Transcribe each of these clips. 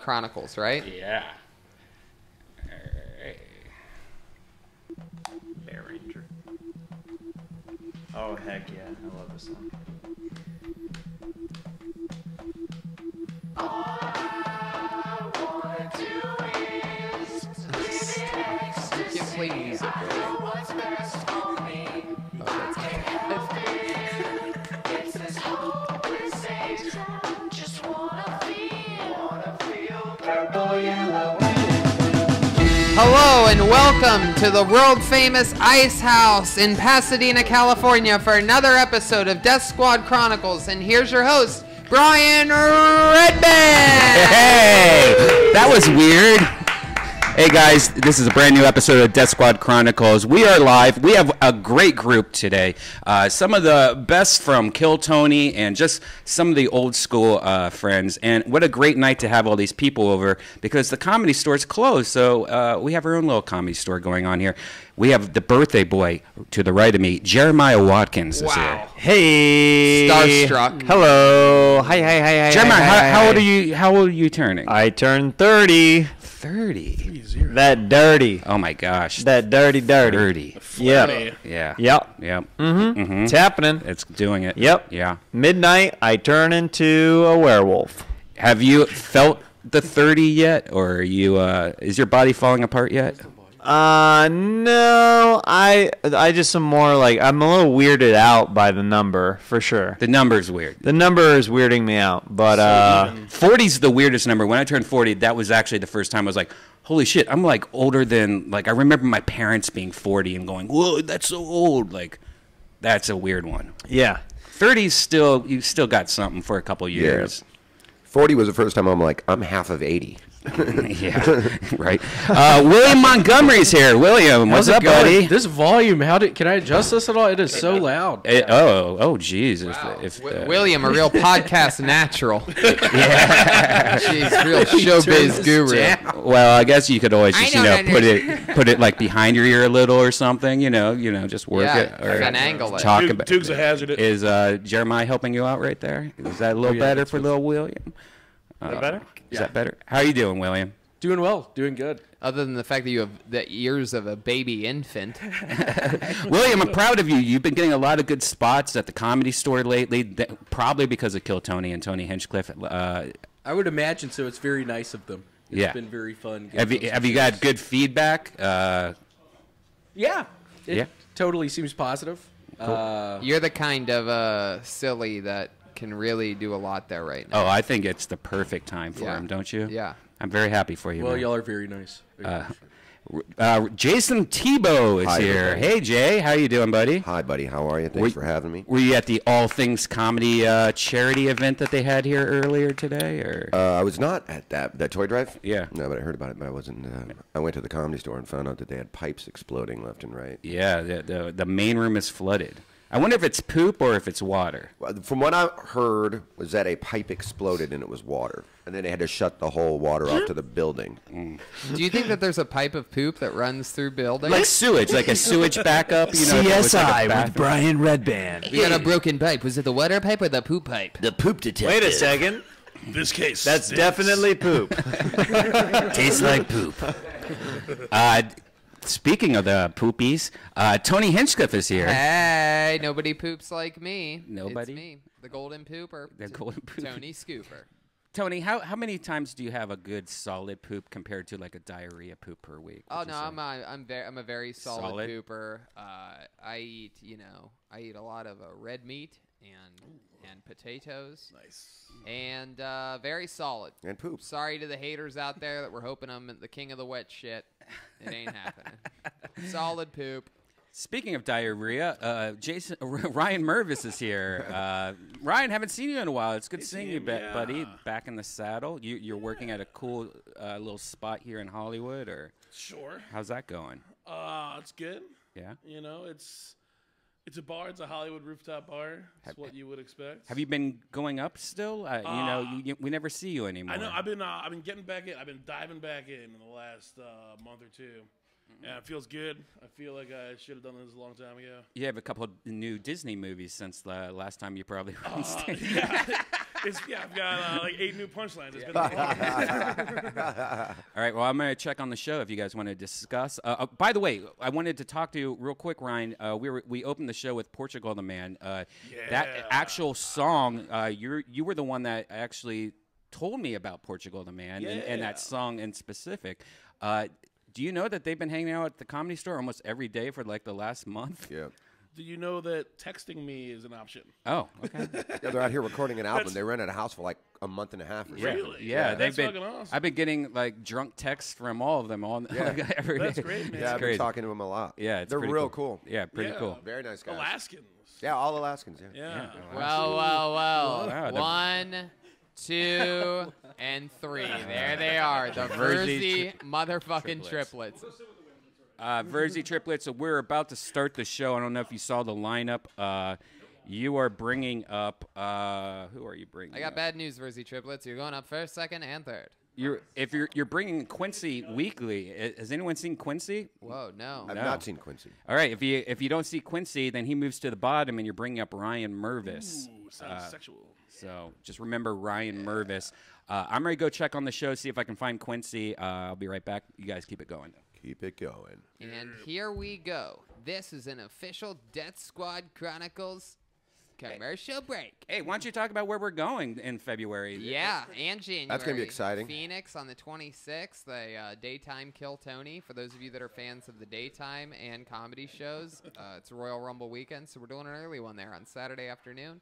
Chronicles, right? Yeah. Bear Ranger. Oh, heck yeah. I love this song. You can't play music. Hello and welcome to the world-famous Ice House in Pasadena, California for another episode of Deathsquad Chronicles. And here's your host, Brian Redband! Hey! That was weird. Hey guys, this is a brand new episode of Deathsquad Chronicles. We are live. We have a great group today. Some of the best from Kill Tony and just some of the old school friends. And what a great night to have all these people over because the Comedy Store's closed. So we have our own little Comedy Store going on here. We have the birthday boy to the right of me, Jeremiah Watkins is here. Hey. Starstruck. Hello. Hi. Jeremiah, hi. how old are you turning? I turned 30. 30. That dirty. Oh my gosh. That dirty. 30. Yep. Yeah. Yep. Mm-hmm. It's happening. It's doing it. Yep. Yeah. Midnight, I turn into a werewolf. Have you felt the 30 yet, or are you? Is your body falling apart yet? No. I just am more like I'm a little weirded out by the number for sure. The number's weird. The number is weirding me out, but 40's the weirdest number. When I turned 40, that was actually the first time I was like, holy shit, I'm like older than, like, I remember my parents being 40 and going, whoa, that's so old. Like, that's a weird one. yeah. 30's still, you still got something for a couple years. 40 was the first time I'm like, I'm half of 80. Yeah, right. William Montgomery's here. William, what's up, buddy? This volume, can I adjust this at all? It is so loud. Geez. Wow. If William, a real podcast natural. yeah. Jeez, real showbiz guru. Well, I guess you could always just, I don't put it like behind your ear a little or something, just work it. Or an angle it. talk about Duke's a hazard. Is Jeremiah helping you out right there? Is that a little better for little William? Is that better? Is that better? How are you doing, William? Doing well, doing good. Other than the fact that you have the ears of a baby infant. William, I'm proud of you. You've been getting a lot of good spots at the Comedy Store lately, probably because of Kill Tony and Tony Hinchcliffe. I would imagine so. It's very nice of them. It's been very fun. Have you got good feedback? Yeah. It totally seems positive. Cool. You're the kind of silly that can really do a lot there right now. Oh, I think it's the perfect time for him, don't you? Yeah. I'm very happy for you. Well, man. y'all are very nice. Jason Tebow is Hi, here. everybody. Hey, Jay. How you doing, buddy? Hi, buddy. How are you? Thanks for having me. Were you at the All Things Comedy charity event that they had here earlier today? Or I was not at that toy drive. Yeah. No, but I heard about it, but I wasn't. I went to the Comedy Store and found out that they had pipes exploding left and right. Yeah, the main room is flooded. I wonder if it's poop or if it's water. Well, from what I heard was that a pipe exploded and it was water. And then they had to shut the whole water off to the building. Do you think that there's a pipe of poop that runs through buildings? Like sewage, like a sewage backup. CSI with Brian Redband. We got a broken pipe. Was it the water pipe or the poop pipe? The poop detective. Wait a second. This case. That's definitely poop. Tastes like poop. Speaking of the poopies, Tony Hinchcliffe is here. Hey, nobody poops like me. Nobody? It's me, the golden pooper. The golden pooper. Tony Scooper. Tony, how many times do you have a good solid poop compared to like a diarrhea poop per week? Oh no, I'm a very solid pooper. I eat a lot of red meat and potatoes. Nice. And very solid. And poop. Sorry to the haters out there that were hoping I'm the king of the wet shit. It ain't happening. Solid poop. Speaking of diarrhea, Ryan Mervis is here. Ryan, haven't seen you in a while. It's good seeing you, buddy. Back in the saddle. You're working at a cool little spot here in Hollywood, or Sure. how's that going? It's good. Yeah. It's a bar. It's a Hollywood rooftop bar. It's what you would expect. Have you been going up still? We never see you anymore. I know. I've been getting back in. I've been diving back in the last month or two. Yeah, it feels good. I feel like I should have done this a long time ago. You have a couple of new Disney movies since the last time you probably were on stage. I've got like 8 new punchlines. It's been that long. All right, well, I'm going to check on the show if you guys want to discuss. By the way, I wanted to talk to you real quick, Ryan. We opened the show with Portugal the Man. That actual song, you were the one that actually told me about Portugal the Man and that song in specific. Do you know that they've been hanging out at the Comedy Store almost every day for like the last month? Yeah. Do you know that texting me is an option? Oh, okay. Yeah, they're out here recording an album. They rented a house for like a month and a half or something. Really? Yeah, That's fucking awesome. I've been getting like drunk texts from all of them every day. That's great, man. Yeah, I've crazy. been talking to them a lot. Yeah, they're pretty real cool. Yeah, pretty cool. Very nice guys. Alaskans. Yeah, all Alaskans. Yeah. Well. Wow, 1, 2, and 3. There they are. The Verzi Verzi motherfucking triplets. Verzi triplets. So we're about to start the show. I don't know if you saw the lineup. You are bringing up. Who are you bringing? I got up? bad news, Verzi triplets. You're going up first, second, and third. You're bringing Quincy weekly. Has anyone seen Quincy? Whoa, no. I've not seen Quincy. All right. If you don't see Quincy, then he moves to the bottom, and you're bringing up Ryan Mervis. Ooh, sounds sexual. So just remember Ryan Mervis. I'm ready to go check on the show, see if I can find Quincy. I'll be right back. You guys keep it going. Keep it going. And here we go. This is an official Death Squad Chronicles commercial break. Hey, why don't you talk about where we're going in February? Yeah, and January. That's going to be exciting. Phoenix on the 26th, the daytime Kill Tony. For those of you that are fans of the daytime and comedy shows, it's Royal Rumble weekend, so we're doing an early one there on Saturday afternoon.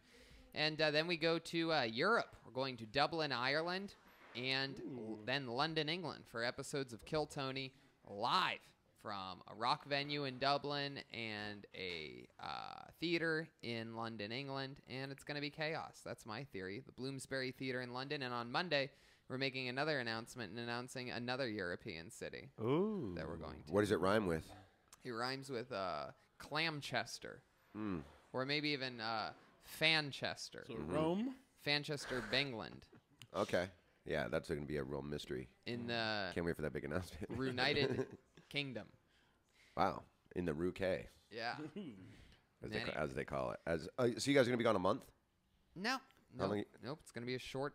And then we go to Europe. We're going to Dublin, Ireland, and then London, England for episodes of Kill Tony live from a rock venue in Dublin and a theater in London, England, and it's going to be chaos. That's my theory. The Bloomsbury Theater in London, and on Monday, we're making another announcement and announcing another European city that we're going to. What does it rhyme with? It rhymes with Clamchester, or maybe even Fanchester. So Rome? Fanchester, Bengland. Okay. Yeah, that's going to be a real mystery. In the Can't wait for that big announcement. United Kingdom. Wow. In the Rue K, Yeah. as they call it. So you guys are going to be gone a month? No. How long Nope. It's going to be a short,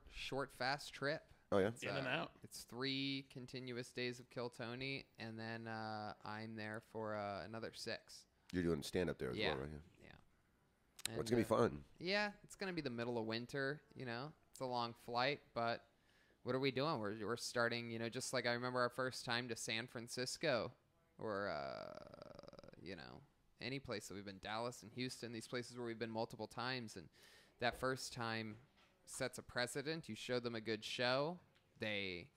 fast trip. Oh, yeah? It's, In and out. It's 3 continuous days of Kill Tony, and then I'm there for another 6. You're doing stand-up there as well, right? Yeah. Well, it's going to be fun. Yeah, it's going to be the middle of winter, you know. It's a long flight, but what are we doing? We're starting, you know, just like I remember our first time to San Francisco or, you know, any place that we've been, Dallas and Houston, these places where we've been multiple times. And that first time sets a precedent. You show them a good show. They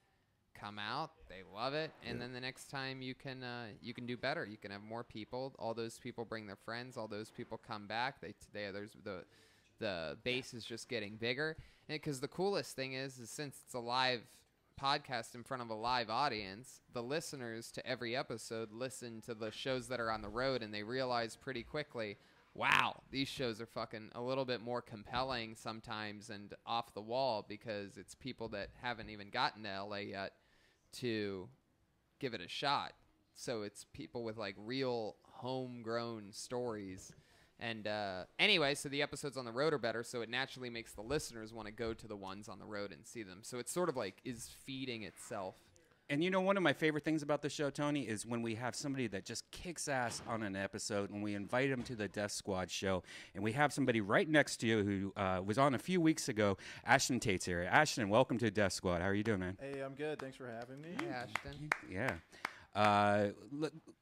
come out. They love it. And then the next time you can do better. You can have more people. All those people bring their friends. All those people come back. The base is just getting bigger. And because the coolest thing is since it's a live podcast in front of a live audience, the listeners to every episode listen to the shows that are on the road, and they realize pretty quickly, wow, these shows are fucking a little bit more compelling sometimes and off the wall because it's people that haven't even gotten to LA yet to give it a shot. So it's people with like real homegrown stories. And anyway, so the episodes on the road are better, so it naturally makes the listeners want to go to the ones on the road and see them. So it's sort of like is feeding itself. And you know, one of my favorite things about the show, Tony, is when we have somebody that just kicks ass on an episode and we invite them to the Death Squad show. And we have somebody right next to you who was on a few weeks ago. Ashton Tate's here. Ashton, welcome to Death Squad. How are you doing, man? Hey, I'm good. Thanks for having me. Hey, Ashton. Yeah.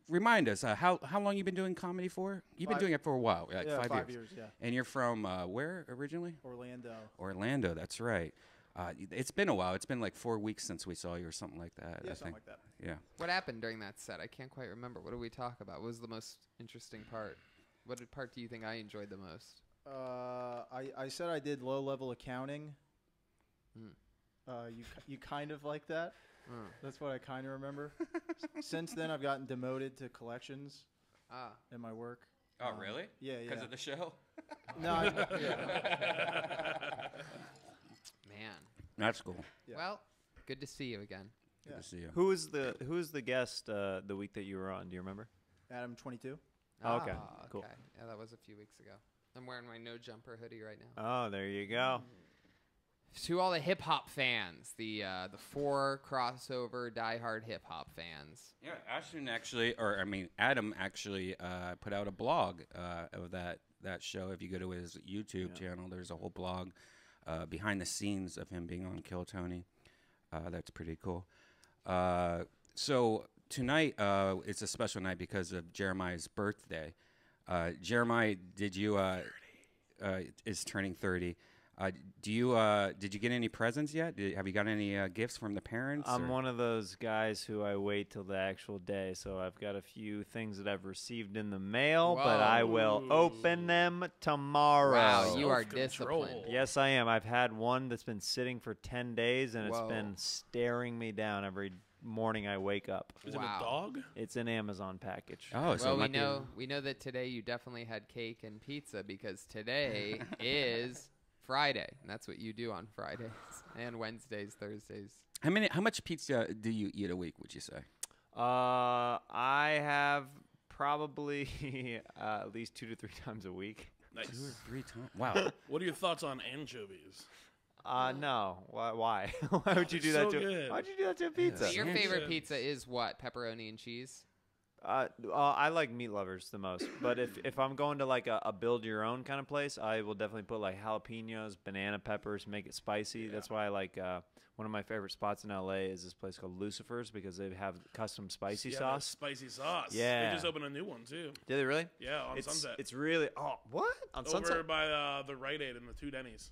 Remind us, how long you been doing comedy for? You've been doing it for a while, like Yeah, 5 5 years. years, yeah. And you're from where originally? Orlando. Orlando, that's right. It's been a while. It's been like 4 weeks since we saw you or something like that. Yeah, I something think. like that. Yeah. What happened during that set? I can't quite remember. What did we talk about? What was the most interesting part? What part do you think I enjoyed the most? I said I did low-level accounting. You kind of like that. That's what I kind of remember. Since then, I've gotten demoted to collections in my work. Oh, really? Yeah, yeah. Because of the show? No, yeah. Man. That's cool. Yeah. Well, good to see you again. Good to see you. Who was the guest the week that you were on? Do you remember? Adam 22. Oh, okay, cool. Okay. Yeah, that was a few weeks ago. I'm wearing my No Jumper hoodie right now. Oh, there you go. To all the hip hop fans, the 4 crossover diehard hip hop fans. Yeah, Adam actually put out a blog of that show. If you go to his YouTube channel, there's a whole blog behind the scenes of him being on Kill Tony. That's pretty cool. So tonight it's a special night because of Jeremiah's birthday. Jeremiah, did you is turning 30. Did you get any presents yet? Have you got any gifts from the parents? I'm one of those guys who I wait till the actual day, so I've got a few things that I've received in the mail, but I will open them tomorrow. Wow, you are disciplined. Yes, I am. I've had one that's been sitting for 10 days, and it's been staring me down every morning I wake up. Is it a dog? It's an Amazon package. Oh, so we know that today you definitely had cake and pizza because today is Friday, and that's what you do on Fridays and Wednesdays, Thursdays. How much pizza do you eat a week, would you say? I have probably at least 2 to 3 times a week. Nice. 2 or 3 times. Wow. What are your thoughts on anchovies? No. Why? Why would you do that to? Good. Why'd you do that to a pizza? So your favorite pizza is what? Pepperoni and cheese? I like meat lovers the most, but if I'm going to like a build your own kind of place, I will definitely put like jalapenos, banana peppers, make it spicy. Yeah. That's why I like one of my favorite spots in LA is this place called Lucifer's because they have custom spicy sauce. Spicy sauce. Yeah, they just opened a new one too. Did they really? Yeah, on Sunset. It's really what on over Sunset by the Rite Aid and the 2 Denny's.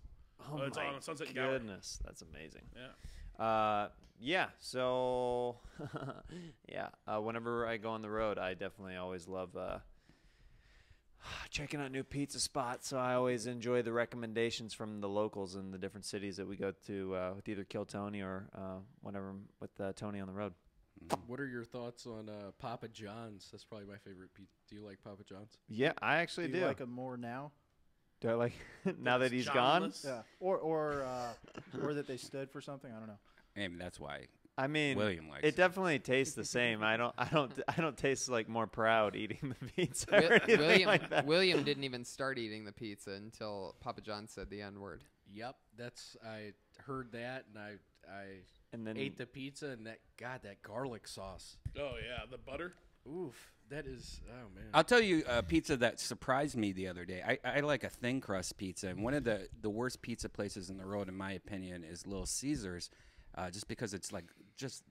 Oh it's my on Sunset Gallery. goodness, that's amazing. Yeah. So whenever I go on the road, I definitely always love checking out new pizza spots. So I always enjoy the recommendations from the locals in the different cities that we go to with either Kill Tony or whenever I'm with Tony on the road. What are your thoughts on Papa John's? That's probably my favorite pizza. Do you like Papa John's? Yeah, I actually do. Do you like him more now? Do I like now that he's gone? Yeah, or that they stood for something. I don't know. Maybe that's why. I mean, William likes it. Definitely tastes the same. I don't taste like more proud eating the pizza. Or anything like that. William didn't even start eating the pizza until Papa John said the N-word. Yep, I heard that, and I ate the pizza, and that garlic sauce. Oh yeah, the butter. Oof, that is, oh man. I'll tell you a pizza that surprised me the other day. I like a thin crust pizza, and one of the worst pizza places in the world, in my opinion, is Little Caesars, just because it's like just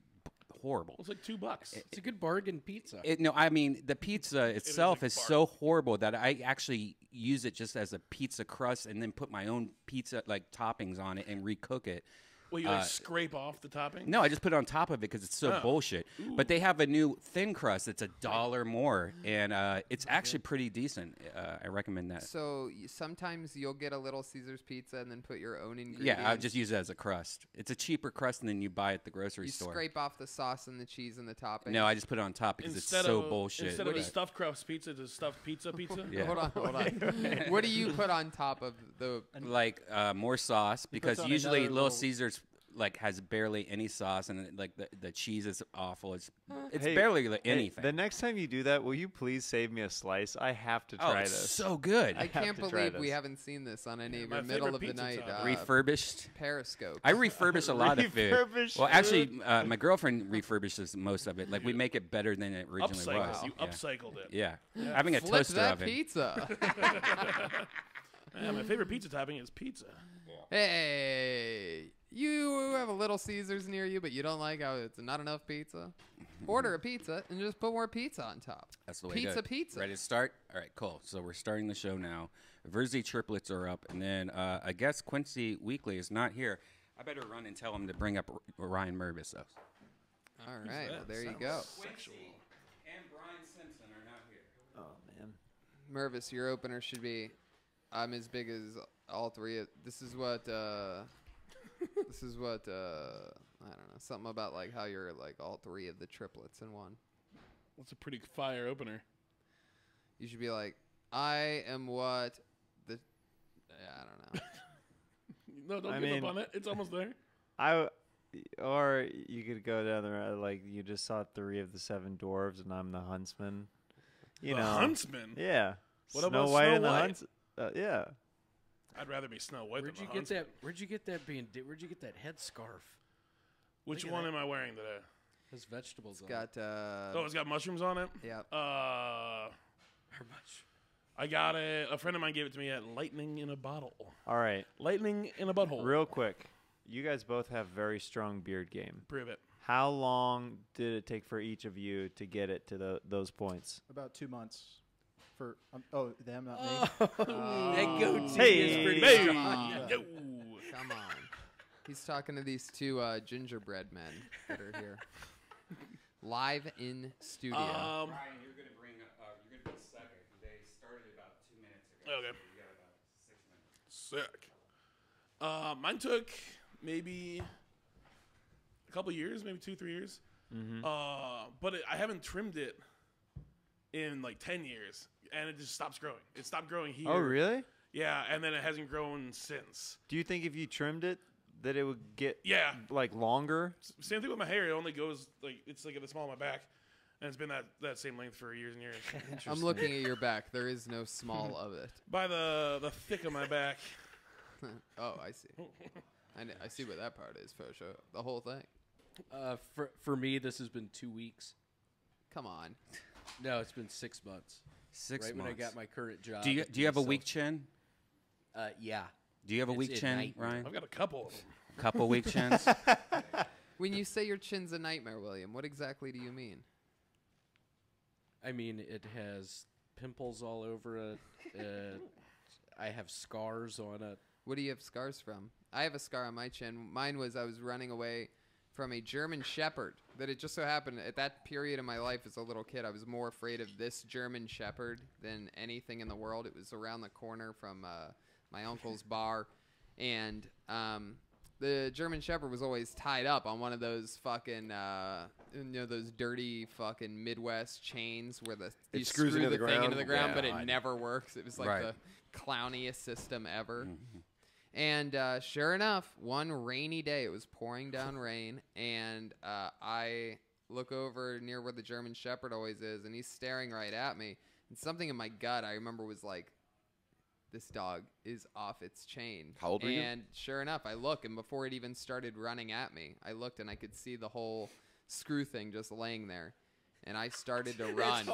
horrible. It's like $2. It's a good bargain pizza. The pizza itself is so horrible that I actually use it just as a pizza crust, and then put my own pizza like toppings on it and recook it. Well, you like scrape off the topping? No, I just put it on top of it because it's so bullshit. Ooh. But they have a new thin crust. It's $1 more, and it's actually pretty decent. I recommend that. So sometimes you'll get a Little Caesars pizza and then put your own ingredients. Yeah, I just use it as a crust. It's a cheaper crust than you buy at the grocery store. You scrape off the sauce and the cheese and the topping. No, I just put it on top because it's so bullshit. Instead of a stuffed crust pizza, it's a stuffed pizza. Yeah. Hold on. What do you put on top of the? Like more sauce, because usually Little Caesars like has barely any sauce, and like the cheese is awful. It's barely anything. The next time you do that, will you please save me a slice? I have to try it's this. So good. I can't believe we haven't seen this on any of your middle of the night refurbished Periscope. I refurbish a lot of food. Well, actually, my girlfriend refurbishes most of it. Like we make it better than it originally was. You upcycled it. Yeah. Having a Flip toaster that oven. Pizza. Yeah, my favorite pizza topping is pizza. Hey, you have a Little Caesars near you, but you don't like how it's not enough pizza? Order a pizza and just put more pizza on top. That's the way to do it. Pizza. Ready to start? All right, cool. So we're starting the show now. Verzi triplets are up, and then I guess Quincy Weekly is not here. I better run and tell him to bring up Ryan Mervis, though. All right, well, there you go. Quincy and Brian Simpson are not here. Oh, man. Mervis, your opener should be, I'm as big as all three. This is what, I don't know, something about like how you're like all three of the triplets in one. That's a pretty fire opener. You should be like, I am what the, I don't know. No, don't give up on it. It's almost there. Or you could go down there like you just saw 3 of the 7 dwarves, and I'm the huntsman. You know, huntsman. Yeah. What Snow about White Snow and the White? Hunts? Yeah. I'd rather be Snow White Where'd than you the get huntsman. that? Where'd you get that Where'd you get that headscarf? Which Look at one that. am I wearing today? Has vegetables on Got Oh, it's got mushrooms on it? yeah. it. How much? I got it. A friend of mine gave it to me at Lightning in a Bottle. All right. Lightning in a Butthole. Real quick. You guys both have very strong beard game. Prove it. How long did it take for each of you to get it to those points? About 2 months. For them, not me. That goatee Hey, is pretty Hey, strong. yo. Come on. He's talking to these 2 gingerbread men that are here. Live in studio. Brian, you're going to bring you're going to be second. They started about 2 minutes ago. Okay. So you got about 6 minutes. Sick. Mine took maybe a couple years, maybe 2-3 years. But I haven't trimmed it in like 10 years, and it just stops growing. It stopped growing here. Oh, really? Yeah, and then it hasn't grown since. Do you think if you trimmed it, that it would get Yeah. like longer? Same thing with my hair. It only goes like it's like at the small of my back, and it's been that same length for years and years. I'm looking at your back. There is no small of it. By the thick of my back. Oh, I see. I see what that part is, for sure. The whole thing. For me, this has been 2 weeks. Come on. No, it's been 6 months. 6 right months. when I got my current job. Do you have a weak chin? Yeah. Do you have a It's weak a chin, nightmare. Ryan? I've got a couple of them. Couple weak chins? When you say your chin's a nightmare, William, what exactly do you mean? I mean, it has pimples all over it. I have scars on it. What do you have scars from? I have a scar on my chin. Mine was I was running away from a German Shepherd. That it just so happened at that period of my life as a little kid, I was more afraid of this German Shepherd than anything in the world. It was around the corner from my uncle's bar, and the German Shepherd was always tied up on one of those fucking, those dirty fucking Midwest chains where you screws screw into the the thing ground? into the ground, Yeah, but it I know. never works. It was like Right. the clowniest system ever. And sure enough, one rainy day, it was pouring down rain, and I look over near where the German Shepherd always is, and he's staring right at me. And something in my gut, I remember, was like, this dog is off its chain. How old were you? And sure enough, I look, and before it even started running at me, I looked, and I could see the whole screw thing just laying there. And I started to run.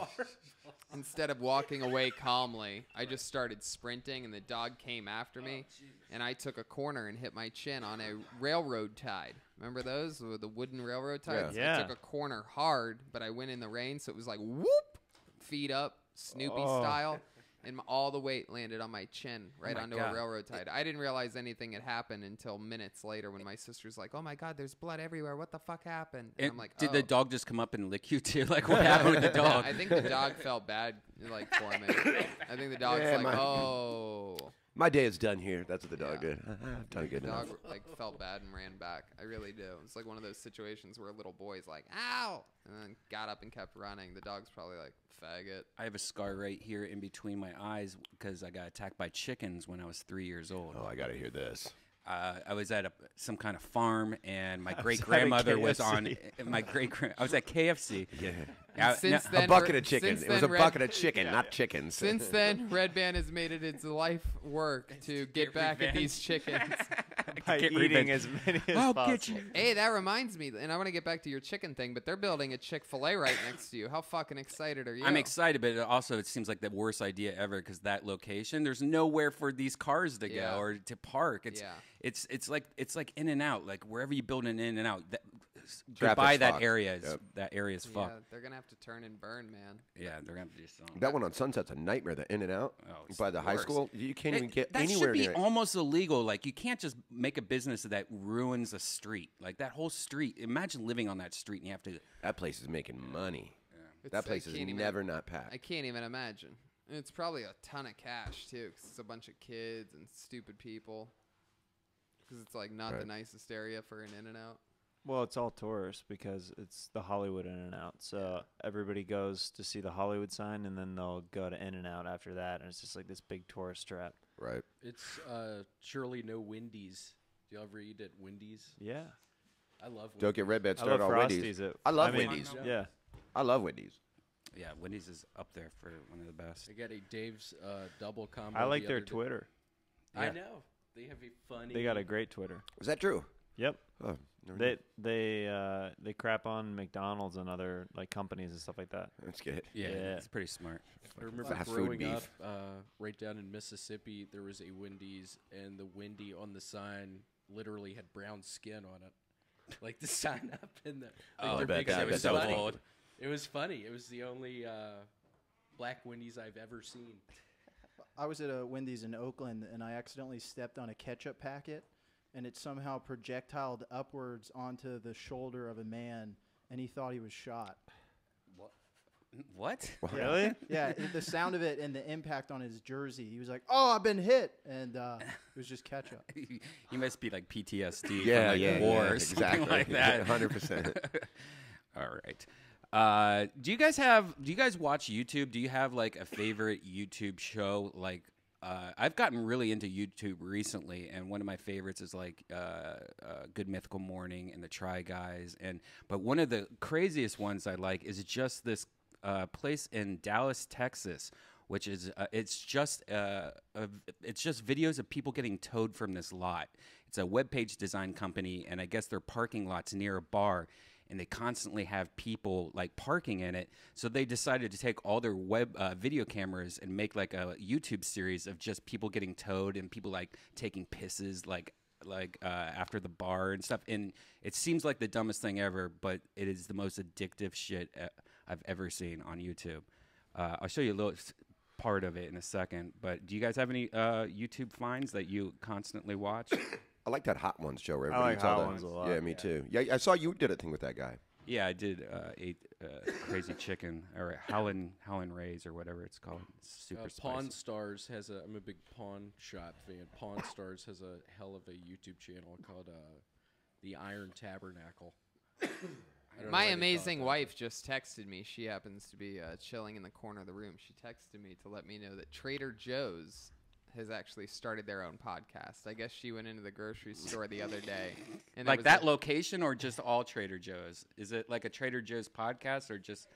Instead of walking away calmly, I just started sprinting, and the dog came after me. And I took a corner and hit my chin on a railroad tide. Remember those? With the wooden railroad tides? Yeah. I took a corner hard, but I went in the rain, so it was like whoop, feet up, Snoopy style. And all the weight landed on my chin right my onto God. a railroad tide. I didn't realize anything had happened until minutes later when my sister's like, oh, my God, there's blood everywhere. What the fuck happened? And I'm like, Did oh. the dog just come up and lick you too? Like, what happened with the dog? I think the dog felt bad, like, for me. I think the dog's Yeah, like, my- oh. My day is done here. That's what the dog Yeah. did. I've done good The enough. dog, like, felt bad and ran back. I really do. It's like one of those situations where a little boy's like, ow, and then got up and kept running. The dog's probably like, faggot. I have a scar right here in between my eyes because I got attacked by chickens when I was 3 years old. Oh, I got to hear this. I was at some kind of farm, and my was great grandmother at was on. KFC. I was at KFC. Yeah. Since now- then, A bucket of chicken. since It was then, a Red- bucket of chicken, not chickens. Since then, Red Band has made it its life work to get back at these chickens. By Get eating revenge. as many as I'll possible. get you. Hey, that reminds me, and I want to get back to your chicken thing, but they're building a Chick-fil-A right next to you. How fucking excited are you? I'm excited, but it seems like the worst idea ever because that location, there's nowhere for these cars to Yeah. go or to park. It's Yeah. it's like in and out, like wherever you build an in and out. Traffic's Goodbye, that fucked. area is Yep. that area is Yeah, fucked. they're going to have to turn and burn, man. Yeah, they're gonna have to do something. That one on Sunset's a nightmare. The In and Out Oh, it's by the high worst. school. You can't even get that anywhere should be near it. almost illegal. Like you can't just make a business that ruins a street. Like that whole street. Imagine living on that street and you have to. That place is making money. It's- That place I is can't even- never not packed. I can't even imagine. And it's probably a ton of cash, too, because it's a bunch of kids and stupid people. Because it's, like, not the Right. nicest area for an In-N-Out. Well, it's all tourists because it's the Hollywood In-N-Out. So everybody goes to see the Hollywood sign, and then they'll go to In-N-Out after that, and it's just like this big tourist trap. Right. It's surely no Wendy's. Do you ever eat at Wendy's? Yeah. I love Don't get red bed I love started on Wendy's. Frosties. I love mean, Wendy's. Yeah. I love Wendy's. Yeah, Wendy's is up there for one of the best. I got a Dave's double combo. I like the their other day. Twitter. I Yeah. know. They have a funny. They got a great Twitter. Is that true? Yep. Oh, never knew. They crap on McDonald's and other like companies and stuff like that. That's good. Yeah, Yeah. it's pretty smart. I remember Fast food growing up beef. right down in Mississippi, there was a Wendy's, and the Wendy on the sign literally had brown skin on it. Like the sign up in the. Oh, their I bet big that sign. was so old. It was funny. It was the only black Wendy's I've ever seen. I was at a Wendy's in Oakland, and I accidentally stepped on a ketchup packet, and it somehow projectiled upwards onto the shoulder of a man, and he thought he was shot. What? Really? Yeah, the sound of it and the impact on his jersey. He was like, "Oh, I've been hit," and it was just ketchup. You must be like PTSD Yeah, from like yeah, war yeah, or something exactly. like that. 100%. All right. Do you guys watch YouTube? Do you have like a favorite YouTube show? Like, I've gotten really into YouTube recently, and one of my favorites is like Good Mythical Morning and the Try Guys. But one of the craziest ones I like is just this place in Dallas, Texas, which is it's just videos of people getting towed from this lot. It's a webpage design company, and I guess their parking lot's near a bar. And they constantly have people like parking in it. So they decided to take all their web video cameras and make like a YouTube series of just people getting towed and people like taking pisses like after the bar and stuff. And it seems like the dumbest thing ever, but it is the most addictive shit I've ever seen on YouTube. I'll show you a little part of it in a second. But do you guys have any YouTube finds that you constantly watch? I like that Hot Ones show where I everybody like eats all Hot the- Ones a lot. Yeah, me too. Yeah, I saw you did a thing with that guy. Yeah, I did ate Crazy Chicken or Howlin' Rays or whatever it's called. It's super Pawn spicy. Stars has a. I'm a big Pawn Shop fan. Pawn Stars has a hell of a YouTube channel called the Iron Tabernacle. I don't know My why they call it amazing that. wife just texted me. She happens to be chilling in the corner of the room. She texted me to let me know that Trader Joe's has actually started their own podcast. I guess she went into the grocery store the other day. And there Like was that a- location or just all Trader Joe's? Is it like a Trader Joe's podcast or just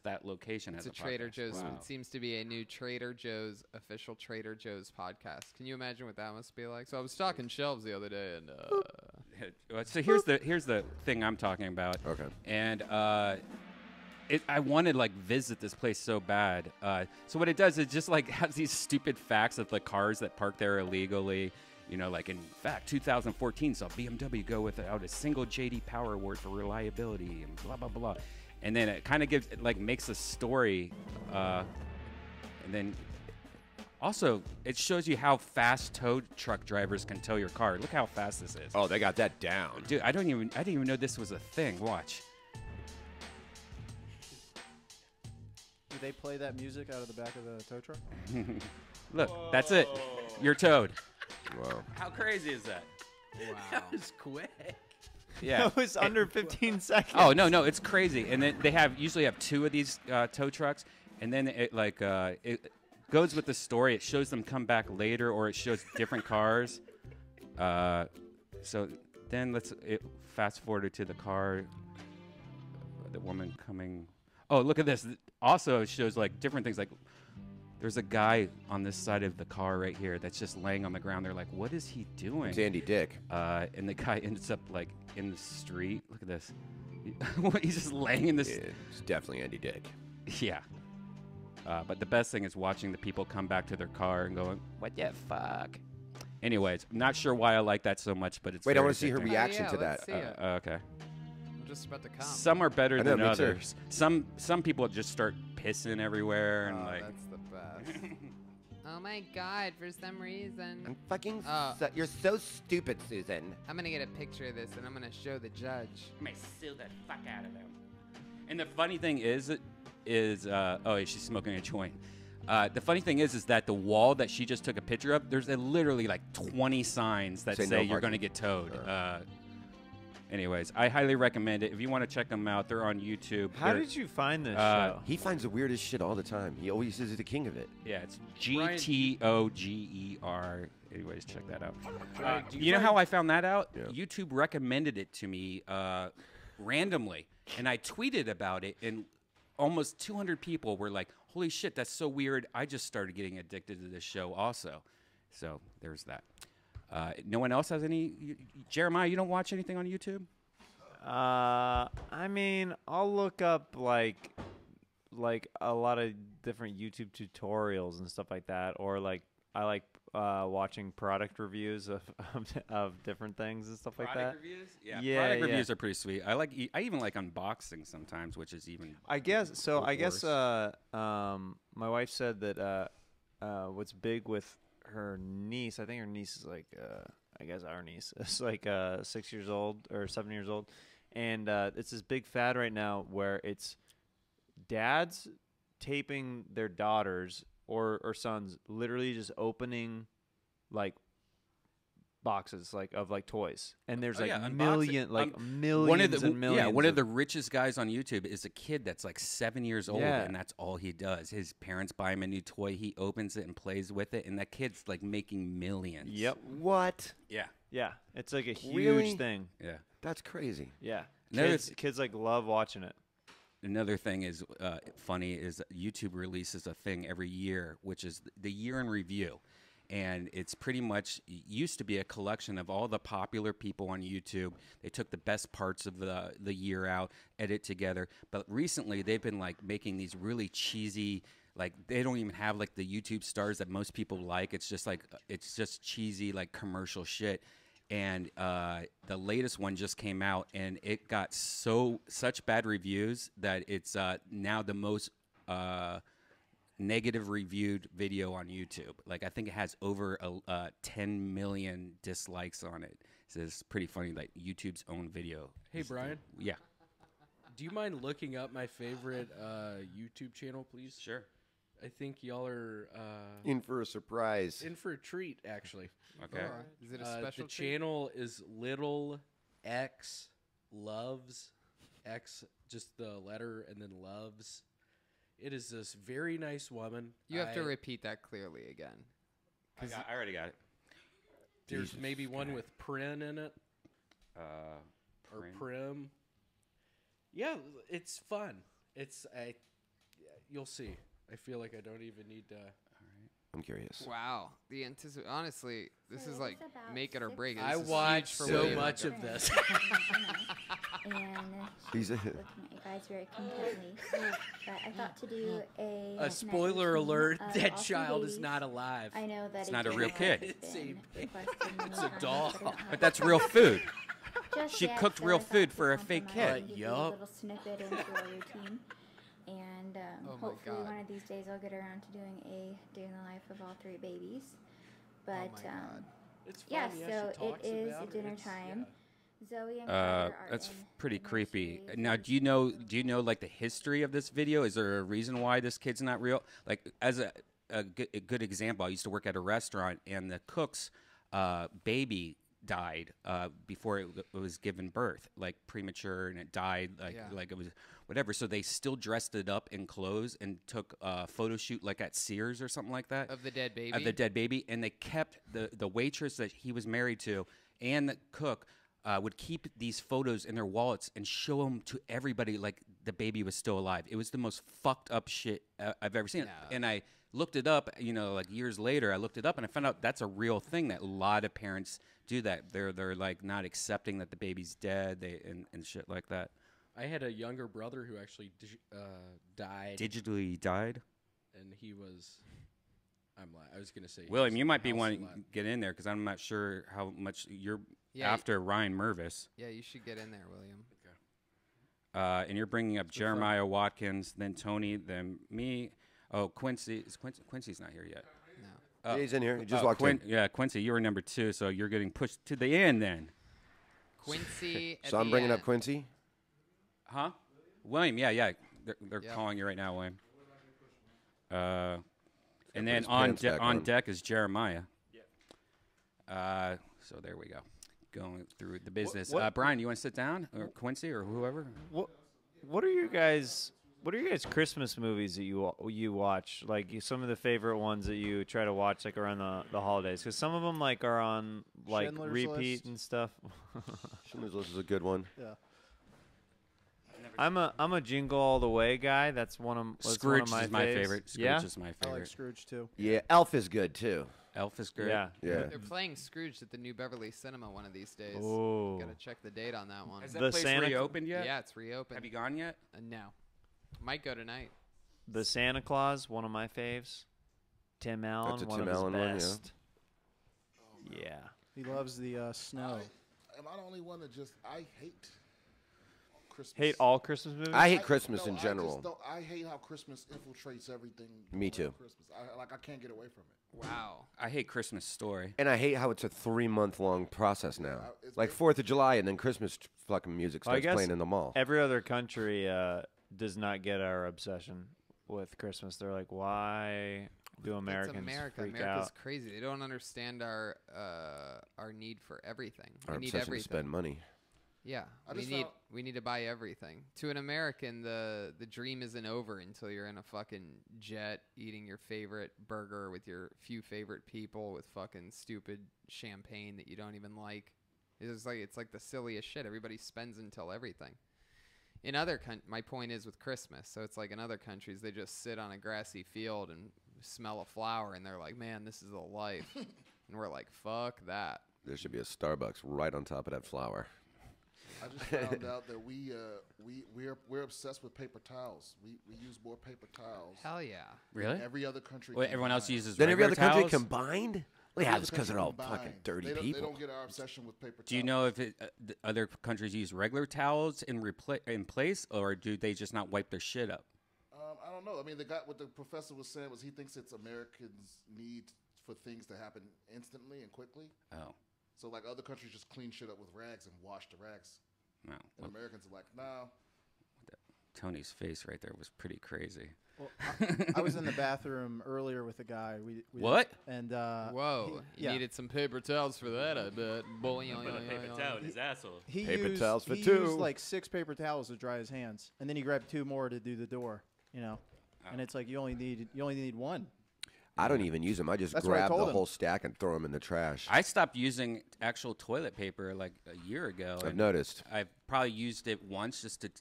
that location It's as a Trader podcast? Joe's. Wow. It seems to be a new Trader Joe's, official Trader Joe's podcast. Can you imagine what that must be like? So I was stocking shelves the other day, and So here's the thing I'm talking about. Okay. And I wanted to like visit this place so bad. So what it does is just like has these stupid facts of the cars that park there illegally. You know, like in fact, 2014 saw BMW go without a single JD Power Award for reliability and blah blah blah. And then it kind of gives, it like makes a story, and then also it shows you how fast tow truck drivers can tow your car. Look how fast this is. Oh, they got that down. Dude, I didn't even know this was a thing. Watch. Do they play that music out of the back of the tow truck? Look, that's it. You're towed. Wow. How crazy is that? That was quick. Yeah. That was under 15 seconds. Oh no, it's crazy. And then they usually have two of these tow trucks, and then it goes with the story. It shows them come back later, or it shows different cars. So then let's fast forward to the car. The woman coming. Oh, look at this. Also, it shows like different things. Like there's a guy on this side of the car right here that's just laying on the ground. They're like, what is he doing? It's Andy Dick. And the guy ends up like in the street. Look at this. He's just laying in this. Yeah, it's definitely Andy Dick. Yeah. But the best thing is watching the people come back to their car and going, what the fuck? Anyways, I'm not sure why I like that so much, but it's Wait, I very want to see her addictive. reaction yeah, to let's that. see it. Okay. I'm just about to come. Some are better I know, than me too. others. Some people just start pissing everywhere and Oh, like. that's the best. Oh my god, for some reason. I'm fucking. Oh. You're so stupid, Susan. I'm gonna get a picture of this and I'm gonna show the judge. I'm gonna sue the fuck out of them. And the funny thing is oh, she's smoking a joint. The funny thing is that the wall that she just took a picture of, there's literally like 20 signs that Say say no you're parking. going to get towed. Anyways, I highly recommend it. If you want to check them out, they're on YouTube. How They're- did you find this Uh, show? He finds the weirdest shit all the time. He always is the king of it. Yeah, it's Brian- GTOGER. anyways, check that out. do You know find- how I found that out? Yeah. YouTube recommended it to me randomly, and I tweeted about it, and almost 200 people were like, "Holy shit, that's so weird! I just started getting addicted to this show, also." So there's that. No one else has any? Jeremiah, you don't watch anything on YouTube? I mean, I'll look up like a lot of different YouTube tutorials and stuff like that, or like I like watching product reviews of different things and stuff like that. Reviews? Yeah, product yeah. reviews are pretty sweet. I even like unboxing sometimes, which is even. I guess so. I guess worse. my wife said that what's big with her niece. I think her niece is like I guess our niece is like 6 years old or 7 years old, and it's this big fad right now where it's dads taping their daughters or sons literally just opening like boxes of toys, and there's yeah, unboxing. millions One of the and millions. one of the richest guys on YouTube is a kid that's like 7 years old, Yeah. and that's all he does. His parents buy him a new toy, he opens it and plays with it, and that kid's like making millions. Yep. What? Yeah. Yeah, it's like a huge Really? thing. Yeah. That's crazy. Yeah, Another kids like love watching it. Another thing is funny is YouTube releases a thing every year, which is the year in review. And it's pretty much used to be a collection of all the popular people on YouTube. They took the best parts of the year out, edit together. But recently, they've been like making these really cheesy, like they don't even have like the YouTube stars that most people like. It's just cheesy like commercial shit. And the latest one just came out, and it got such bad reviews that it's now the most negative reviewed video on YouTube. Like I think it has over 10 million dislikes on it. So it's pretty funny, like YouTube's own video. Hey, Brian, Yeah, do you mind looking up my favorite YouTube channel, please? sure. I think y'all are In for a surprise. in for a treat, actually. Okay. Is it a special The treat? channel is Little X Loves X, just the letter and then loves. It is this very nice woman. You have to I- repeat that clearly again. I already got it. There's maybe one with Prin in it or Prin. Prim. Yeah, it's fun. You'll see. I feel like I don't even need to. I'm curious. Wow, honestly, this So is it like was about make it or 6 break it. I This is watch huge for so William. much of this. and He's looking at you guys very contently. But I thought to do a A spoiler routine alert: of that all three child is babies. not alive. I know that It's not a game real has kid. been It's a- requested many it's a times, doll. but I don't have But that's real food. just She yet, cooked so real I thought food to for a fake compromise kid. and give you a Yup. little snippet into our routine. And Oh my hopefully God. one of these days I'll get around to doing a day in the life of all three babies. But Oh my God. It's yeah, funny. so she talks it is about dinner It's- time. Zoe and Uh, Carter are that's in pretty the creepy. nursery. Now, do you know like the history of this video? Is there a reason why this kid's not real? Like, as a good example, I used to work at a restaurant, and the cook's baby died before it was given birth, like premature, and it died Yeah. like it was whatever. So they still dressed it up in clothes and took a photo shoot like at Sears or something like that Of the dead baby. of the dead baby, and they kept the waitress that he was married to and the cook would keep these photos in their wallets and show them to everybody like the baby was still alive. It was the most fucked up shit I've ever seen. Yeah. And I looked it up, like years later, I looked it up and I found out that's a real thing that a lot of parents do that. They're like not accepting that the baby's dead and shit like that. I had a younger brother who actually died, Digitally died. and he was. I was gonna say. he William, was you might be house wanting alive. to get in there because I'm not sure how much you're Yeah, after Ryan Mervis. Yeah, you should get in there, William. And you're bringing up Jeremiah Watkins, then Tony, then me. Oh, Quincy. Quincy's not here yet. No. Oh, He's in here. He just walked in. Yeah, Quincy, you were number 2, so you're getting pushed to the end then. Quincy. at So I'm the bringing up end. Quincy. Huh? William, yeah. They're Yeah. calling you right now, William. And put then his pants back on on. deck is Jeremiah. So there we go. Going through the business. what- Brian, you want to sit down? Or Quincy or whoever? What are you guys What are your guys' Christmas movies that you watch? Like some of the favorite ones that you try to watch like around the holidays? Because some of them like are on like Schindler's repeat List. and stuff. Schindler's List is a good one. Yeah. I'm a Jingle All the Way guy. That's one of Scrooge one of is my faves. favorite. Scrooge Yeah? is my I like favorite. Scrooge too. Yeah, Elf is good too. Elf is great. Yeah. Yeah. They're playing Scrooge at the New Beverly Cinema one of these days. Oh. Gotta check the date on that one. Has that The place Santa- reopened yet? Yeah, it's reopened. Have you gone yet? No. Might go tonight. The Santa Claus, one of my faves. Tim Allen, That's a one Tim of Allen his one, yeah. best. Yeah. He loves the snow. Am I the only one that just I hate Christmas? Hate all Christmas movies? I hate Christmas no, in I general. just don't- I hate how Christmas infiltrates everything. Me around too. Christmas. I can't get away from it. Wow. I hate Christmas Story. And I hate how it's a 3-month long process now. it's Like been- 4th of July and then Christmas fucking music Well, I starts guess playing in the mall. Every other country does not get our obsession with Christmas. They're like, why do Americans It's America. freak America's out? crazy. They don't understand our need for everything. Our We need obsession to everything. spend money. Yeah, I we just need found- we need to buy everything. To an American, the dream isn't over until you're in a fucking jet eating your favorite burger with your few favorite people with fucking stupid champagne that you don't even like. It's like the silliest shit. Everybody spends until everything. In other my point is with Christmas. So it's like in other countries they just sit on a grassy field and smell a flower and they're like, "Man, this is the life." And we're like, "Fuck that." There should be a Starbucks right on top of that flower. I just found out that we're obsessed with paper towels. We use more paper towels. Hell yeah. Really? than every other country. Wait, everyone else combined. uses Then every other regular country towels? combined? Every Yeah, other it's because they're country all fucking combined. dirty They don't people. get our obsession with paper towels. Do you know if the other countries use regular towels in place, or do they just not wipe their shit up? I don't know. I mean, what the professor was saying was he thinks it's Americans' need for things to happen instantly and quickly. Oh, So like other countries just clean shit up with rags and wash the rags. no. And Well, Americans are like, nah. Tony's face right there was pretty crazy. Well, I was in the bathroom earlier with a guy. We What? And Whoa, he- you yeah. needed some paper towels for that, I bet. Boy, his asshole. He Paper used, towels for he two. used like 6 paper towels to dry his hands, and then he grabbed 2 more to do the door. You know, and it's like you only need 1. I don't even use them. I just That's what I grab the told him. whole stack and throw them in the trash. I stopped using actual toilet paper like a year ago. I've and noticed. I've probably used it once just to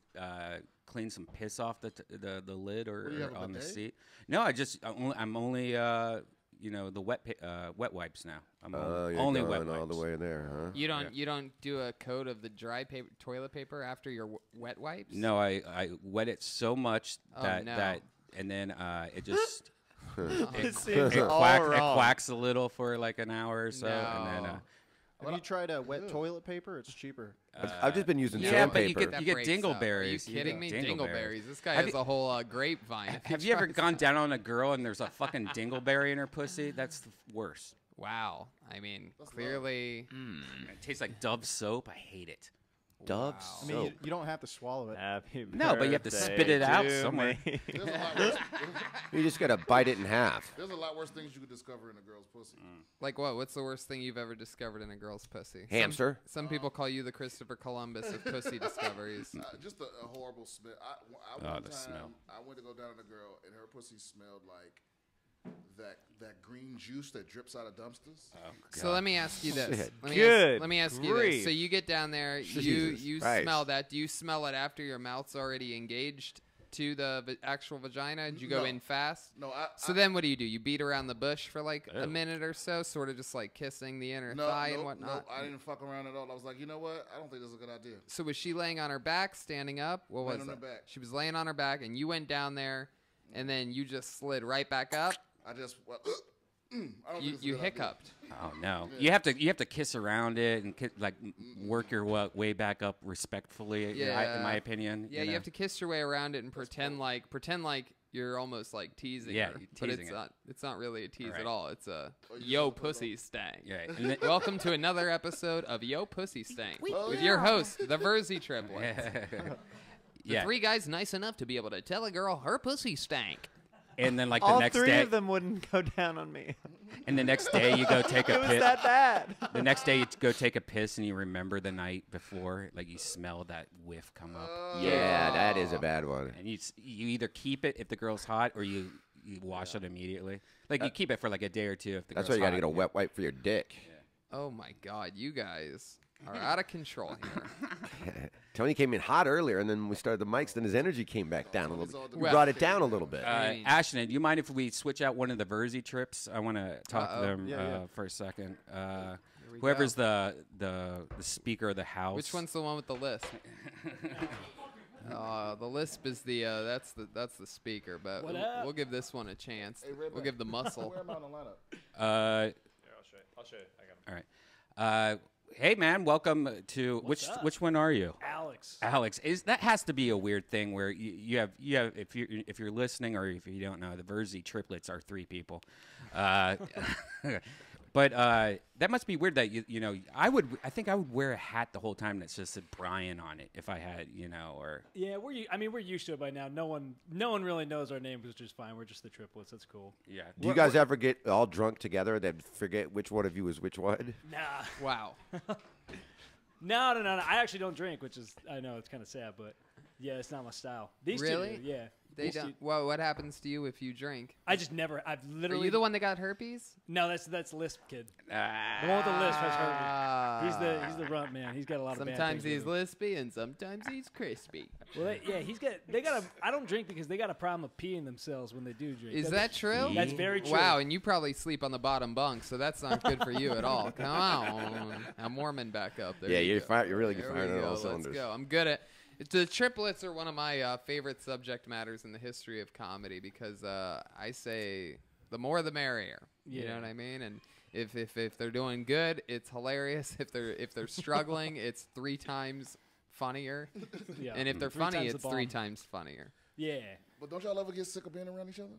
clean some piss off the lid or, What do you have, a on the bidet? seat. No, I'm only the wet wipes now. I'm Oh, you're only wet going wipes. all the way there, huh? You don't do a coat of the dry toilet paper after your wet wipes? No, I wet it so much Oh, that no. that and then it just It seems it all wrong. quacks a little for like an hour or so, and then No. Have you tried wet toilet paper? It's cheaper. I've just been using yeah, but you sandpaper. get That you get breaks up. dingleberries. Are you kidding me? get Dingleberries. This guy Have has you- a whole grapevine. If Have he you ever tries- gone down on a girl and there's a fucking dingleberry in her pussy? That's the worst. Wow. I mean, clearly. It tastes like Dove soap. I hate it. Dove I mean, soap. you don't have to swallow it. Happy No, but you have to birthday spit it out to somewhere. me. There's a lot worse. You just gotta bite it in half. There's a lot worse things you could discover in a girl's pussy. Like what? What's the worst thing you've ever discovered in a girl's pussy? Hamster. Some people call you the Christopher Columbus of pussy discoveries. Just a horrible smell. Oh, One the time, smell. I went to go down on a girl, and her pussy smelled like that green juice that drips out of dumpsters. So let me ask you this. Good Let me ask you grief. this. So you get down there, Jesus you Christ. smell that. Do you smell it after your mouth's already engaged to the actual vagina? Did you go No. in fast? No, So then what do? You beat around the bush for like a minute or so, sort of just like kissing the inner thigh and whatnot? No, I didn't fuck around at all. I was like, you know what? I don't think this is a good idea. So was she laying on her back, standing up? What was Laying on that? her back. She was laying on her back, and you went down there, and then you just slid right back up. I just, I don't think You, this is a you good idea. hiccuped. Oh no! You have to kiss around it and work your way back up respectfully. Yeah. in my opinion. Yeah, you have to kiss your way around it and pretend like you're almost like teasing Yeah, her, you're but teasing it's it. not. It's not really a tease Right. at all. It's a you yo just put it pussy stank. Yeah, and then- Welcome to another episode of Yo Pussy Stank Oh, with yeah. your host, the Verzi triplets. yeah. The 3 guys nice enough to be able to tell a girl her pussy stank. And then like the All next 3 day, of them wouldn't go down on me. And the next day you go take a It was piss. that bad. The next day you go take a piss and you remember the night before, like you smell that whiff come up. Yeah, that is a bad one. And you either keep it if the girl's hot or you wash it immediately. Like you keep it for like a day or two if the That's girl's why you got to hot. get a wet wipe for your dick. Oh my God, you guys are out of control here. Tony came in hot earlier, and then when we started the mics, then his energy came back down a little bit. We Well- brought it down a little bit. Ashton, do you mind if we switch out one of the Verzi trips? I want to talk to them for a second. we Whoever's the speaker of the house. Which one's the one with the lisp? The lisp is the that's the speaker, but What we'll, up? we'll give this one a chance. Hey, Red We'll Man, give the muscle. Where am I on the lineup? Uh, I'll show you. I got all right. Hey man, welcome to which one are you? Alex. Alex, that has to be a weird thing where you have if you're listening or if you don't know, the Verzi triplets are 3 people, but that must be weird that you know I think I would wear a hat the whole time that just said Brian on it if I had or Yeah, we're used to it by now. No one really knows our name, which is fine. We're just the triplets. That's cool. yeah. Do you guys ever get all drunk together then forget which one of you is which one? Nah. Wow. No. I actually don't drink, which is I know it's kind of sad, but yeah, it's not my style. These Really? two, do, yeah. They These don't. two- Well, what happens to you if you drink? I just never. I've Are literally. you the one that got herpes? No, that's Lisp kid. The one with the Lisp has herpes. He's the runt man. He's got a lot of. bad Sometimes things he's with him. lispy and sometimes he's crispy. Well, they got a. I don't drink because they got a problem of peeing themselves when they do drink. Is that true? That's very true. Wow, and you probably sleep on the bottom bunk, so that's not good for you at all. Come on, I'm warming back up. There Yeah, you you're go. you're really There firing we on all go. cylinders. Let's go. I'm good at. The triplets are one of my favorite subject matters in the history of comedy because I say the more the merrier. You know Yeah. what I mean? And if they're doing good, it's hilarious. If they're struggling, it's 3 times funnier. Yeah. And if they're 3 funny, times the it's 3 bomb. times funnier. Yeah. But don't y'all ever get sick of being around each other?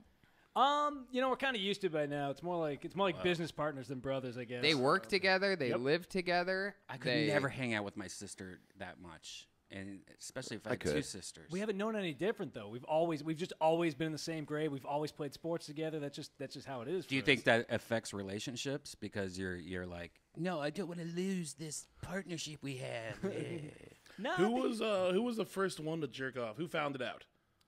We're kind of used to it by now. It's more like business partners than brothers, I guess. They work together. They Yep. live together. I could never hang out with my sister that much, and especially if I had 2 could. sisters. We haven't known any different though. We've just always been in the same grade. We've always played sports together. That's just how it is. Do you for think us. that affects relationships because you're like, no, I don't want to lose this partnership we have. No. Who was the first one to jerk off? Who found it out?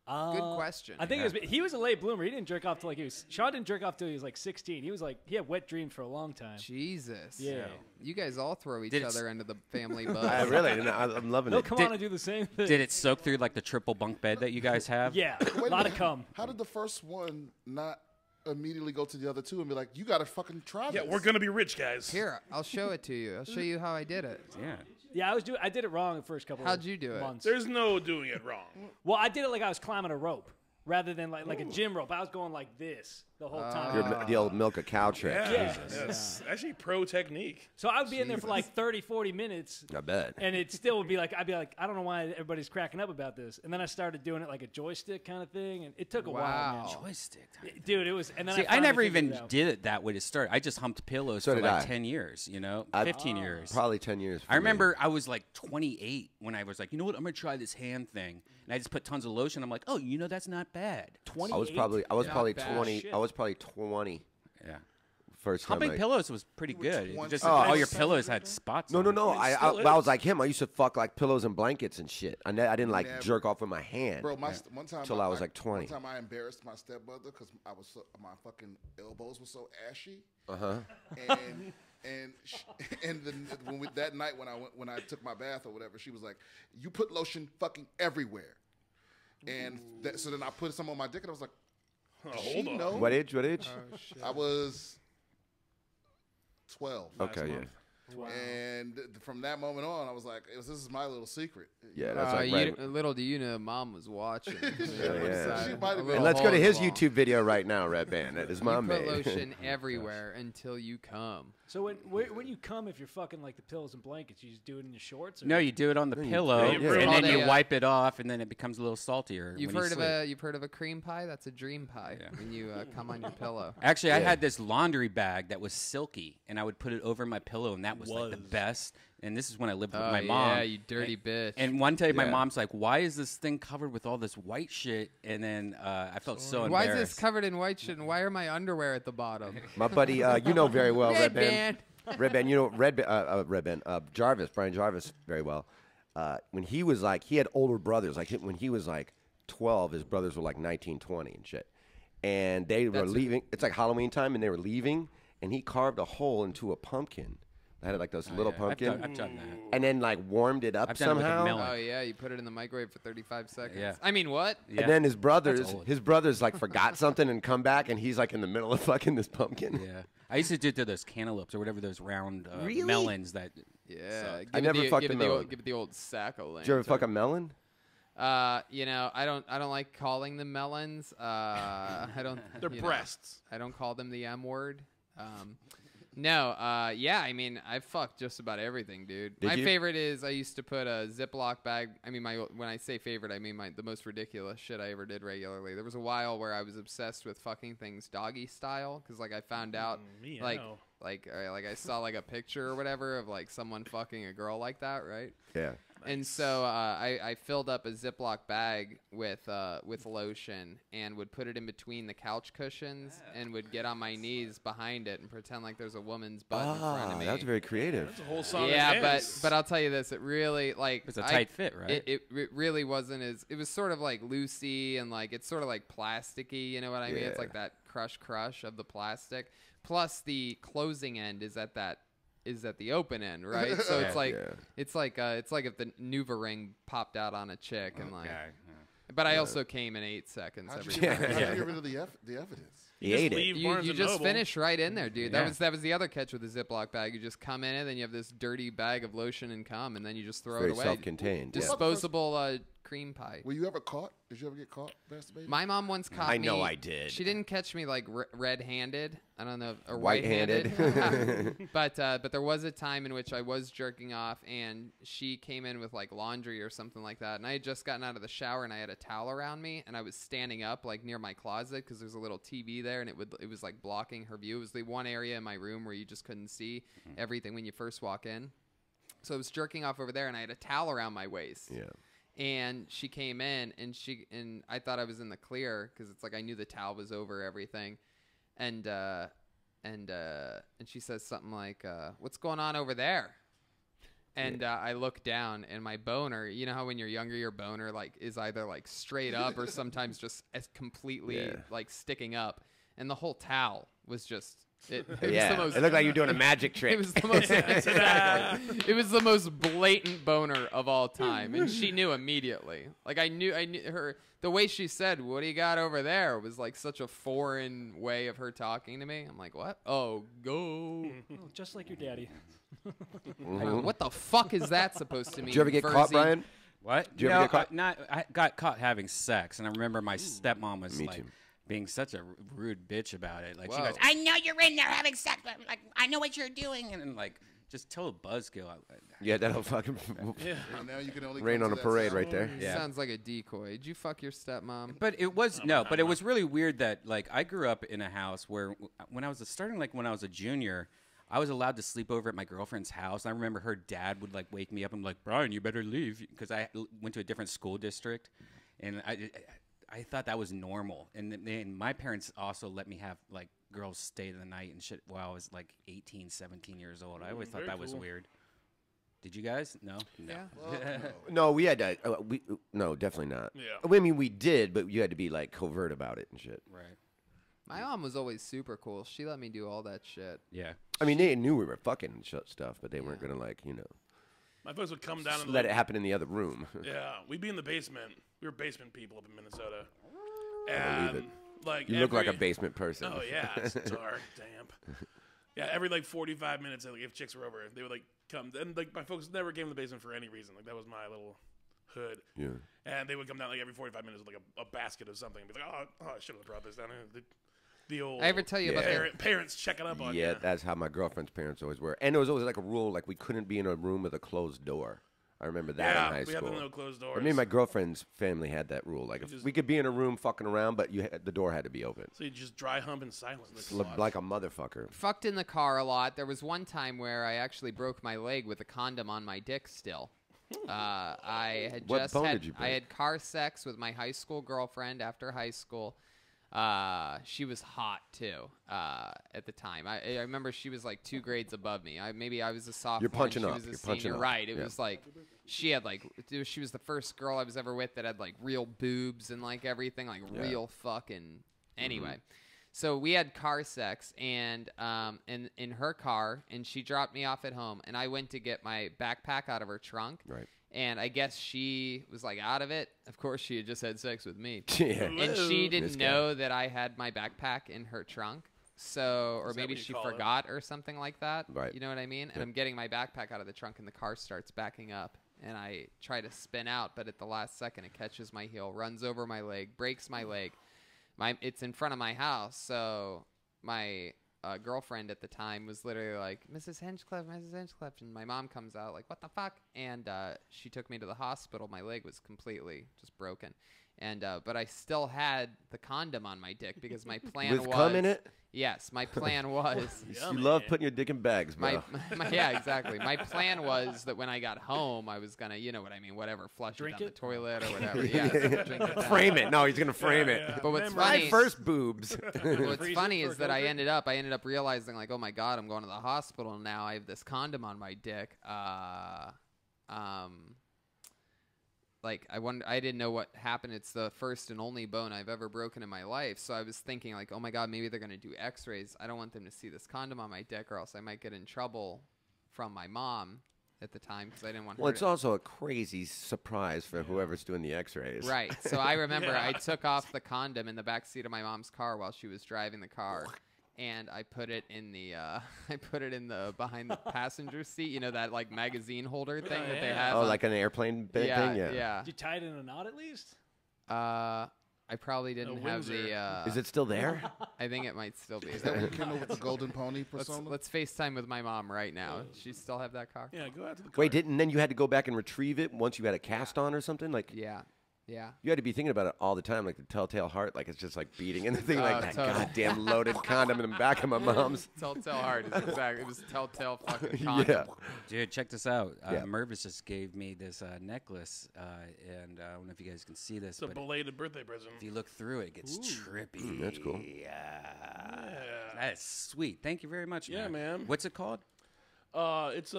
Good question. I think he was a late bloomer. He didn't jerk off till Sean didn't jerk off till he was like 16. He had wet dreams for a long time. Jesus. Yeah. You guys all throw each Did it other into the family bus. I really, I'm loving They'll it. come on and do the same thing. Did it soak through like the triple bunk bed that you guys have? Yeah, a Wait lot minute. of cum. How did the first one not immediately go to the other 2 and be like, you got to fucking try Yeah, this? we're gonna be rich, guys. Here, I'll show it to you. I'll show you how I did it. Yeah. Yeah, I did it wrong the first couple. How'd you do it? months. There's no doing it wrong. Well, I did it like I was climbing a rope rather than like a gym rope. I was going like this the whole time. The old milk a cow trick. Yeah, Jesus. yes. Actually, pro technique. So I would be in there for like 30, 40 minutes. I bet. And it still would be like, I'd be like, I don't know why everybody's cracking up about this. And then I started doing it like a joystick kind of thing. And it took a while, Wow. man. Joystick. Dude, it was. And then See, I finally never figured even it out. did it that way to start. I just humped pillows So for did like I. 10 years, 15 years. Probably 10 years. for I me. remember I was like 28 when I was like, you know what, I'm going to try this hand thing. And I just put tons of lotion. I'm like, oh, that's not bad. 28? I was probably bad. 20. Shit. I was probably 20 Yeah. first time. Humping pillows was pretty good. It 20. just Oh, all your I- pillows had spots No, on no, it. no. It I still was is. like him. I used to fuck like pillows and blankets and shit. I didn't like Never. jerk off with my hand. Bro, one time Till I was like 20. One time I embarrassed my stepmother because my fucking elbows were so ashy. Uh-huh. And that night when I took my bath or whatever, she was like, "You put lotion fucking everywhere." And so then I put some on my dick, and I was like, Oh, "She hold on. know?" What age? What age? I was 12. Okay, yeah. And from that moment on, I was like, "This is my little secret." Yeah, that's like right. Little do you know, Mom was watching. yeah. She might have been. And let's go to his YouTube video right now, Red Band. That is my You put man. lotion everywhere until you come. So when you come, if you're fucking like the pillows and blankets, you just do it in your shorts? Or No, you do it on the pillow, yeah. and It's then called you a, wipe it off, and then it becomes a little saltier. You've when heard you of sleep. you've heard of a cream pie? That's a dream pie when you come on your pillow. Actually, I had this laundry bag that was silky, and I would put it over my pillow, and that was like the Was. best. And this is when I lived with my mom. Yeah, you dirty bitch. And one day my Yeah. mom's like, "Why is this thing covered with all this white shit?" And then I felt so Why embarrassed. is this covered in white shit, and why are my underwear at the bottom? My buddy, you know very well, Red Red Band. Red Band, you know Red Band, Jarvis, Brian Jarvis, very well. When he was like, he had older brothers. Like when he was like 12, his brothers were like 19, 20 and shit. And they were leaving. It's like Halloween time, and they were leaving. And he carved a hole into a pumpkin. I had like those little pumpkin. I've done that. And then like warmed it up I've done it with a somehow. melon. Oh yeah, you put it in the microwave for 35 seconds. Yeah. I mean, what? Yeah. And then his brothers old. like forgot something and come back, and he's like in the middle of fucking this pumpkin. Yeah, I used to do it to those cantaloupes or whatever those round Really? melons that. Yeah, I never fucked a melon. Give it the old sacco. Did you ever fuck a melon? You know, I don't like calling them melons. I don't. They're you know, breasts. I don't call them the M word. No, yeah, I mean, I fucked just about everything, dude. Did My you? favorite is I used to put a Ziploc bag. I mean, when I say favorite, I mean the most ridiculous shit I ever did regularly. There was a while where I was obsessed with fucking things doggy style because, like, I found out, Meow. like I saw like a picture or whatever of like someone fucking a girl like that, right? Yeah. And so I filled up a Ziploc bag with lotion and would put it in between the couch cushions and would get on my knees behind it and pretend like there's a woman's butt in front of me. That was very creative. That's a whole song. Yeah, and dance. but I'll tell you this: it really like It's a tight fit, right? It really wasn't as. It was sort of like loosey and like it's sort of like plasticky. You know what I mean? It's Yeah. like that crush of the plastic. Plus the closing end is at the open end, right? So it's like it's like if the Nuva ring popped out on a chick and like. Okay. But I also came in 8 seconds How'd every you, time. how'd you get rid of the evidence? He Just ate it. leave You Barnes and just Noble. finish right in there, dude. Yeah. That was the other catch with the Ziploc bag. You just come in it, then you have this dirty bag of lotion and cum, and then you just throw Very it away. self-contained. Yeah. Disposable cream pie. Were you ever caught? Did you ever get caught masturbating? My mom once caught I me. know I did. She didn't catch me like red-handed. I don't know, or White-handed. white-handed. but there was a time in which I was jerking off, and she came in with like laundry or something like that, and I had just gotten out of the shower, and I had a towel around me, and I was standing up like near my closet because there's a little TV there, and it was like blocking her view. It was the one area in my room where you just couldn't see everything when you first walk in. So I was jerking off over there, and I had a towel around my waist. Yeah. And she came in, and I thought I was in the clear because it's like I knew the towel was over everything, and she says something like, "What's going on over there?" And I look down, and my boner. You know how when you're younger, your boner like is either like straight up or sometimes just as completely like sticking up, and the whole towel was just. It was Yeah. the most, It looked like you were doing a magic trick. It was the most exactly. It was the most blatant boner of all time, and she knew immediately. Like I knew her. The way she said, "What do you got over there?" was like such a foreign way of her talking to me. I'm like, "What? Oh, go." Oh, just like your daddy. What the fuck is that supposed to mean? Did you ever get caught, Verzi? Brian? What? Did you ever get caught? I got caught having sex, and I remember my stepmom was Me like too. being such a rude bitch about it. Like she Whoa. goes, "I know you're in there having sex, but like I know what you're doing," and like just total buzzkill. Yeah, that'll fucking And now you can only rain come on a to that parade side. right there. Yeah. Sounds like a decoy. Did you fuck your stepmom? But it was but it was really weird that like I grew up in a house where when I was when I was a junior, I was allowed to sleep over at my girlfriend's house. And I remember her dad would like wake me up and be like, "Brian, you better leave," because I went to a different school district, and I thought that was normal. And then my parents also let me have like girls stay the night and shit while I was like 18, 17 years old. I always thought very that was cool. weird. Did you guys? No. Yeah. No, we had to. No, definitely not. Yeah. I mean, we did, but you had to be like covert about it and shit. Right. My mom was always super cool. She let me do all that shit. Yeah. I mean, they knew we were fucking and stuff, but they weren't gonna like My folks would come down and let it happen in the other room. Yeah, we'd be in the basement. We were basement people up in Minnesota. I believe And it. like You look like a every- basement person. Oh yeah, it's dark, damp. Yeah, every like 45 minutes, like if chicks were over, they would like come. And like my folks never came to the basement for any reason. Like that was my little hood. Yeah. And they would come down like every 45 minutes with like a basket of something. And be like, oh, I should have brought this down here. The old. I ever tell you about that? Parents checking up on you. Yeah, that's how my girlfriend's parents always were. And there was always like a rule, like we couldn't be in a room with a closed door. I remember that in high we had the school. no closed Or doors. me and my girlfriend's family had that rule. Like, if we could be in a room fucking around, but the door had to be open. So you just dry hump in silence. Like a motherfucker. Fucked in the car a lot. There was one time where I actually broke my leg with a condom on my dick still. I had What just bone had did you I break? had car sex with my high school girlfriend after high school. She was hot too at the time. I remember she was like 2 grades above me. Maybe I was a sophomore. You're punching and up. she was a You're punching senior. up. Right. It Yeah. was like she had like she was the first girl I was ever with that had like real boobs and like everything, like real fucking. Anyway. So we had car sex, and in her car, and she dropped me off at home, and I went to get my backpack out of her trunk. Right. And I guess she was like out of it. Of course, she had just had sex with me. Yeah. And she didn't This guy. know that I had my backpack in her trunk. So, or Is that maybe what you she call it? forgot or something like that. Right. You know what I mean? And I'm getting my backpack out of the trunk, and the car starts backing up. And I try to spin out, but at the last second, it catches my heel, runs over my leg, breaks my leg. It's in front of my house, so my girlfriend at the time was literally like, Mrs. Hinchcliffe, and my mom comes out like, what the fuck? And she took me to the hospital. My leg was completely just broken, and but I still had the condom on my dick because my plan With was cum in it? Yes, my plan was. You love putting your dick in bags, bro. Yeah, exactly. My plan was that when I got home, I was gonna, you know what I mean, whatever, flush Drink it down it? the toilet or whatever. Yeah, drink it down. Frame it. No, he's going to frame it. But what's My funny, first boobs. what's Freeze funny it for is a that I go-kart? ended up realizing like, oh my god, I'm going to the hospital now. I have this condom on my dick. Like I didn't know what happened. It's the first and only bone I've ever broken in my life. So I was thinking like, oh my god, maybe they're gonna do X-rays. I don't want them to see this condom on my dick, or else I might get in trouble from my mom at the time because I didn't want her. Well, it's to... also a crazy surprise for whoever's doing the X-rays. Right. So I remember I took off the condom in the back seat of my mom's car while she was driving the car. And I put it in the behind the passenger seat, you know, that like magazine holder thing that they have. Oh, on- like an airplane thing? Yeah. yeah. Did you tie it in a knot at least? I probably didn't have the. Is it still there? I think it might still be Is that there. what Kendall with the golden pony persona? Let's FaceTime with my mom right now. She still have that car? Yeah, go out to the car. Wait, didn't then you had to go back and retrieve it once you had a cast on or something? Like, Yeah. Yeah. you had to be thinking about it all the time, like the telltale heart, like it's just like beating in the thing, Oh, like that totally. goddamn loaded condom in the back of my mom's. Telltale heart is exactly. It was telltale fucking condom. Yeah. Dude, check this out. Yeah. Mervis just gave me this necklace, and I don't know if you guys can see this, It's a but belated birthday present. if you look through it, it gets trippy. That's cool. Yeah. That's sweet. Thank you very much, Yeah, man. What's it called? It's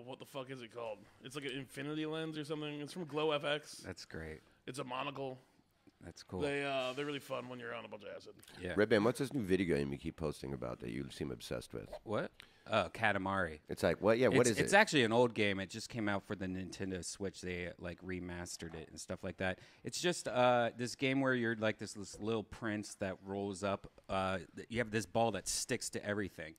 what the fuck is it called? It's like an infinity lens or something. It's from Glow FX. That's great. It's a monocle. That's cool. They're really fun when you're on a bunch of acid. Yeah. Red Band, what's this new video game you keep posting about that you seem obsessed with? What? Oh, Katamari. It's like, what? Yeah, what is It's it? actually an old game. It just came out for the Nintendo Switch. They like remastered it and stuff like that. It's just this game where you're like this little prince that rolls up. You have this ball that sticks to everything.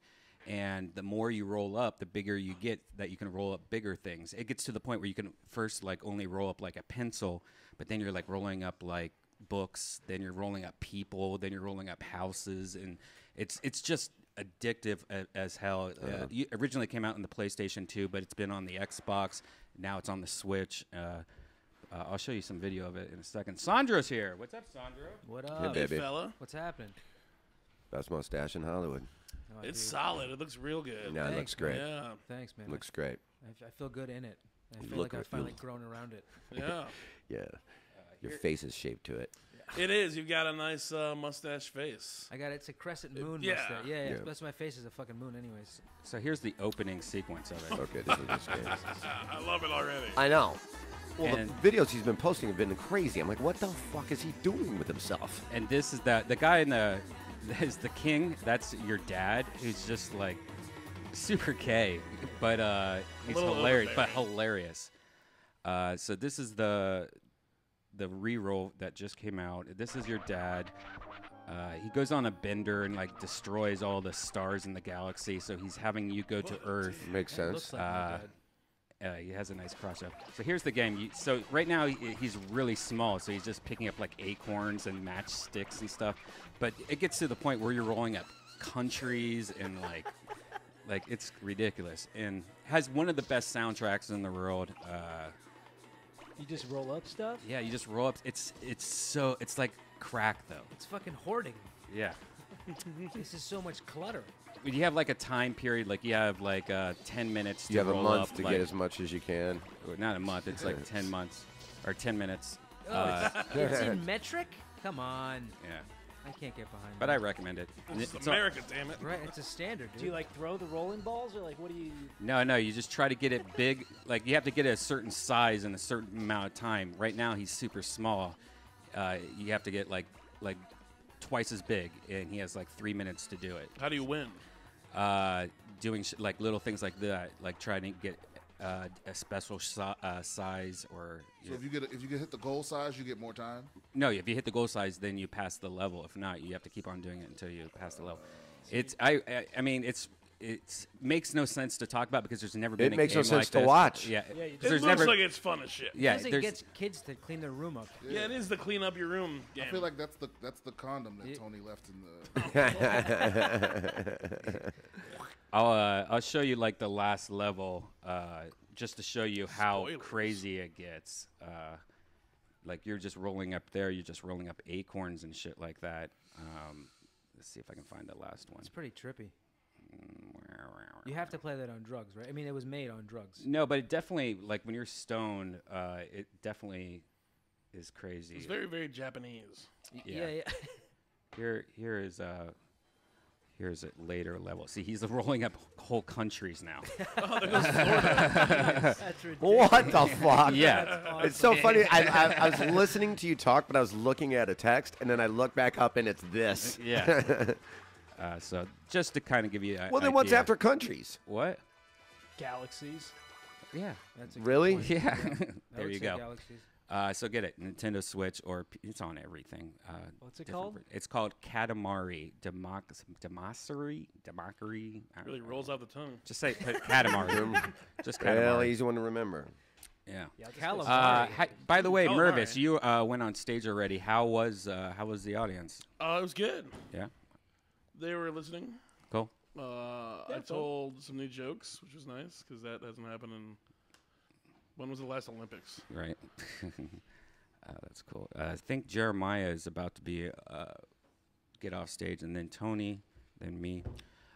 And the more you roll up, the bigger you get that you can roll up bigger things. It gets to the point where you can first like only roll up like a pencil, but then you're like rolling up like books, then you're rolling up people, then you're rolling up houses, and it's just addictive as hell. It originally came out in the PlayStation 2, but it's been on the Xbox. Now it's on the Switch. I'll show you some video of it in a second. Sandra's here. What's up, Sandra? What Yeah, up? baby. Fella, What's happening? Best mustache in Hollywood. Oh, it's dude. solid. It looks real good. Yeah, it looks Thanks, great. Yeah, Thanks, man. Looks great. I feel good in it. I You feel look like I've it. finally grown around it. yeah. Yeah. Your face is shaped to it. It is. You've got a nice mustache face. I got it's a crescent moon Yeah. mustache. Yeah, Yeah. That's my face is a fucking moon, anyways. So here's the opening sequence of it. Okay, this is just great. I love it already. I know. Well, And- the videos he's been posting have been crazy. I'm like, what the fuck is he doing with himself? And this is the guy in the is the king. That's your dad, who's just like super K, but he's little hilarious. overbearing. But hilarious. So this is the re-roll that just came out. This is your dad. He goes on a bender and like destroys all the stars in the galaxy. So he's having you go to Earth. Makes It sense. looks like my dad. He has a nice cross up. So here's the game. So right now he's really small, so he's just picking up like acorns and matchsticks and stuff. But it gets to the point where you're rolling up countries and Like, it's ridiculous. And has one of the best soundtracks in the world. You just roll up stuff? Yeah, you just roll up. It's like crack, though. It's fucking hoarding. Yeah. This is so much clutter. When you have, like, a time period, like, you have, like, 10 minutes to You have a roll month up, to like, get as much as you can. Not a month. It's like 10 months. Or 10 minutes. It's in metric? Come on. Yeah. I can't get behind But that. I recommend it. It's It's America, damn it. Right, it's a standard, dude. Do you like throw the rolling balls or like what do you? No, you just try to get it big. Like, you have to get a certain size in a certain amount of time. Right now, he's super small. You have to get like twice as big, and he has like 3 minutes to do it. How do you win? Doing like little things like that, like trying to get a special size, or So if you get hit the goal size, you get more time. no, if you hit the goal size, then you pass the level. If not, you have to keep on doing it until you pass the level. I mean, it makes no sense to talk about because there's never been. It makes no game sense like to this. watch. Yeah, Yeah, you 'cause It there's looks never. like it's fun as shit. Yeah, Because it there's. gets kids to clean their room up. Yeah, it is the clean up your room game. I feel like that's the condom that Tony left in the. I'll show you like the last level, just to show you how Spoilers. crazy it gets. Like, you're just rolling up there, you're just rolling up acorns and shit like that. Let's see if I can find the last one. It's pretty trippy. You have to play that on drugs, right? I mean, it was made on drugs. No, but it definitely, like, when you're stoned, it definitely is crazy. It's very, very Japanese. Yeah. Here's a later level. See, he's rolling up whole countries now. That's ridiculous. What the fuck? Yeah. It's so funny. I was listening to you talk, but I was looking at a text, and then I look back up, and it's this. Yeah. So just to kind of give you an Well, then what's idea. after countries? What? Galaxies. Yeah. That's a good Really? point. Yeah. I There would you say go. Galaxies. So get it, Nintendo Switch, or it's on everything. What's it different called? It's called Katamari Damacy. Really rolls out the tongue. Just say put Katamari. Just Well, Katamari. easy one to remember. Yeah. Yeah, I'll just Calamari. By the way, Calamari. Mervis, you went on stage already. How was the audience? It was good. Yeah. They were listening. Cool. I told some new jokes, which was nice because that hasn't happened in. When was the last Olympics? Right. That's cool. I think Jeremiah is about to be get off stage, and then Tony, then me.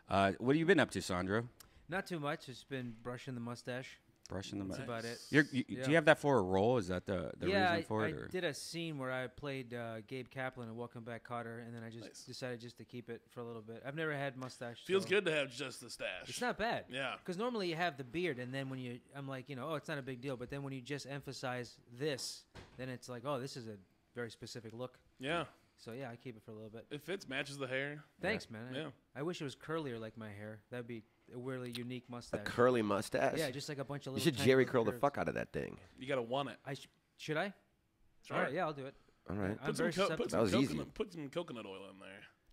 What have you been up to, Sandro? Not too much. It's been brushing the mustache. Brushing the That's mouth. about it. Do Yeah. you have that for a role? Is that the Yeah, reason for I it? Or? did a scene where I played Gabe Kaplan in Welcome Back, Kotter, and then I just Nice. decided just to keep it for a little bit. I've never had mustache. Feels so good to have just the stash. It's not bad. Yeah. Because normally you have the beard, and then when I'm like, oh, it's not a big deal. But then when you just emphasize this, then it's like, oh, this is a very specific look. Yeah. So yeah, I keep it for a little bit. It fits, matches the hair. Thanks, man. Yeah. I wish it was curlier like my hair. That'd be a really unique A mustache. curly mustache? Yeah, just like a bunch of You little. should tiny Jerry little curl the curves. fuck out of that thing. You gotta want it. Should I? Sure. All right, yeah, I'll do it. All right. I'm very susceptible. That was easy. Put some coconut oil in there.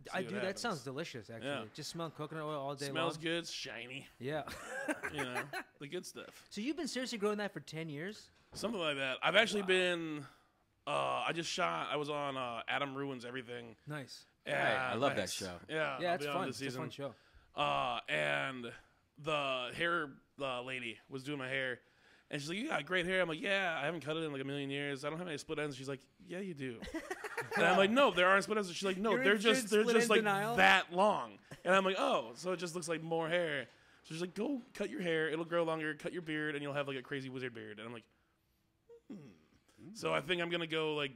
See I what do. That happens. sounds delicious, actually. Yeah. Just smell coconut oil all day Smells long. good. It's shiny. Yeah. You know, the good stuff. So you've been seriously growing that for 10 years? Something like that. I've actually been. I just shot. I was on Adam Ruins Everything. Nice. I love that thanks. show. Yeah. Yeah, I'll it's be on fun. this It's a fun season. show. And the hair lady was doing my hair, and she's like, "You got great hair." I'm like, "Yeah, I haven't cut it in like a million years. I don't have any split ends." She's like, "Yeah, you do." And I'm like, "No, there aren't split ends." And she's like, "No, You're they're in just split end like denial? that long." And I'm like, "Oh, so it just looks like more hair." So she's like, "Go cut your hair. It'll grow longer. Cut your beard, and you'll have like a crazy wizard beard." And I'm like, So I think I'm gonna go like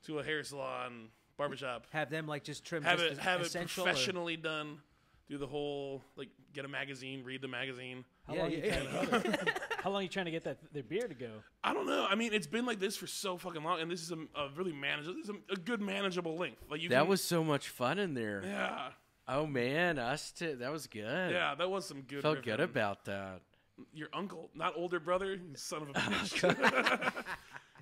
to a hair salon, barbershop. Have them like just trim Have just it have it essential or- professionally done. Do the whole like get a magazine, read the magazine. How Yeah, long you yeah. trying to get it? How long you trying to get their beard to go? I don't know. I mean, it's been like this for so fucking long, and this is a really manageable. This is a good manageable length. Like you. That can, was so much fun in there. Yeah. Oh man, us too. That was good. Yeah, that was some good. Felt good riffing. about that. Your uncle, not older brother, you son of a bitch.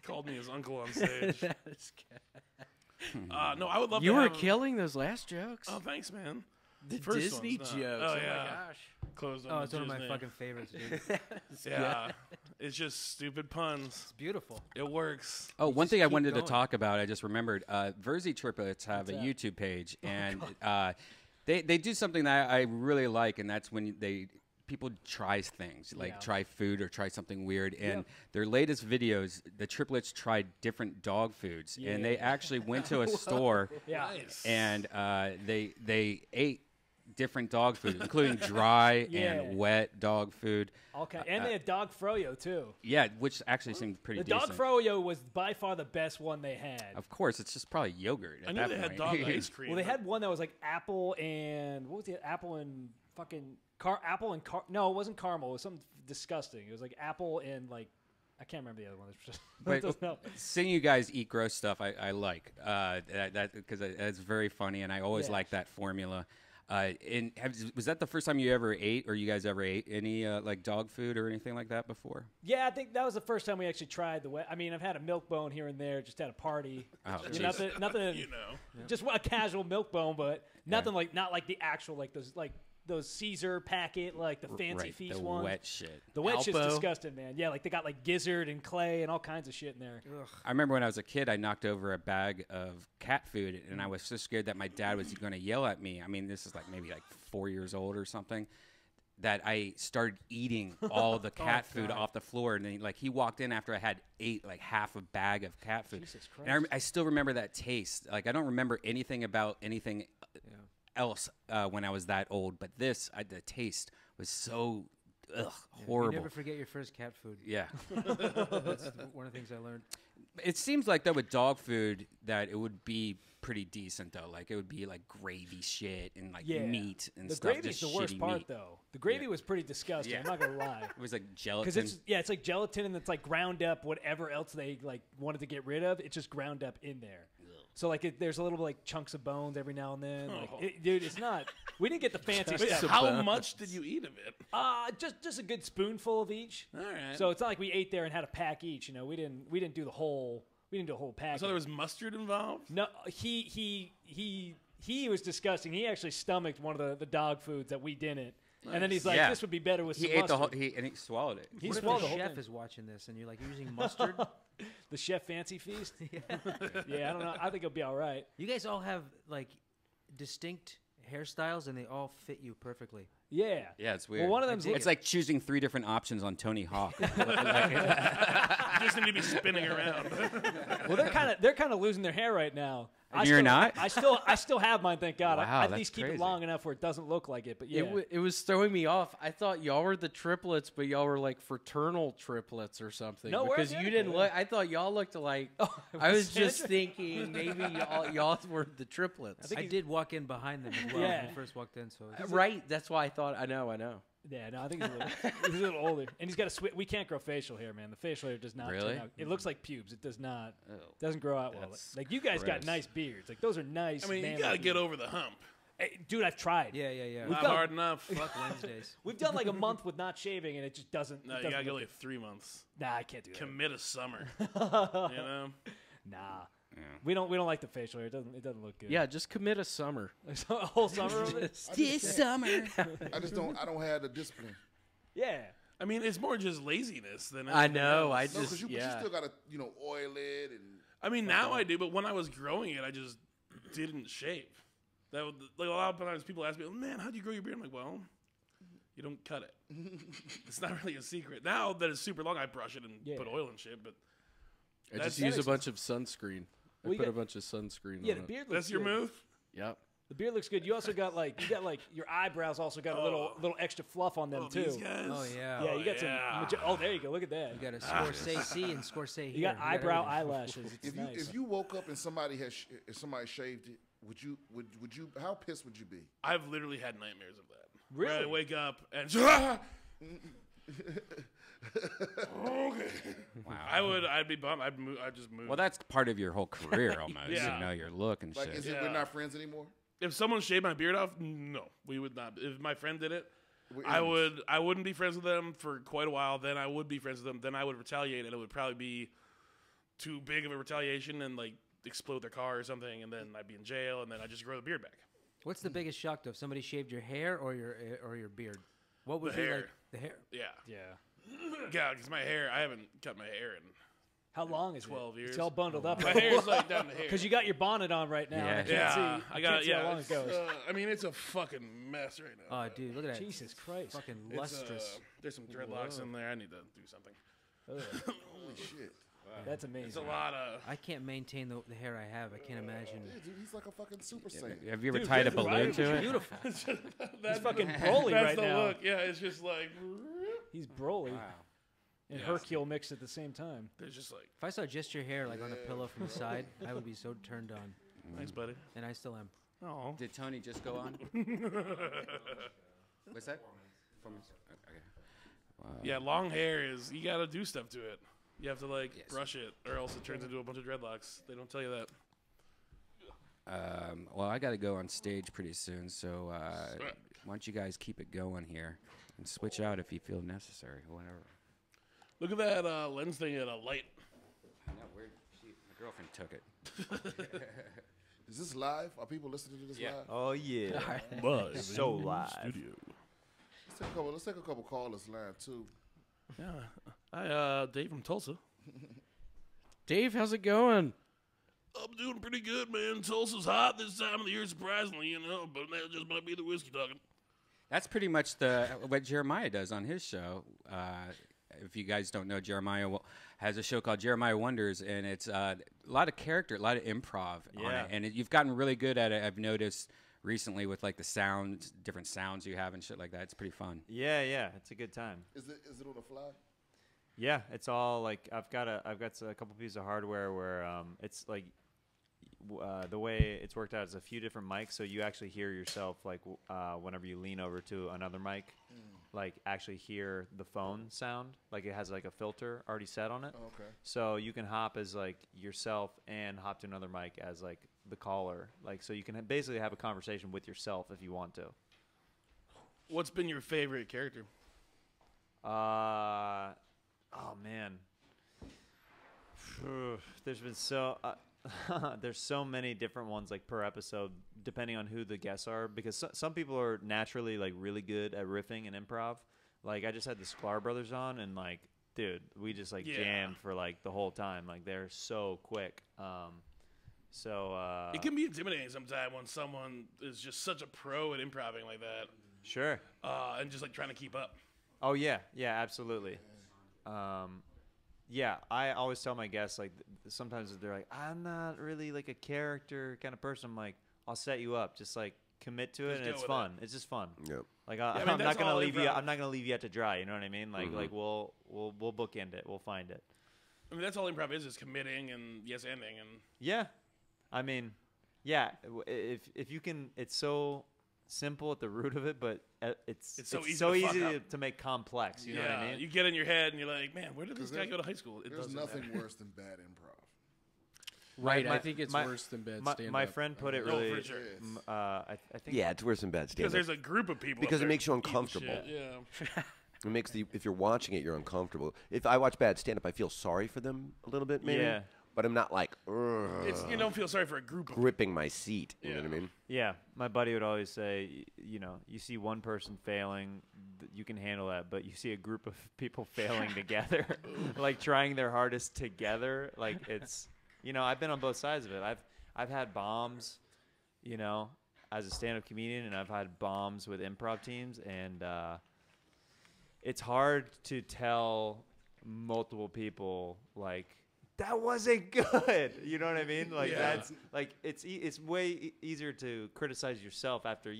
Called me his uncle on stage. That's good. No, I would love. You to were have, killing those last jokes. Oh, thanks, man. The First Disney one's jokes. not. Oh, Oh, yeah. my gosh. Closed. Oh, on it's one of my Disney. fucking favorites, dude. Yeah, it's just stupid puns. It's beautiful. It works. Oh, one thing I keep wanted to going. talk about, I just remembered. Verzi Triplets have a YouTube page, and They do something that I really like, and that's when people try things, like try food or try something weird. And their latest videos, the triplets tried different dog foods, and they actually went to a store and they ate different dog food, including dry and wet dog food. Okay, and they had dog froyo too. Yeah, which actually seemed pretty decent. The dog froyo was by far the best one they had. Of course, it's just probably yogurt. I knew they had dog ice cream. Well, they had one that was like apple and what was it? Apple and fucking no, it wasn't caramel. It was something disgusting. It was like apple and like I can't remember the other one. But seeing you guys eat gross stuff, I like that because it's very funny, and I always like that formula. And was that the first time you ever ate, or you guys ever ate any like dog food or anything like that before? Yeah, I think that was the first time we actually tried I mean, I've had a milk bone here and there, just at a party. Oh, nothing. Just a casual milk bone, but nothing not like the actual those Caesar packet, like the fancy feast ones. The wet shit. The wet shit's disgusting, man. Yeah, like they got like gizzard and clay and all kinds of shit in there. Ugh. I remember when I was a kid, I knocked over a bag of cat food, and I was so scared that my dad was going to yell at me. I mean, this is like maybe like 4 years old or something, that I started eating all the cat food off the floor. And then he walked in after I had ate like half a bag of cat food. Jesus Christ. And I still remember that taste. Like I don't remember anything about anything else when I was that old, but the taste was so horrible. You never forget your first cat food. Yeah. That's one of the things I learned. It seems like, though, with dog food, that it would be pretty decent, though. Like, it would be, like, gravy shit and, like, meat and stuff. The gravy's the worst part, though. The gravy was pretty disgusting. I'm not going to lie. It was, like, gelatin. Because it's like gelatin, and it's, like, ground up whatever else they, like, wanted to get rid of. It's just ground up in there. So, like, there's a little, like, chunks of bones every now and then. Like, dude, it's not... We didn't get the fancy stuff. How much did you eat of it? Just a good spoonful of each. All right. So it's not like we ate there and had a pack each. You know, we didn't do the whole. We didn't do a whole pack. So there was mustard involved? No, he was disgusting. He actually stomached one of the dog foods that we didn't. Nice. And then he's like, "This would be better with some mustard." And he swallowed it. He what swallowed if the the whole chef thing? is watching this and you're like using mustard? The chef fancy feast? Yeah, I don't know. I think it'll be all right. You guys all have like distinct hairstyles and they all fit you perfectly. Yeah. Yeah, it's weird. Well, one of them's it's like choosing 3 different options on Tony Hawk. You just need to be spinning around. Well, they're kind of losing their hair right now. You're not? I still have mine, thank God. Wow, I at that's least keep crazy. it long enough where it doesn't look like it. But yeah, It was throwing me off. I thought y'all were the triplets, but y'all were like fraternal triplets or something. No, we're because you identical. didn't look. I thght y'all looked alike. I was just thinking maybe y'all were the triplets. I did walk in behind them as well when I first walked in. So Right. That's why I thought. I know. Yeah, no, I think he's a little older, and he's got a we can't grow facial hair, man. The facial hair does not. Really? Turn out. It looks like pubes. It does not. Oh, doesn't grow out well. that's Like you guys got gross. nice beards. Like those are nice. I mean, you manly got to get beards. over the hump. Hey, dude, I've tried. yeah. Not done- hard enough. Fuck Wednesdays. We've done like a month with not shaving, and it just doesn't. No, it you got to doesn't go look like 3 months. good. Nah, I can't do that. Commit a summer. You know? Nah, we don't like the facial hair. It doesn't look good. Yeah. Just commit a summer. a whole summer of it. This summer. I don't have the discipline. Yeah. I mean, it's more just laziness than I anything know. else. No, because you still gotta oil it and. I mean, now I do, but when I was growing it, I just didn't shave. That would, like a lot of times people ask me, "Man, how'd you grow your beard?" I'm like, "Well, you don't cut it. It's not really a secret." Now that it's super long, I brush it and put oil and shit. But I just use a bunch of sunscreen. I put a bunch of sunscreen Yeah, on the it. beard looks that's your good. move. Yep. The beard looks good. You also got your eyebrows also got a little extra fluff on them Oh, too. these guys. Oh yeah. Yeah, you got some. Oh, there you go. Look at that. You got a Scorsese and Scorsese. You got here. eyebrow everything. eyelashes. It's nice. If you woke up and somebody shaved it, would you how pissed would you be? I've literally had nightmares of that. Really? Where I wake up and okay. Wow. I'd be bummed. I'd just move. Well, that's part of your whole career almost. Yeah. Your look and Like, shit. is it we're not friends anymore? If someone shaved my beard off, no, we would not. If my friend did it, We're I enemies. wouldn't be friends with them for quite a while. Then I would be friends with them. Then I would retaliate, and it would probably be too big of a retaliation and like explode their car or something, and then I'd be in jail, and then I just grow the beard back. What's the biggest shock though? If somebody shaved your hair or your beard? What would The be hair. like the hair? Yeah, Yeah. yeah, because my hair, I haven't cut my hair in How long is 12 it? years. It's all bundled up. My hair's like down the hair. Because you got your bonnet on right now. Yeah. And I can't see. I got see how long it goes. I mean, it's a fucking mess right now. Oh, dude, look at that. Jesus Christ. Fucking It's, lustrous. there's some dreadlocks in there. I need to do something. Holy shit. That's It's amazing. a lot of. I can't maintain the hair I have. I can't imagine. Yeah, dude, he's like a fucking super saiyan. Have you ever Dude, tied a that's balloon right. to it? Beautiful. That's fucking Broly that's right the now. look. Yeah, it's just like. He's Broly and Yeah. Hercule mixed at the same time. There's just like. If I saw just your hair like on a pillow from the side, I would be so turned on. Thanks, buddy. And I still am. Oh. Did Tony just go on? What's that? 4 minutes. Okay. Yeah, long hair is. You got to do stuff to it. You have to like Yes. brush it, or else it turns into a bunch of dreadlocks. They don't tell you that. Well, I got to go on stage pretty soon, so why don't you guys keep it going here and switch out if you feel necessary, whatever. Look at that lens thing at a light. I know, my girlfriend took it. Is this live? Are people listening to this live? Oh yeah. Live. So live. Studio. Let's take a couple callers live too. Yeah. Hi, Dave from Tulsa. Dave, how's it going? I'm doing pretty good, man. Tulsa's hot this time of the year, surprisingly, but that just might be the whiskey talking. That's pretty much what Jeremiah does on his show. If you guys don't know, Jeremiah has a show called Jeremiah Wonders, and it's a lot of character, a lot of improv on it. And you've gotten really good at it, I've noticed recently, with like the sounds, different sounds you have and shit like that. It's pretty fun. Yeah, it's a good time. Is it on the fly? Yeah, it's all like I've got a couple pieces of hardware where it's like the way it's worked out is a few different mics, so you actually hear yourself like whenever you lean over to another mic, like actually hear the phone sound. Like it has like a filter already set on it. Oh, okay. So you can hop as like yourself and hop to another mic as like the caller. Like so you can basically have a conversation with yourself if you want to. What's been your favorite character? Oh man, there's been there's so many different ones like per episode, depending on who the guests are. Because some people are naturally like really good at riffing and improv. Like I just had the Sklar brothers on, and like, dude, we just like jammed for like the whole time. Like they're so quick. It can be intimidating sometimes when someone is just such a pro at improving like that. Sure. And just like trying to keep up. Oh yeah, absolutely. Yeah, I always tell my guests, like, sometimes they're like, I'm not really like a character kind of person. I'm like, I'll set you up, just like commit to it, and it's fun. It's just fun. Yep. Like I mean, I'm not gonna leave you. improv. I'm not gonna leave you out to dry. You know what I mean? Like we'll bookend it. We'll find it. I mean, that's all improv is committing and yes-ending. And Yeah, I mean, yeah. If you can, it's so simple at the root of it, but it's so easy to fuck up. to make complex. You know what I mean? You get in your head and you're like, man, where did this guy go to high school? There's nothing worse than bad improv. Right, I think it's worse than bad stand-up. My friend put it No, really. for sure. I think. Yeah, it's worse than bad Because stand-up. there's a group of people. Because up it there makes you eating uncomfortable. shit, Yeah. It makes if you're watching it, you're uncomfortable. If I watch bad stand-up, I feel sorry for them a little bit, maybe. Yeah. But I'm not like You don't feel sorry for a group of gripping my seat. You know Yeah. what I mean? Yeah, my buddy would always say, you see one person failing, you can handle that, but you see a group of people failing together, like trying their hardest together, like it's, I've been on both sides of it. I've had bombs, as a stand-up comedian, and I've had bombs with improv teams, and it's hard to tell multiple people like, that wasn't good. You know what I mean? Like that's like it's way easier to criticize yourself after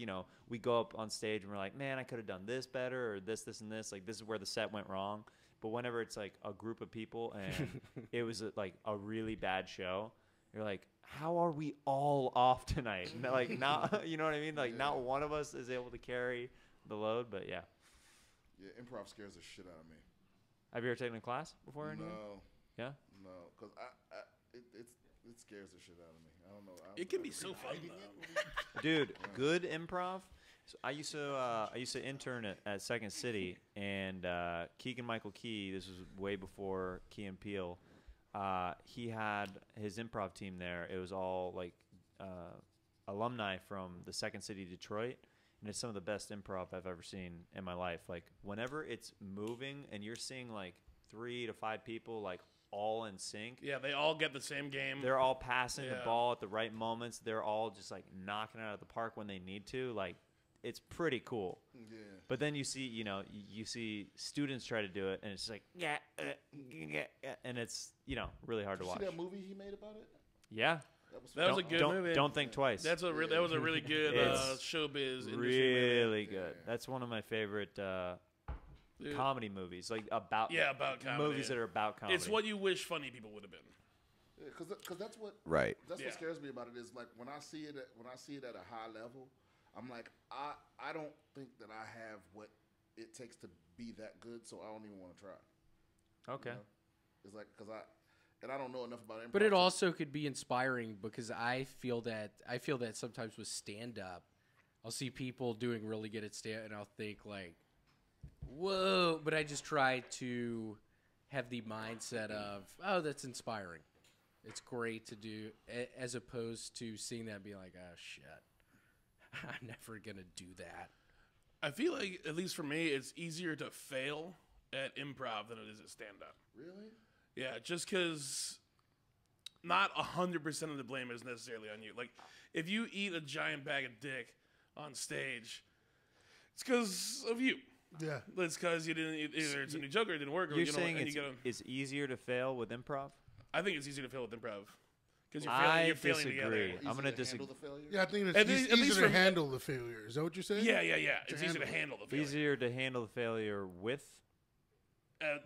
we go up on stage and we're like, man, I could have done this better, or this and this. Like this is where the set went wrong. But whenever it's like a group of people and it was like a really bad show, you're like, how are we all off tonight? Like not, you know what I mean? Like not one of us is able to carry the load. But yeah. Yeah, improv scares the shit out of me. Have you ever taken a class before? No. Yeah. No, because it scares the shit out of me. I don't know. It can be so fun, though. Dude, good improv. So I used to intern at Second City, and Keegan Michael Key. This was way before Key and Peele. He had his improv team there. It was all like alumni from the Second City Detroit, and it's some of the best improv I've ever seen in my life. Like whenever it's moving and you're seeing like 3 to 5 people like all in sync. Yeah, they all get the same game. They're all passing the Yeah. ball at the right moments. They're all just like knocking it out of the park when they need to. Like, it's pretty cool. Yeah. But then you see, you see students try to do it, and it's just like, and it's, really hard to Did you watch. see that movie he made about it? Yeah. That was a good movie. Don't think twice. That was a really good It's showbiz industry really movie. good. That's one of my favorite comedy movies, like about comedy. movies that are about comedy. It's what you wish funny people would have been. Because that's what Right. what scares me about it is like when I see it at a high level, I'm like I don't think that I have what it takes to be that good, so I don't even want to try. Okay. It's like because I don't know enough about improv. But it also could be inspiring because I feel that sometimes with stand up, I'll see people doing really good at stand and I'll think like, whoa, but I just try to have the mindset of, oh, that's inspiring. It's great to do, as opposed to seeing that and being like, oh shit, I'm never gonna do that. I feel like, at least for me, it's easier to fail at improv than it is at stand up. Really? Yeah, just because not 100% of the blame is necessarily on you. Like, if you eat a giant bag of dick on stage, it's because of you. Yeah. It's because you didn't, either it's a new joke or it didn't work. Or, You're saying and you gotta, it's easier to fail with improv? I think it's easier to fail with improv. Because I you're failing disagree. together. I'm going to disagree. Yeah, I think At it's least- at least easier for to me- handle the failure. Is that what you're saying? Yeah. It's easier to handle the failure. Easier to handle the failure with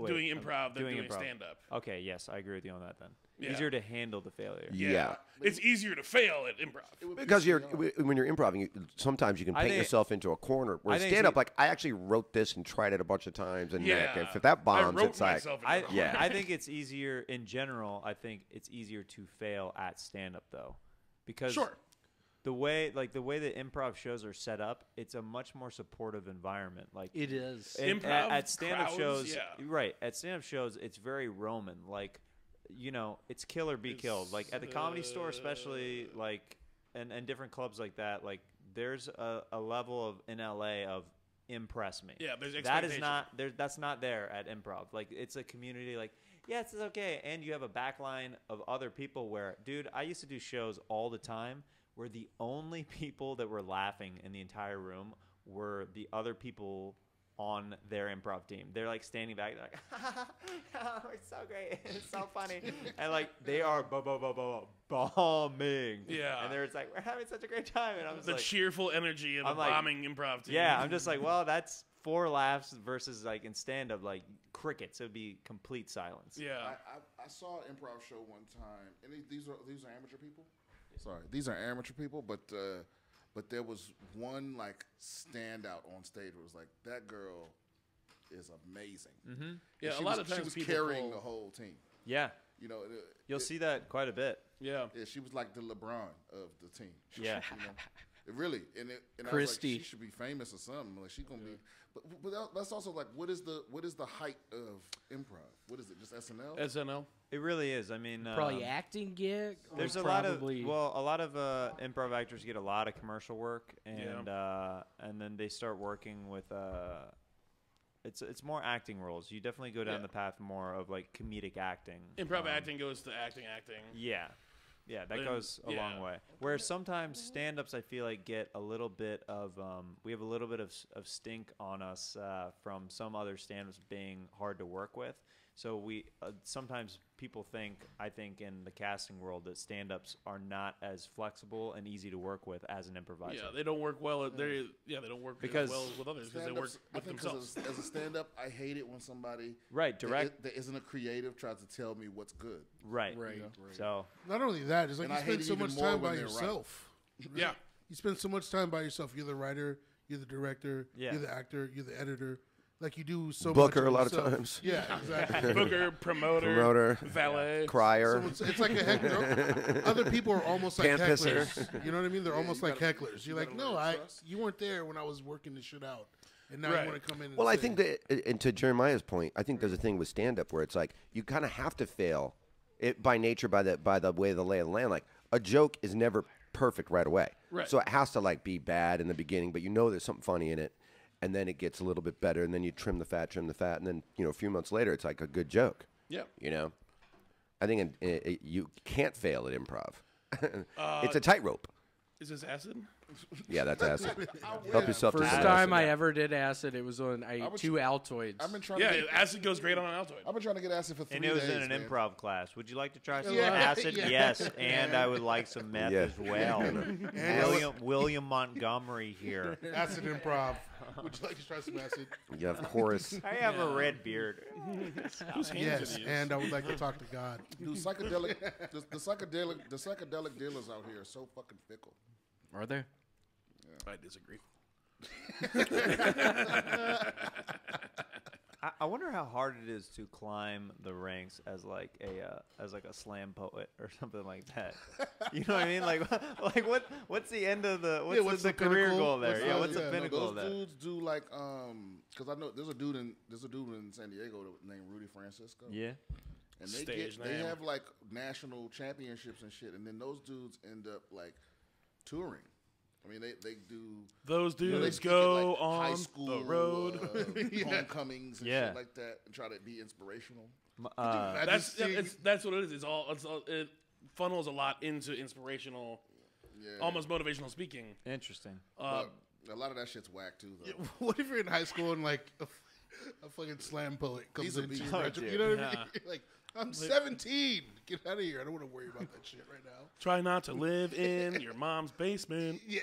doing improv than doing improv. stand-up. Okay, yes, I agree with you on that then. Yeah. Easier to handle the failure. Yeah. It's easier to fail at improv. Because when you're improvising, sometimes you can I paint think- yourself into a corner. I Whereas think stand up, it's- like I actually wrote this and tried it a bunch of times, and Yeah. like, if that bombs, I wrote it's like myself into a corner. yeah. I think it's easier in general. I think it's easier to fail at stand-up though, because Sure. the way that improv shows are set up, it's a much more supportive environment. Like It is. and Improv at stand-up crowds, shows, yeah. right? At stand-up shows, it's very Roman. Like, it's kill or be killed. Like at the Comedy Store, especially, like, and different clubs like that. Like, there's a level of in LA of impress me. Yeah, there's that expectation. is not there. That's not there at improv. Like, it's a community. Like, yes, it's okay, and you have a backline of other people. Where, dude, I used to do shows all the time where the only people that were laughing in the entire room were the other people on their improv team. They're like standing back, they're like, oh, it's so great, it's so funny, and like they are bombing. Yeah. And they're just like, we're having such a great time, and I'm just The like, cheerful energy of I'm a like, bombing improv team. yeah, I'm just like, well, that's 4 laughs versus like in stand up, like crickets. It would be complete silence. Yeah. I saw an improv show one time, and these are amateur people. Sorry, these are amateur people, but there was one like standout on stage where it was like, that girl is amazing. Mm-hmm. Yeah, she a lot was, of times she was people carrying pull- the whole team. Yeah. You'll it- see that quite a bit. Yeah. Yeah, she was like the LeBron of the team. Yeah. It really, and I was Christy. like, she should be famous or something. Like she's gonna be, but that's also like, what is the height of improv? What is it? Just SNL? SNL. It really is. I mean, Probably acting gig. or there's a probably, lot of improv actors get a lot of commercial work, and then they start working with it's more acting roles. You definitely go down the path more of like comedic acting. Improv acting goes to acting. Yeah. Yeah, that And- goes a long way. Where sometimes stand-ups, I feel like, get a little bit of we have a little bit of stink on us from some other stand-ups being hard to work with. So we sometimes people think, I think, in the casting world that stand-ups are not as flexible and easy to work with as an improviser. Yeah, they don't work well. They don't work Because as well with others because they work Stand-ups, I with think themselves. as a stand-up, I hate it when somebody that isn't a creative tries to tell me what's good. Right. Right. So Not only that, it's like And you I hate spend it so even much more time when by they're right. yourself. Yeah. You spend so much time by yourself. You're the writer, you're the director, Yeah. you're the actor, you're the editor. Like you do so Booker much a lot of yourself. times. Yeah, exactly. Booker, promoter, valet. crier. So it's like a heckler. Other people are almost like Pant pisser. hecklers. You know what I mean? They're almost you like gotta- hecklers. you You're like, gotta no, really trust. you weren't there when I was working this shit out, and now Right. you want to come in. And Well, I say- think that, and to Jeremiah's point, I think there's a thing with stand-up where it's like you kind of have to fail, it by nature, by the way the lay of the land. Like a joke is never perfect right away, Right. so it has to like be bad in the beginning, but you know there's something funny in it, and then it gets a little bit better, and then you trim the fat, and then a few months later it's like a good joke. Yeah. You know, I think you can't fail at improv. It's a tightrope. Is this acid? Yeah, that's acid. Help yourself to First some time acid. I ever did acid, it was on I ate 2 Altoids. I've been trying Yeah, to get, acid goes great on an Altoid. I've been trying to get acid for 3 And days. it was in an man. improv class. Would you like to try some Yeah. acid? Yeah. Yes, and I would like some meth Yeah. as well. William Montgomery here. Acid improv. Would you like to try some acid? Yeah, of course. I have a red beard. Whose hands Yes, are these? and I would like to talk to God. Dude, psychedelic, the psychedelic dealers out here are so fucking fickle. Are there? I disagree. I wonder how hard it is to climb the ranks as like a slam poet or something like that. You know what I mean? Like what's the end of the what's the career pinnacle? goal there? Yeah, what's the pinnacle of those that? dudes do like because I know there's a dude in San Diego named Rudy Francisco. Yeah. And Stage they name. have like national championships and shit, and then those dudes end up like touring. I mean, they do. Those you know, dudes they go like high on school, the road. homecomings and Yeah. shit like that, and try to be inspirational. That's what it is. It's all it funnels a lot into inspirational, almost motivational speaking. Interesting. But a lot of that shit's whack too, though. What if you're in high school and like a fucking slam poet comes He's a into beast. your Oh, regiment? dude. You know what I Yeah. mean? Like, I'm 17. Get out of here. I don't want to worry about that shit right now. Try not to live in your mom's basement. Yeah.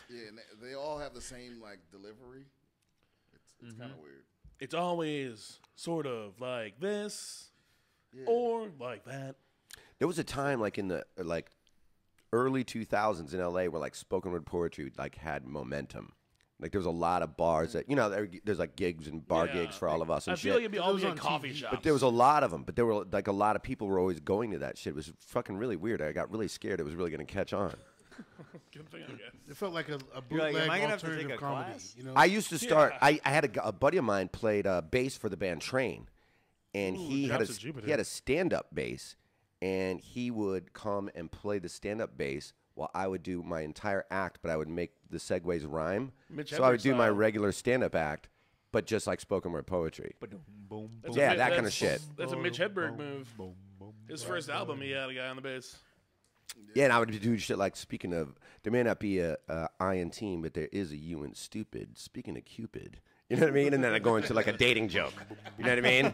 Yeah, and they all have the same like delivery. It's kind of weird. It's always sort of like this or like that. There was a time like in the early 2000s in LA where like spoken word poetry like had momentum. Like there was a lot of bars that there's like gigs and bar gigs for all of us and I shit. feel like it'd be all was be on at coffee TV. shops. But there was a lot of them. But there were like a lot of people were always going to that shit. It was fucking really weird. I got really scared. It was really going to catch on. Good thing, I guess. It felt like a You're like, bootleg am I gonna have to take alternative a comedy. class? You know? I used to start. I had a buddy of mine played bass for the band Train, and he had drops of Jupiter. a stand-up bass, and he would come and play the stand-up bass while I would do my entire act, but I would make the segues rhyme. Mitch So I would Hedberg do my style. regular stand-up act, but just like spoken word poetry. That's Yeah, a, that kinda that's- shit. That's a Mitch Hedberg move. His first album, he had a guy on the bass. Yeah, and I would do shit like, speaking of, there may not be a I in team, but there is a you in stupid. Speaking of Cupid. You know what I mean? And then I go into like a dating joke. You know what I mean?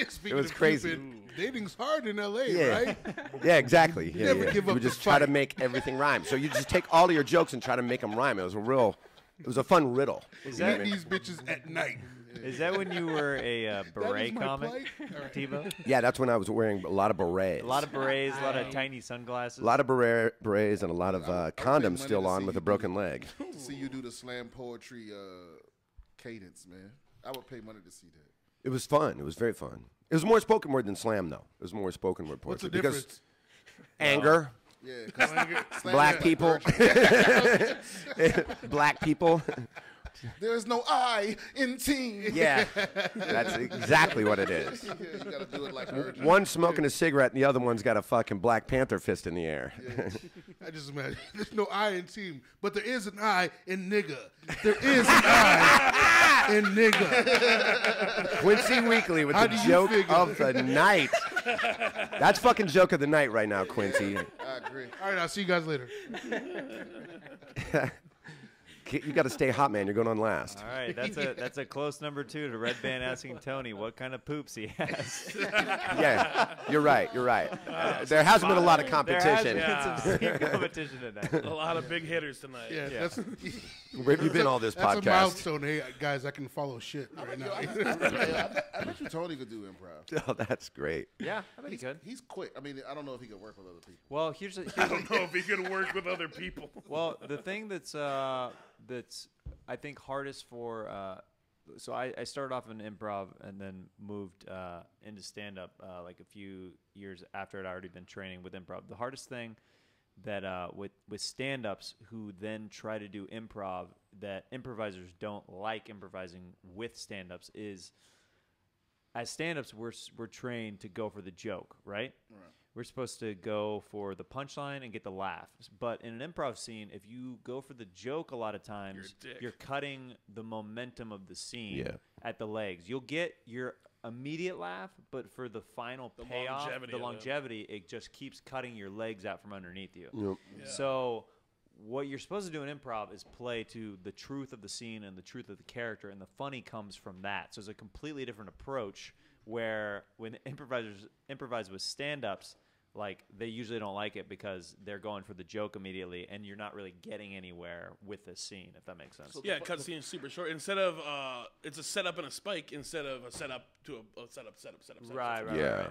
Speaking was of crazy. Cupid, dating's hard in LA, Yeah. right? Yeah, exactly. Yeah, never yeah. give You up would the just try to fight. make everything rhyme. So you just take all of your jokes and try to make them rhyme. It was a fun riddle. Meet these bitches at night. Is that when you were a beret my comic, plight. All right. Tebow? Yeah, that's when I was wearing a lot of berets. A lot of berets, a lot of tiny sunglasses. A lot of berets and a lot of money condoms to still on see with you a broken leg. To see you do the slam poetry cadence, man. I would pay money to see that. It was fun. It was very fun. It was more spoken word than slam, though. It was more spoken word What's poetry. the difference? Anger, Yeah, 'cause slam black is people, poetry. black people. There's no I in team. Yeah, that's exactly what it is. Yeah, you gotta do it like urgent. One smoking a cigarette, and the other one's got a fucking Black Panther fist in the air. I just imagine there's no I in team, but there is an I in nigga. There is an I in nigga. Quincy Weekly with How the do you joke figure? of the night. That's fucking joke of the night right now, Quincy. I agree. All right, I'll see you guys later. You got to stay hot, man. You're going on last. All right, that's a close number 2 to Red Band asking Tony what kind of poops he has. Yeah, you're right. You're right. There hasn't been a lot of competition. There has been some steep competition tonight. A lot of big hitters tonight. Yeah, Yeah. that's Where have you been all this that's a podcast? milestone. Hey, guys, I can follow shit right now. I bet you Tony could do improv. Oh, that's great. Yeah, I bet he could. He's quick. I mean, I don't know if he could work with other people. Well, here's I the don't know if he could work with other people. well, the thing that's I think hardest for so I started off in improv and then moved into stand up like a few years after I'd already been training with improv. The hardest thing that with stand ups who then try to do improv that improvisers don't like improvising with stand ups is as stand ups we're trained to go for the joke, right? We're supposed to go for the punchline and get the laugh. But in an improv scene, if you go for the joke a lot of times, You're a dick. you're cutting the momentum of the scene. Yeah. at the legs. You'll get your immediate laugh, but for the final payoff, longevity the of it. longevity, it just keeps cutting your legs out from underneath you. Yep. Yeah. So what you're supposed to do in improv is play to the truth of the scene and the truth of the character, and the funny comes from that. So it's a completely different approach where when improvisers improvise with stand-ups, like they usually don't like it because they're going for the joke immediately, and you're not really getting anywhere with the scene, if that makes sense. Yeah, cut scene is super short. Instead of it's a setup and a spike instead of a setup to a setup. Right.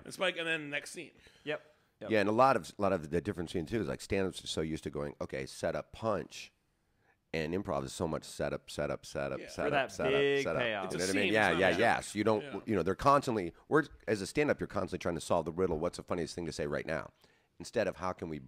And spike and then next scene. Yep. Yeah, and a lot of the difference between too is like stand-ups are so used to going, okay, setup, punch, and improv is so much setup, For that setup, big setup. payoff. It's You a know what I scene, mean? it's Yeah, not yeah, a- yeah. So you don't, Yeah. they're constantly, as a stand-up, you're constantly trying to solve the riddle. What's the funniest thing to say right now? Instead of how can we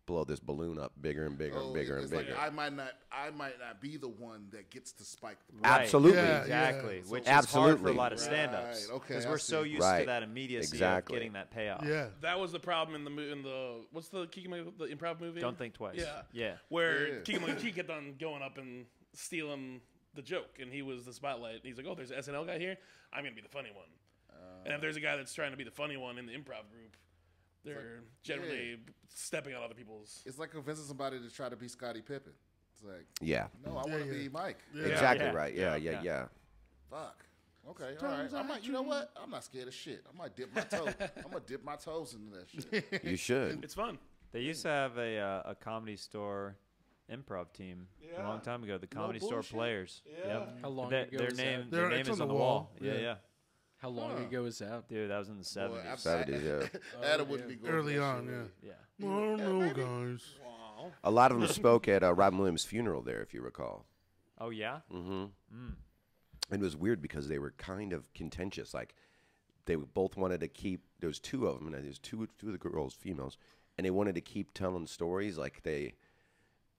blow this balloon up bigger and bigger and bigger and it's bigger. Like I might not be the one that gets to spike the balloon. Right. Absolutely. Yeah, Exactly. yeah. Which So- is hard for a Absolutely. lot of stand-ups. Right, okay, Because I we're so see. used to Right. that immediacy Exactly. of getting that payoff. Yeah. That was the problem in the what's the the improv movie? Don't think twice. Yeah. Yeah. Where Yeah. Keegan kept on going up and stealing the joke, and he was the spotlight. And he's like, "Oh, there's an SNL guy here. I'm gonna be the funny one." And if there's a guy that's trying to be the funny one in the improv group, they're generally stepping on other people's. It's like convincing somebody to try to be Scottie Pippen. It's like, Yeah. no, I want to be Mike. Exactly Yeah. right. Yeah. Fuck. Okay, all right. I might. You know what? I'm not scared of shit. I might dip my toe. I'm gonna dip my toes into that shit. You should. It's fun. They used to have a Comedy Store improv team a long time ago. The Comedy Store bullshit. Players. Yep. How long Their ago their was name, that? their name It's is on on the the wall. wall. Yeah, Yeah. yeah. How long ago was that? Dude, that was in the 70s. Boy, 70s, yeah. Adam wouldn't be going Early for that on, shit, yeah. would Yeah. I don't know, guys. A lot of them spoke at Robin Williams' funeral there, if you recall. Oh, yeah? And it was weird because they were kind of contentious. Like, they both wanted to keep, there was two of them, and there was two of the girls, females, and they wanted to keep telling stories. Like, they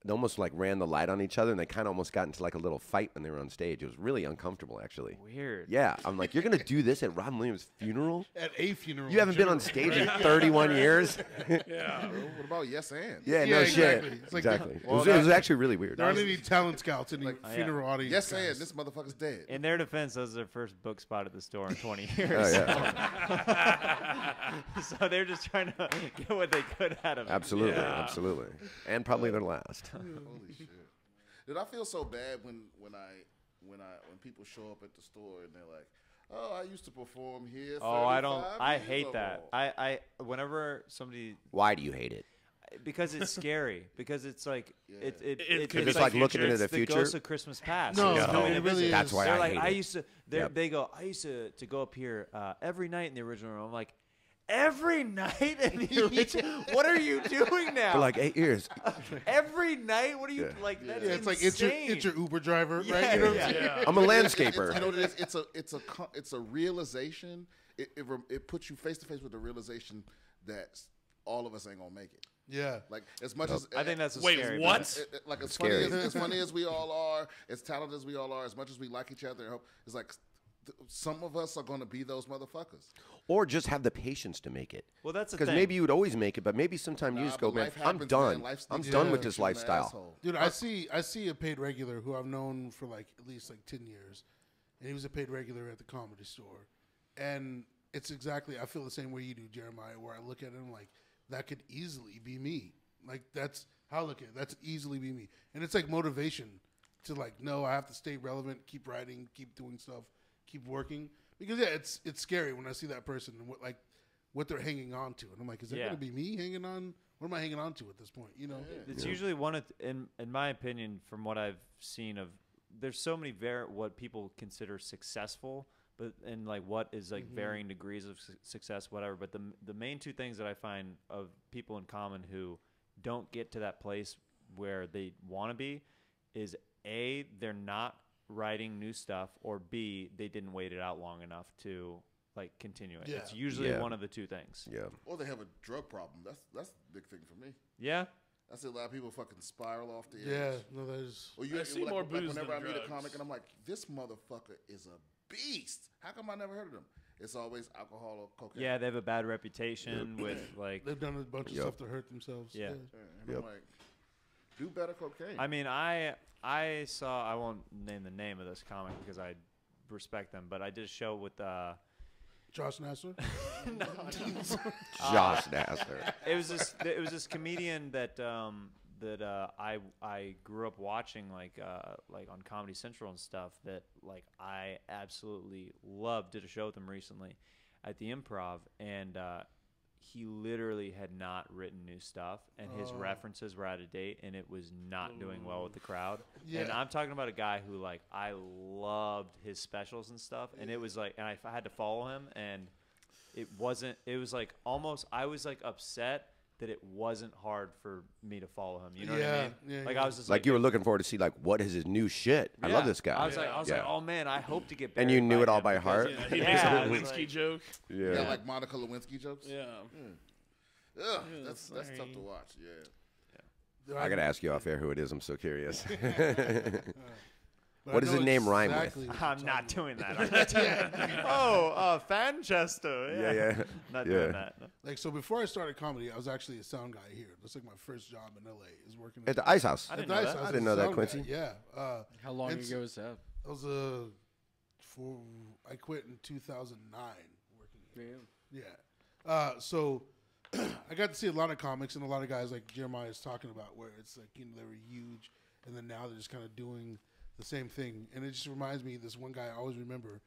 almost like ran the light on each other, and they kind of almost got into like a little fight when they were on stage. It was really uncomfortable, actually. Weird. Yeah, I'm like, you're going to do this at Robin Williams' funeral? At a funeral. You haven't been on stage in 31 years? Yeah. What about Yes and? Yeah, Yeah, no exactly. shit. It's like exactly. the- It was actually really weird. There aren't any talent scouts in the funeral audience. Yes guys. and. This motherfucker's dead. In their defense, that was their first book spot at the store in 20 years. Oh, yeah. So they're just trying to get what they could out of it. Absolutely, absolutely. And probably their last. Holy shit. Dude, I feel so bad when people show up at the store and they're like, "Oh, I used to perform here." Oh, I don't. 35 I years hate ago." that. I whenever somebody, Why do you hate it? because it's scary. Because it's like It it's could be It's like looking into it's the the future. ghost of Christmas past. No, It's no, coming it to really visit. is. That's why They're I like, hate I it. used to. Yep. They go. I used to go up here every night in the original room. I'm like, every night in the original. What are you doing now? For like 8 years. Every night? What are you Yeah. like? That's Yeah, it's like it's your Uber driver, right? Yeah, You know what yeah. I'm saying? Yeah. I'm a You landscaper. know what it is? It's a realization. It puts you face to face with the realization that all of us ain't gonna make it. Yeah. Like as much as I think that's a Wait, scary what? part. like as Scary. funny as we all are, as talented as we all are, as much as we like each other, it's like some of us are gonna be those motherfuckers. Or just have the patience to make it. Well, that's the Because thing. maybe you would always make it, but maybe sometime you Nah, just go, but man, life I'm happens, done. man. Life I'm sneaks done in with and this shoot an lifestyle. asshole. Dude, I see a paid regular who I've known for like at least like 10 years, and he was a paid regular at the Comedy Store, and it's exactly I feel the same way you do, Jeremiah. Where I look at him like that could easily be me. Like that's how I look at it. That's easily be me, and it's like motivation to like no, I have to stay relevant, keep writing, keep doing stuff, keep working. Because yeah, it's scary when I see that person and what they're hanging on to, and I'm like, is that Yeah. going to be me hanging on? What am I hanging on to at this point? You know? It's usually one of, in my opinion, from what I've seen of, there's so many what people consider successful, but and like what is like varying degrees of success, whatever. But the main two things that I find of people in common who don't get to that place where they want to be is A, they're not writing new stuff, or B, they didn't wait it out long enough to like continue it. Yeah. It's usually Yeah. one of the two things. Yeah. Or they have a drug problem. That's the big thing for me. Yeah. I see a lot of people fucking spiral off the edge. Yeah, no, that is. Or I see more booze whenever than I meet drugs. a comic and I'm like, this motherfucker is a beast. How come I never heard of him? It's always alcohol or cocaine. Yeah, they have a bad reputation with like. They've done a bunch of Yep. stuff to hurt themselves. Yeah. And Yep. I'm like, do better cocaine. I mean, I saw. I won't name the name of this comic because I respect them. But I did a show with Josh Nasser. Josh Nasser. It was this comedian that I grew up watching like on Comedy Central and stuff that like I absolutely loved. Did a show with him recently at the Improv, and he literally had not written new stuff, and his references were out of date, and it was not doing well with the crowd. Yeah. And I'm talking about a guy who like I loved his specials and stuff, and it was like, and I had to follow him, and it was like almost I was like upset that it wasn't hard for me to follow him. You know what I mean? Yeah, like yeah. I was just Like you were looking forward to see like what is his new shit. I love this guy. I was like, oh man, I hope to get. And you buried knew by it all him by because- heart? Yeah, he Yeah, makes a it's Lewinsky like- joke. Yeah. Yeah, like Monica Lewinsky jokes. Yeah. Ugh, that's tough to watch. Yeah. I gotta ask you off air who it is. I'm so curious. But What I does know the name rhyme exactly with? what I'm you're not talking doing that. I'm not doing that. Fanchester. Yeah. Not Yeah. doing that. No. Like, so before I started comedy, I was actually a sound guy here. That's like my first job in LA is working At the Ice House. I at didn't the know Ice that. House I as didn't a know that, sound Quincy. guy. Yeah. How long It's- ago was that? That was I quit in 2009 working here. Yeah. So I got to see a lot of comics and a lot of guys like Jeremiah is talking about where it's like, you know, they were huge and then now they're just kind of doing the same thing. And it just reminds me of this one guy I always remember.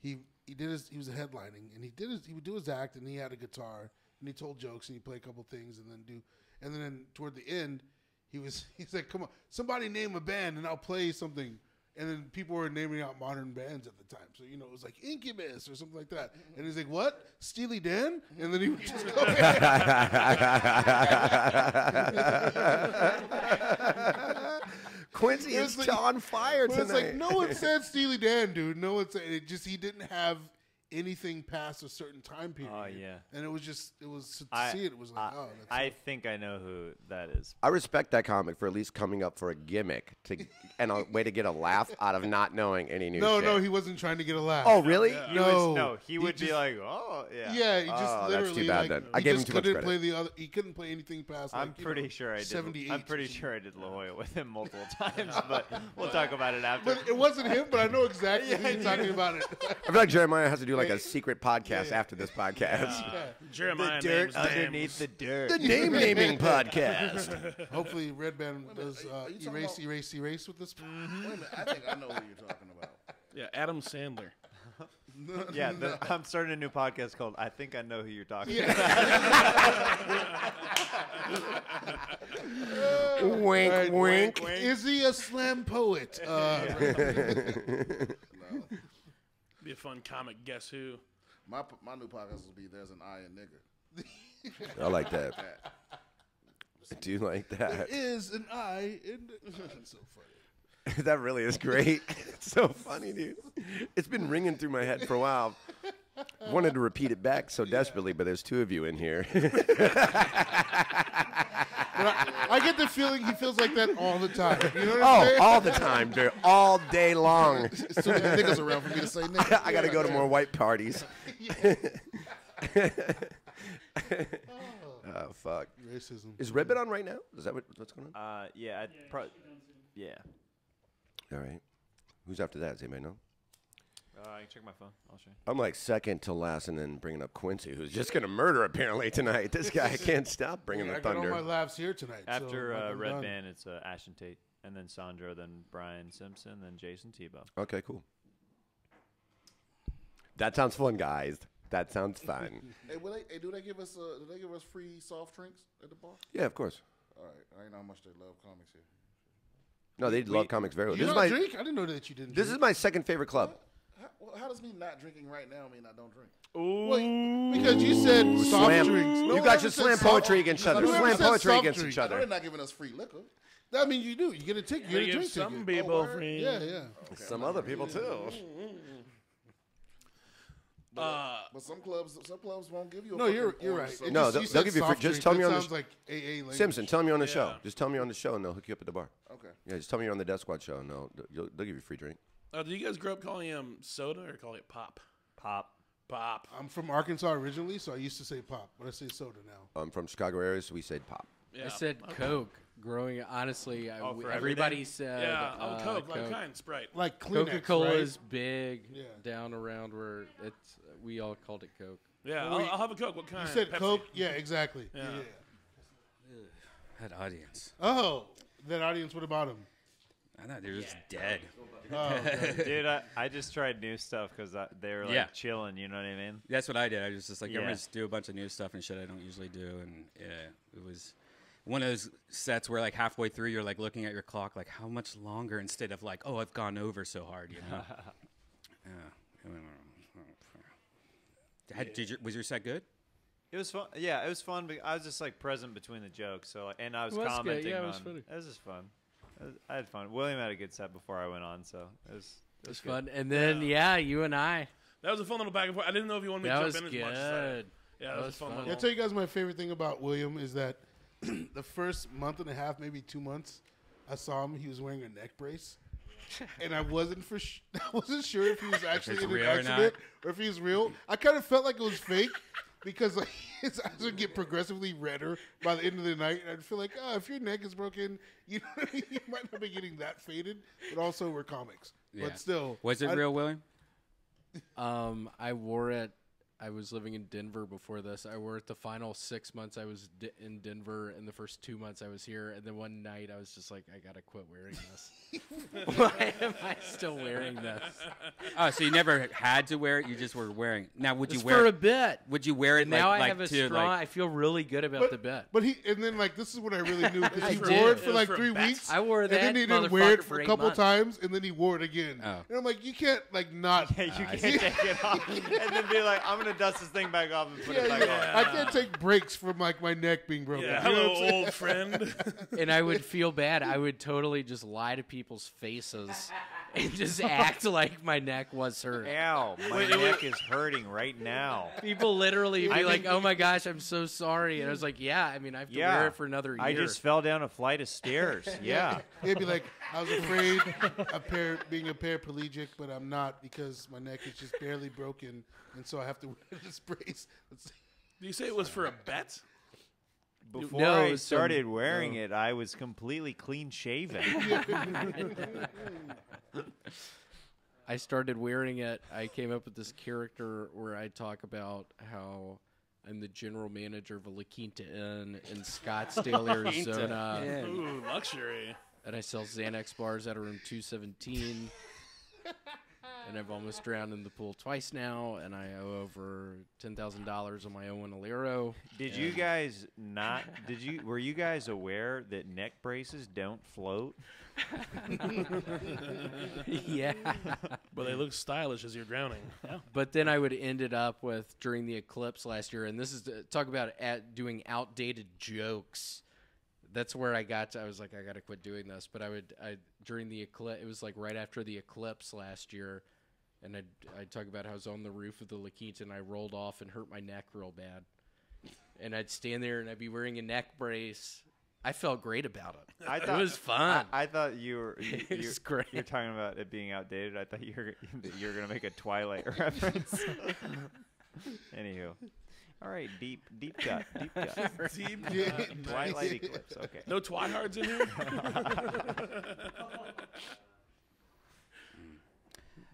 He was a headlining and he would do his act and he had a guitar and he told jokes and he played a couple things and then toward the end he's like, come on, somebody name a band and I'll play something. And then people were naming out modern bands at the time. So, you know, it was like Incubus or something like that. And he's like, what? Steely Dan? And then he would just go Quincy It is was like- on fire But tonight. it's like, no one said Steely Dan, dude. No one said it. Just he didn't have anything past a certain time period. Oh, yeah. And it was to see it was like, oh, that's I think I know who that is. I respect that comic for at least coming up for a gimmick and a way to get a laugh out of not knowing any new shit. No, he wasn't trying to get a laugh. Oh, really? He would be just- like, oh, yeah. Yeah, he just Oh, literally that's too bad like, then. I he gave him just too much couldn't credit. play he couldn't play anything past. I'm Like, you pretty know, sure I did. 78. I'm pretty sure I did La Jolla with him multiple times, but we'll talk about it after. But it wasn't him. But I know exactly who you're talking about it. I feel like Jeremiah has to do like a secret podcast after this podcast. Jeremiah the dirt names underneath names. the dirt. The name naming podcast. Hopefully, Red Band does are you talking erase with this. Wait a minute, I think I know who you're talking about. Yeah, Adam Sandler. Yeah, I'm starting a new podcast called I Think I Know Who You're Talking Wink, wink. Is he a slam poet? Be a fun comic. Guess who? My new podcast will be There's an I in Nigger. I like that. I do like There that. is an I in. That's so funny. That really is great. It's so funny, dude. It's been ringing through my head for a while. Wanted to repeat it back so desperately, but there's two of you in here. I get the feeling he feels like that all the time. You know what I'm saying? All the time, dude. All day long. So many niggas around for me to say nigga. I got to go to more white parties. Oh, fuck. Racism. Is Redbit on right now? Is that what's going on? Yeah, yeah. All right. Who's after that? Does anybody know? I can check my phone. I'll show you. I'm like second to last and then bringing up Quincy, who's just going to murder apparently tonight. This guy can't stop bringing the I got all my thunder. laughs here tonight. After so I'm Red done. Band, it's Ashton Tate, and then Sandro, then Brian Simpson, then Jason Tebow. Okay, cool. That sounds fun, guys. That sounds fun. Hey, do they give us free soft drinks at the bar? Yeah, of course. All right, I know how much they love comics here. No, they love comics very well. You This is don't my drink? I didn't know that you didn't. this drink. is my second favorite club. How does me not drinking right now mean I don't drink? Well, because you said soft Slam. drinks. You No one got ever your said slam soft- poetry against each other. No one ever Slam said poetry soft against drink. each other. They're not giving us free liquor. I mean, you do. You get a ticket. You They get a give drink some ticket. people word? free. Yeah. Some other people too. But some clubs won't give you. No, you're right. So It No, just- they'll you said give you free- soft just drink, tell but me it on the sounds like AA language. Simpson, tell me on the show. Yeah. Just tell me on the show, and they'll hook you up at the bar. Okay. Yeah, just tell me you're on the Deathsquad show, and they'll give you a free drink. Do you guys grow up calling him soda or calling it pop? Pop. Pop. I'm from Arkansas originally, so I used to say pop, but I say soda now. I'm from Chicago area, so we said pop. Yeah. I said Coke Growing, honestly, for everybody everything? said Yeah, Coke, like Coke. kind, Sprite. Like Kleenex, Coca-Cola right? is big Yeah. down around where it's. We all called it Coke. Yeah, Well, I'll have a Coke. What kind? You said Pepsi. Coke? Yeah, exactly. Yeah. That audience. Oh, that audience, what about him? I thought they were just dead. Oh, okay. Dude, I just tried new stuff because they were like Yeah. chilling. You know what I mean? That's what I did. I was just like, I'm Yeah. going to do a bunch of new stuff and shit I don't usually do. And yeah, it was one of those sets where like halfway through you're like looking at your clock, like how much longer instead of like, oh, I've gone over so hard, you know? Was your set good? It was fun. Yeah, it was fun. But I was just like present between the jokes, so and I was It was good. commenting Yeah, it on. was funny. It was just fun. I had fun. William had a good set before I went on, so it was It was good. fun. And then, yeah, you and I. That was a fun little back and forth. I didn't know if you wanted me to That jump was in as good. much as that was a fun fun. little. I'll tell you guys my favorite thing about William is that the first month and a half, maybe 2 months, I saw him. He was wearing a neck brace, and I wasn't sure if he was actually it's in an real or not. accident or if he was real. I kind of felt like it was fake because like his eyes would get progressively redder by the end of the night, and I'd feel like, oh, if your neck is broken, you know what I mean? You might not be getting that faded, but also we're comics. Yeah. But still, Was it real, William? I wore it. I was living in Denver before this. I wore it the final 6 months I was in Denver, and the first 2 months I was here. And then one night I was just like, I gotta quit wearing this. Why am I still wearing this? Oh, so you never had to wear it? You just were wearing. Now, would you It's wear for it? a bit. Would you wear it Now like, I have a to strong. like? I feel really good about the bet. But and then like this is what I really knew because he I wore did. it for It was like for 3 bets. weeks. I wore that and then he didn't wear it motherfucker for a 8 couple months. times, and then he wore it again. Oh. And I'm like, you can't like not. Yeah, you can't take it off and then be like, I'm gonna dust this thing back off and put it back on. I can't take breaks from like my neck being broken. Yeah, You know hello, what I'm saying? old friend. And I would feel bad. I would totally just lie to people's faces and just act like my neck was hurt. Ow, my neck is hurting right now. People literally be I like, think- "Oh my gosh, I'm so sorry," and I was like, "Yeah, I mean, I have to wear it for another year." I just fell down a flight of stairs. Yeah. He'd be like, I was afraid being a paraplegic, but I'm not because my neck is just barely broken, and so I have to wear this brace. Do you say it was for a bet? Before No, I some- started wearing it, I was completely clean shaven. I started wearing it. I came up with this character where I talk about how I'm the general manager of a La Quinta Inn in Scottsdale, Arizona, Ooh, luxury. and I sell Xanax bars out of room 217. And I've almost drowned in the pool twice now, and I owe over $10,000 on my own Alero. Did you guys not? Were you guys aware that neck braces don't float? Yeah. But they look stylish as you're drowning. Yeah. But then I would end it up with during the eclipse last year, and this is talk about doing outdated jokes. That's where I got to. I was like, I got to quit doing this. But I during the eclipse, it was like right after the eclipse last year, and I'd talk about how I was on the roof of the La Quinta and I rolled off and hurt my neck real bad. And I'd stand there and I'd be wearing a neck brace. I felt great about it. It was fun. I thought you were. It was great. You're talking about it being outdated. I thought you were gonna make a Twilight reference. Anywho, all right, deep cut. Deep. Twilight eclipse. Okay. No twihards in here?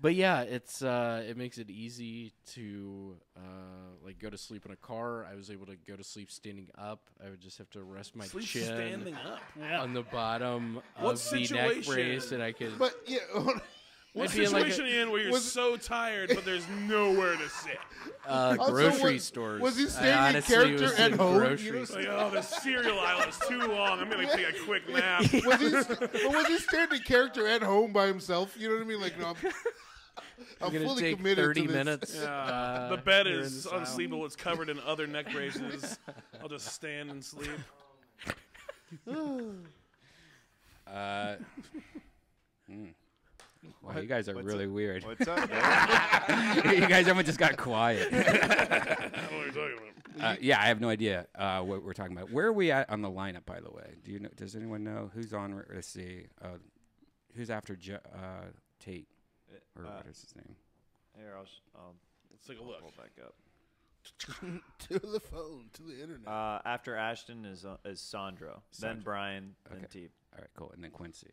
But yeah, it's it makes it easy to like go to sleep in a car. I was able to go to sleep standing up. I would just have to rest my Sleep chin standing up. on the bottom What of the neck situation? brace, and I could. But yeah, What I'd be in like situation are you in where you're was- so tired, but there's nowhere to sit? Also, grocery stores. Was he I staying in honestly character was at in home? grocery You know, Like, oh, the cereal aisle is too long. I'm gonna take a quick nap. was he staying in character at home by himself? You know what I mean? Like, no, I'm I'm gonna fully take committed 30 to this. minutes. The bed here in is this aisle. unsleepable. It's covered in other neck braces. I'll just stand and sleep. Wow, you guys are really weird. What's up, man? You guys everyone just got quiet. I don't know what you're talking about. Yeah, I have no idea what we're talking about. Where are we at on the lineup, by the way? Do you know? Does anyone know who's on? Let's see. Who's after Tate? Or what is his name? Here, I'll Let's take a look. pull back up. To the phone, to the internet. After Ashton is Sandro, then Brian, then Teep. All right, cool. And then Quincy.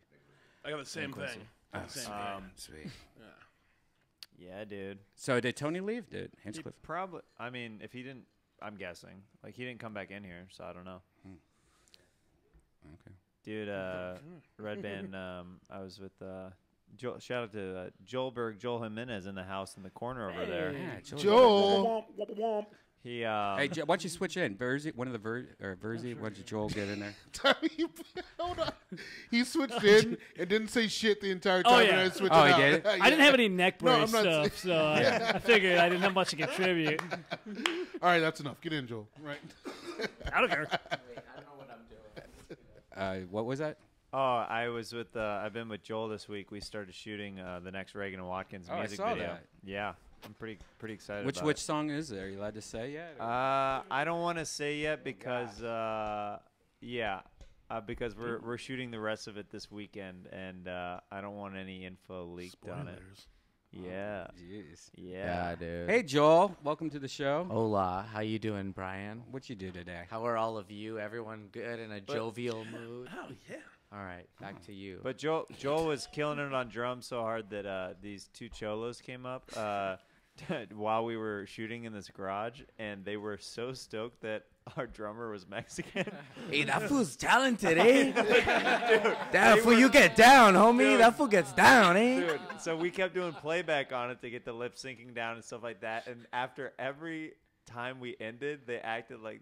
I got the same thing. Sweet. Yeah. Yeah, dude. So did Tony leave? Did He Hinchcliffe? probably. I mean, if he didn't, I'm guessing. Like he didn't come back in here, so I don't know. Okay. Dude, Red Band. I was with. Joel, shout out to Joelberg, Joel Jimenez in the house in the corner over there. Yeah, Joel. He. Hey, why don't you switch in? Verzi, one of the Verzi, why don't you Joel get in there? Hold on. He switched in and didn't say shit the entire time. Oh, and yeah. I switched Oh, it he out. did? Yeah. I didn't have any neck No, brace I'm not stuff, so I figured I didn't have much to contribute. All right, that's enough. Get in, Joel. Right. I don't care. What was that? Oh, I was with. I've been with Joel this week. We started shooting the next Reagan and Watkins I music saw video. that. Yeah, I'm pretty excited. Which about song is it? Are you allowed to say yet? it. I don't want to say yet because because we're shooting the rest of it this weekend, and I don't want any info leaked on it. Yeah. Jeez. Yeah. Dude. Hey, Joel. Welcome to the show. Hola. How you doing, Brian? What you do today? How are all of you? Everyone good in a jovial mood? Oh, yeah. All right, back to you. But Joel was killing it on drums so hard that these two cholos came up while we were shooting in this garage, and they were so stoked that our drummer was Mexican. Hey, that fool's talented, eh? Dude, That fool, you get down, homie. Dude. That fool gets down, eh? Dude, so we kept doing playback on it to get the lip syncing down and stuff like that. And after every time we ended, they acted like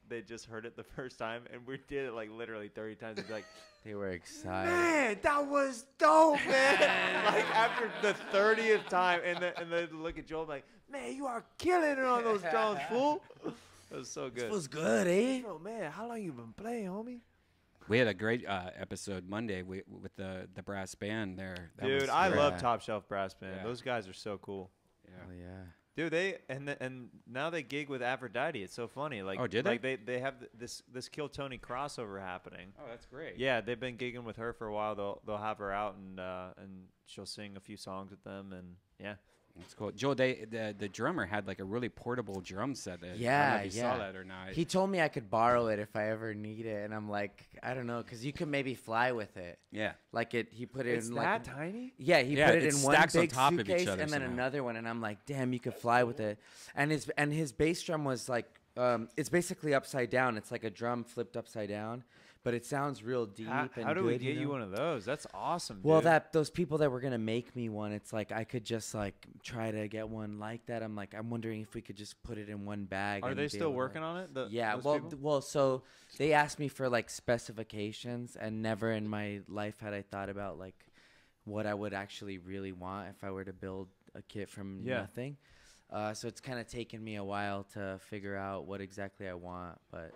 they just heard it the first time, and we did it like literally 30 times. They'd be like, They were excited. man, that was dope, man. Like after the 30th time, and they look at Joel like, man, you are killing it on those drums, fool. It was so good. This was good, eh? Oh man, how long you been playing, homie? We had a great episode Monday with the brass band there. That Dude, was I great. love Top Shelf Brass Band. Yeah. Those guys are so cool. Oh, yeah. Dude, and now they gig with Aphrodite. It's so funny. Like, Oh, did like they have this Kill Tony crossover happening. Oh, that's great. Yeah, they've been gigging with her for a while. They'll have her out and she'll sing a few songs with them, and yeah. That's cool. Joel, the drummer had like a really portable drum set. I don't know Yeah, if you saw that or not. He told me I could borrow it if I ever need it, and I'm like, I don't know, because you could maybe fly with it. Yeah. Like he put it It's in that like tiny? Yeah, he Yeah, put it it in one stacks on big top of each suitcase other and then somehow. another one, and I'm like, damn, you could fly with it. And his bass drum was like, it's basically upside down. It's like a drum flipped upside down, but it sounds real deep and How do we good, get you know? one of those? That's awesome. Well, dude. those people that were gonna make me one, it's like I could just like try to get one like that. I'm wondering if we could just put it in one bag. Are and they be still able to, working on it? Yeah. those people? Well, so they asked me for like specifications, and never in my life had I thought about like what I would actually really want if I were to build a kit from nothing. So it's kind of taken me a while to figure out what exactly I want, but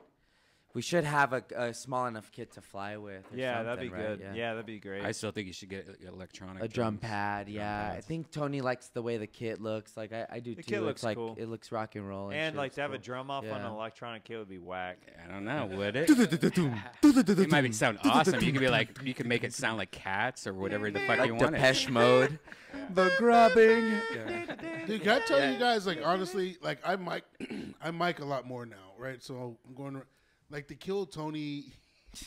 we should have a small enough kit to fly with. Or Yeah, that'd be something, right? good. Yeah, that'd be great. I still think you should get electronic. A drum drums. pad, yeah. I pads. think Tony likes the way the kit looks. Like I do The too. kit It's looks like cool. it looks rock and roll. And shit. like It's to have a cool. drum off on Yeah. an electronic kit would be whack. I don't know, would it? It might sound awesome. You could be like, you can make it sound like cats or whatever the fuck Like you want. Depeche Mode. The grubbing. Dude, can I tell you guys, like, honestly, like, I mic a lot more now, right? So I'm going to, like, the Kill Tony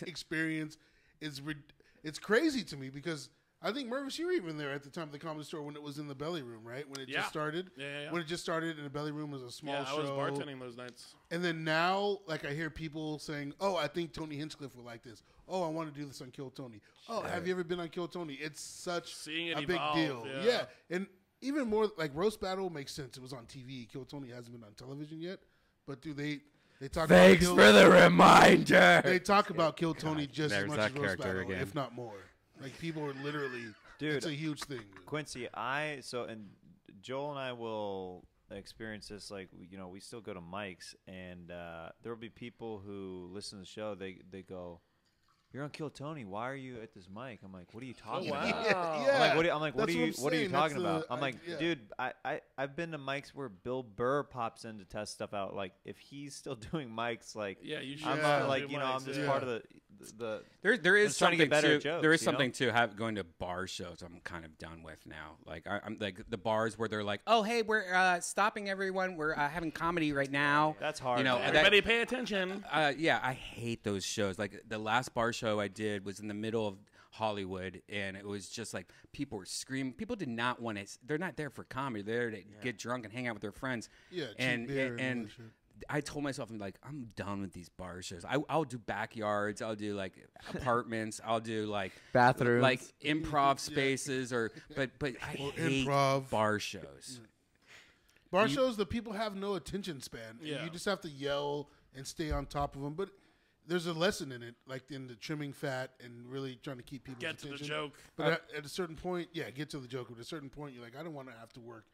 experience it's crazy to me because I think, Mervis, you were even there at the time of the Comedy Store when it was in the Belly Room, right? When it just started. Yeah. When it just started in the Belly Room, it was a small show. I was bartending those nights. And then now, like, I hear people saying, oh, I think Tony Hinchcliffe would like this. Oh, I want to do this on Kill Tony. Oh, have you ever been on Kill Tony? It's such Seeing it a big evolve, deal. yeah. And even more, like, Roast Battle makes sense. It was on TV. Kill Tony hasn't been on television yet. But, dude, they talk Thanks about for the reminder. They talk about Kill Tony just as there's much that as Roast character Battle, again. if not more. Like, people are literally, Dude, it's a huge thing. Quincy, and Joel and I will experience this. Like, we still go to mics, and there will be people who listen to the show. They go, "You're on Kill Tony. Why are you at this mic?" I'm like, "What are you talking about?" Yeah. I'm like, what are you saying. talking That's about? I'm like, yeah. dude, I've been to mics where Bill Burr pops in to test stuff out. Like, if he's still doing mics, like, Yeah, you should. I'm Yeah. not, like, do I'm mics, just yeah. part of There is trying to something get better to at jokes, there is you know? something to going to bar shows. I'm kind of done with now. Like I'm like the bars where they're like, oh hey, we're stopping everyone. We're having comedy right now. That's hard. You know, Everybody pay attention. Yeah, I hate those shows. Like the last bar show I did was in the middle of Hollywood, and it was just like people were screaming. People did not want to. They're not there for comedy. They're there to get drunk and hang out with their friends. Yeah, and cheap beer and I told myself, I'm like, I'm done with these bar shows. I'll do backyards. I'll do like apartments. I'll do like bathrooms, like improv spaces, but I hate improv bar shows. Bar shows, the people have no attention span. Yeah. You just have to yell and stay on top of them. But there's a lesson in it, like in the trimming fat and really trying to keep people's Get to attention. the joke. But at a certain point, get to the joke. But at a certain point, you're like, I don't want to have to work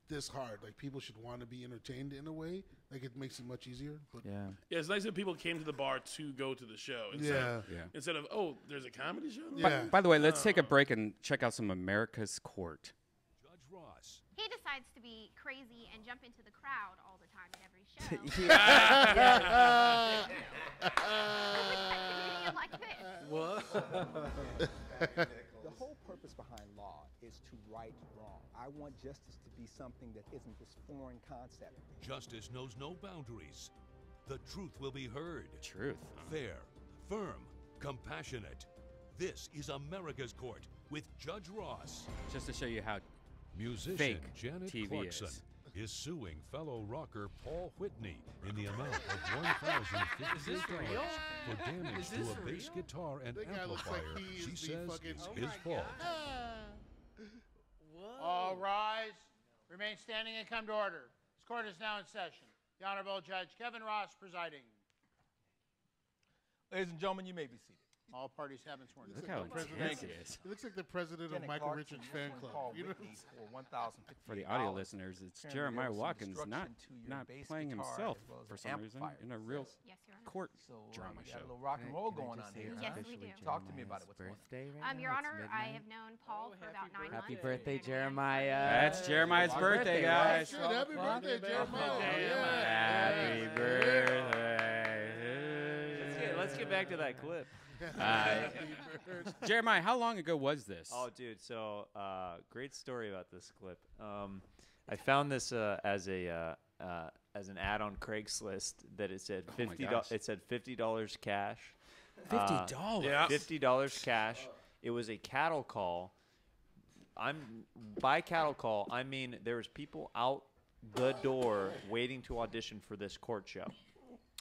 this hard. Like people should want to be entertained in a way. Like it makes it much easier. But Yeah, it's nice that people came to the bar to go to the show instead of oh, there's a comedy show. Yeah. By the way, let's take a break and check out some America's Court. Judge Ross. He decides to be crazy and jump into the crowd all the time at every show. Like this. What? The whole purpose behind law is to right wrong. I want justice to be something that isn't this foreign concept. Justice knows no boundaries. The truth will be heard. Truth. Fair, firm, compassionate. This is America's Court with Judge Ross. Just to show you how Musician fake Janet TV Clarkson is suing fellow rocker Paul Whitney in the amount of $1,058 for damage to a bass guitar and That guy looks amplifier like he she is the says fucking- is Oh his my fault. All rise, remain standing and come to order. This court is now in session. The Honorable Judge Kevin Ross presiding. Ladies and gentlemen, you may be seated. All parties have been sworn. Look how intense he is. He looks like the president of Michael Richards fan club. You know? For the audio listeners, it's Jeremiah Watkins not playing himself for some reason in a real court drama we show. got a little rock and roll going on here. Yes, huh? we do. Talk to me about it. What's birthday going right now? Your It's Honor, I midnight. have known Paul for about 9 months. Happy birthday, Jeremiah. That's Jeremiah's birthday, guys. Shit, happy birthday, Jeremiah. Happy birthday. Let's get back to that clip. Jeremiah, how long ago was this? Oh, dude. So, great story about this clip. I found this as an ad on Craigslist that it said $50. It said $50 cash. $50. $50 cash. It was a cattle call. By cattle call, I mean there was people out the door waiting to audition for this court show.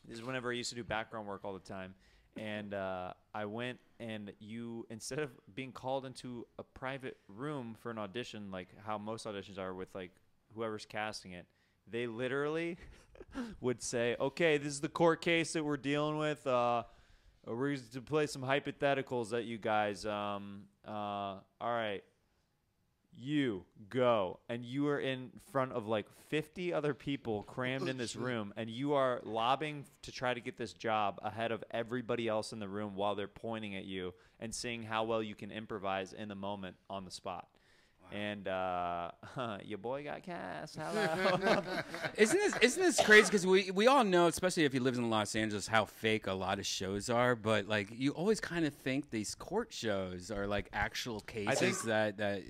This is whenever I used to do background work all the time. And I went, and instead of being called into a private room for an audition, like how most auditions are with like whoever's casting it, they literally would say, "Okay, this is the court case that we're dealing with. We're going to play some hypotheticals at you guys. All right, you go." And you are in front of like 50 other people crammed in this room, and you are lobbying to try to get this job ahead of everybody else in the room while they're pointing at you and seeing how well you can improvise in the moment on the spot. And your boy got cast. Hello. Isn't this crazy? Because we all know, especially if you live in Los Angeles, how fake a lot of shows are. But like, you always kind of think these court shows are like actual cases that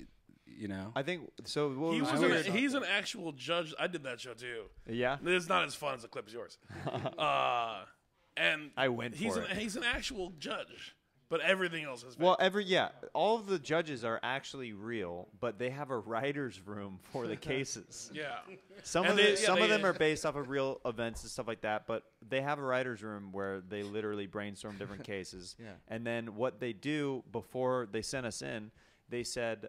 you know. I think so. He's an actual judge. I did that show too. Yeah, it's not as fun as the clip as yours. And I went for it. He's an actual judge. But everything else is fake. Well, all of the judges are actually real, but they have a writer's room for the cases. Yeah. Some of them are based off of real events and stuff like that, but they have a writer's room where they literally brainstorm different cases. Yeah. And then what they do before they sent us in, they said,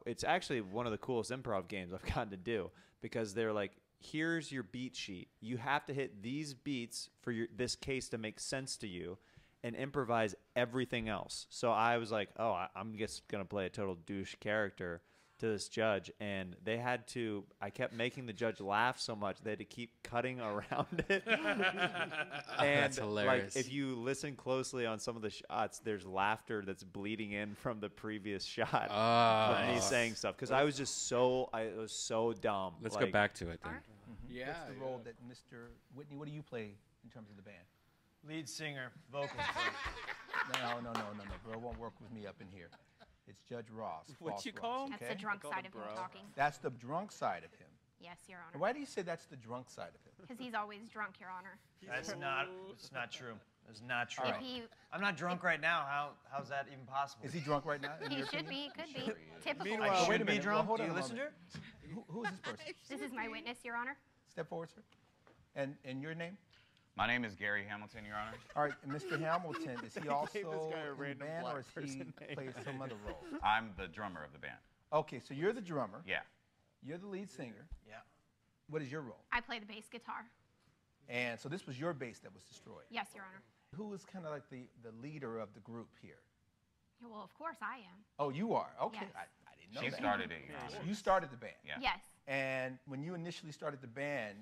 it's actually one of the coolest improv games I've gotten to do, because they're like, here's your beat sheet. You have to hit these beats for this case to make sense to you, and improvise everything else. So I was like, I'm just going to play a total douche character to this judge. And they had to, I kept making the judge laugh so much, they had to keep cutting around it. And that's hilarious. Like, if you listen closely on some of the shots, there's laughter that's bleeding in from the previous shot of me saying stuff. Because I was just it was so dumb. Let's go back to it then. Yeah. What's the role that Mr. Whitney, what do you play in terms of the band? Lead singer, vocals. No, bro. It won't work with me up in here. It's Judge Ross. What Boss you call him? Ross, That's the drunk side of him talking. That's the drunk side of him. Yes, Your Honor. And why do you say that's the drunk side of him? Because he's always drunk, Your Honor. It's not true. It's not true. All right. I'm not drunk right now. How's that even possible? Is he drunk right now? He should be, could be. Typical. I should be drunk. Hold Do on you a listen to her? Who is this person? This is my witness, Your Honor. Step forward, sir. And your name? My name is Gary Hamilton, Your Honor. All right, and Mr. Hamilton, is he also gave this guy a in the random band, black or is he person name. plays some other role? I'm the drummer of the band. Okay, so you're the drummer. Yeah. You're the lead singer. Yeah. What is your role? I play the bass guitar. And so this was your bass that was destroyed. Yes, Your Honor. Who was kind of like the leader of the group here? Yeah, well, of course I am. Oh, you are? Okay. Yes. I didn't know She that. started it, Your Honor. You started the band? Yeah. Yes. And when you initially started the band,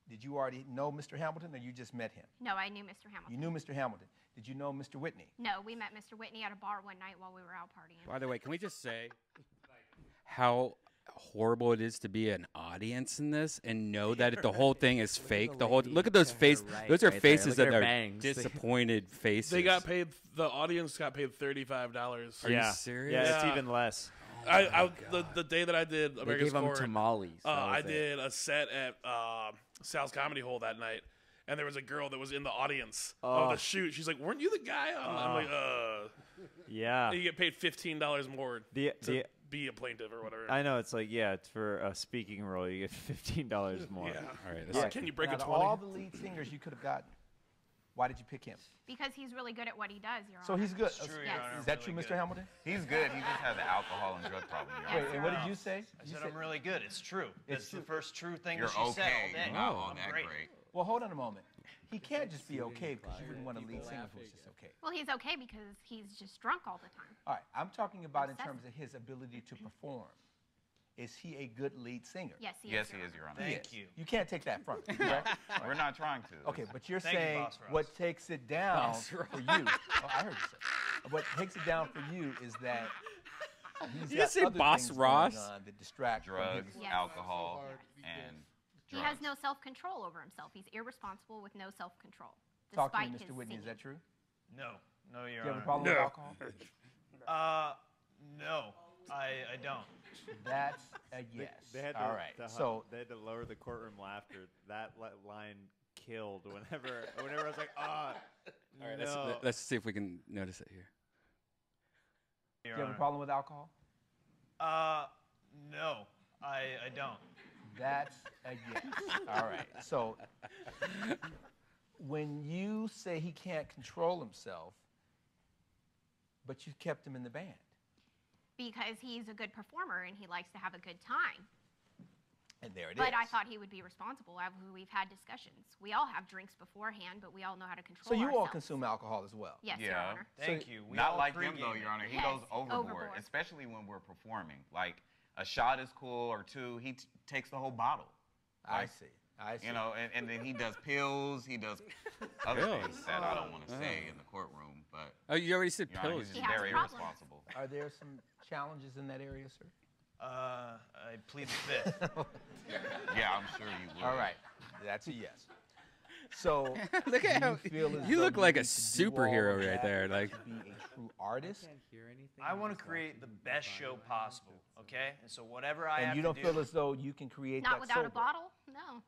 did you already know Mr. Hamilton, or you just met him? No, I knew Mr. Hamilton. You knew Mr. Hamilton. Did you know Mr. Whitney? No, we met Mr. Whitney at a bar one night while we were out partying. By the way, can we just say how horrible it is to be an audience in this and know that the whole thing is fake? The whole look at those faces; those are faces that are disappointed faces. They got paid. The audience got paid $35. Are you serious? Yeah, it's even less. The day that I did America's gave 'em Score, tamales. I did a set at Sal's Comedy Hole that night, and there was a girl that was in the audience of the shoot. She's like, "Weren't you the guy?" I'm like, Yeah. And you get paid $15 more to be a plaintiff or whatever. I know, it's like, yeah, it's for a speaking role. You get $15 more. Yeah. All right. Can you break Out a of 20? all the lead singers you could have gotten, why did you pick him? Because he's really good at what he does, Your Honor. So he's good. It's true, Your Yes. Honor. Is that Really true, good. Mr. Hamilton? He's good. He just has an alcohol and drug problem, Your Honor. Wait, and what did you say? I said I'm really good. It's true. It's the first true thing You're that she said all okay. day. You're not all I'm that great. great. Well, hold on a moment. He can't just be okay because you wouldn't want a lead singer who's just okay. Well, he's okay because he's just drunk all the time. All right, I'm talking about in Obsessive. terms of his ability to perform. Is he a good lead singer? Yes, he Yes, is. he Your is, Your Honor. Honor. Thank you. You can't take that from him, correct? We're not trying to. Okay, but you're Thank you, saying Boss Ross. what takes it down for you. Oh, I heard you say. What takes it down for you is that he's You got say other Boss things Ross? going on that distract from Drugs, his- Yes. alcohol, and He has no self-control over himself. He's irresponsible with no self-control. Talk to me, Despite Mr. his Whitney. Is singing. that true? No, Do no, Your you have a Honor. problem with alcohol? No, I don't. That's a yes. They had All to, right. to- So they had to lower the courtroom laughter. That line killed whenever I was like, All right, no. let's see if we can notice it here. do you have a problem with alcohol? No, I don't. That's a yes. All right. So when you say he can't control himself, but you kept him in the band. Because he's a good performer and he likes to have a good time. And there it is. But I thought he would be responsible. We've had discussions. We all have drinks beforehand, but we all know how to control So you all ourselves. consume alcohol as well? Yes, Your Yeah. Honor. Thank you. We Not all like him, pregame though, it. Your Honor. He Yes, goes overboard, overboard. especially when we're performing. Like, a shot is cool or two. He takes the whole bottle. I see. I see. You know, and then he does pills. He does other things that I don't want to say in the courtroom. But Oh, you already said Your Honor, pills. he's He just has very problems. irresponsible. Are there some challenges in that area, sir? I plead the fifth. Yeah, I'm sure you would. All right. That's a yes. So Look at how feel as you though look like a need to do all superhero of right that there. Like to be a true artist. I want to create the best show possible, okay? And so whatever I have And you to don't do, feel as though you can create Not that without sober. a bottle? No.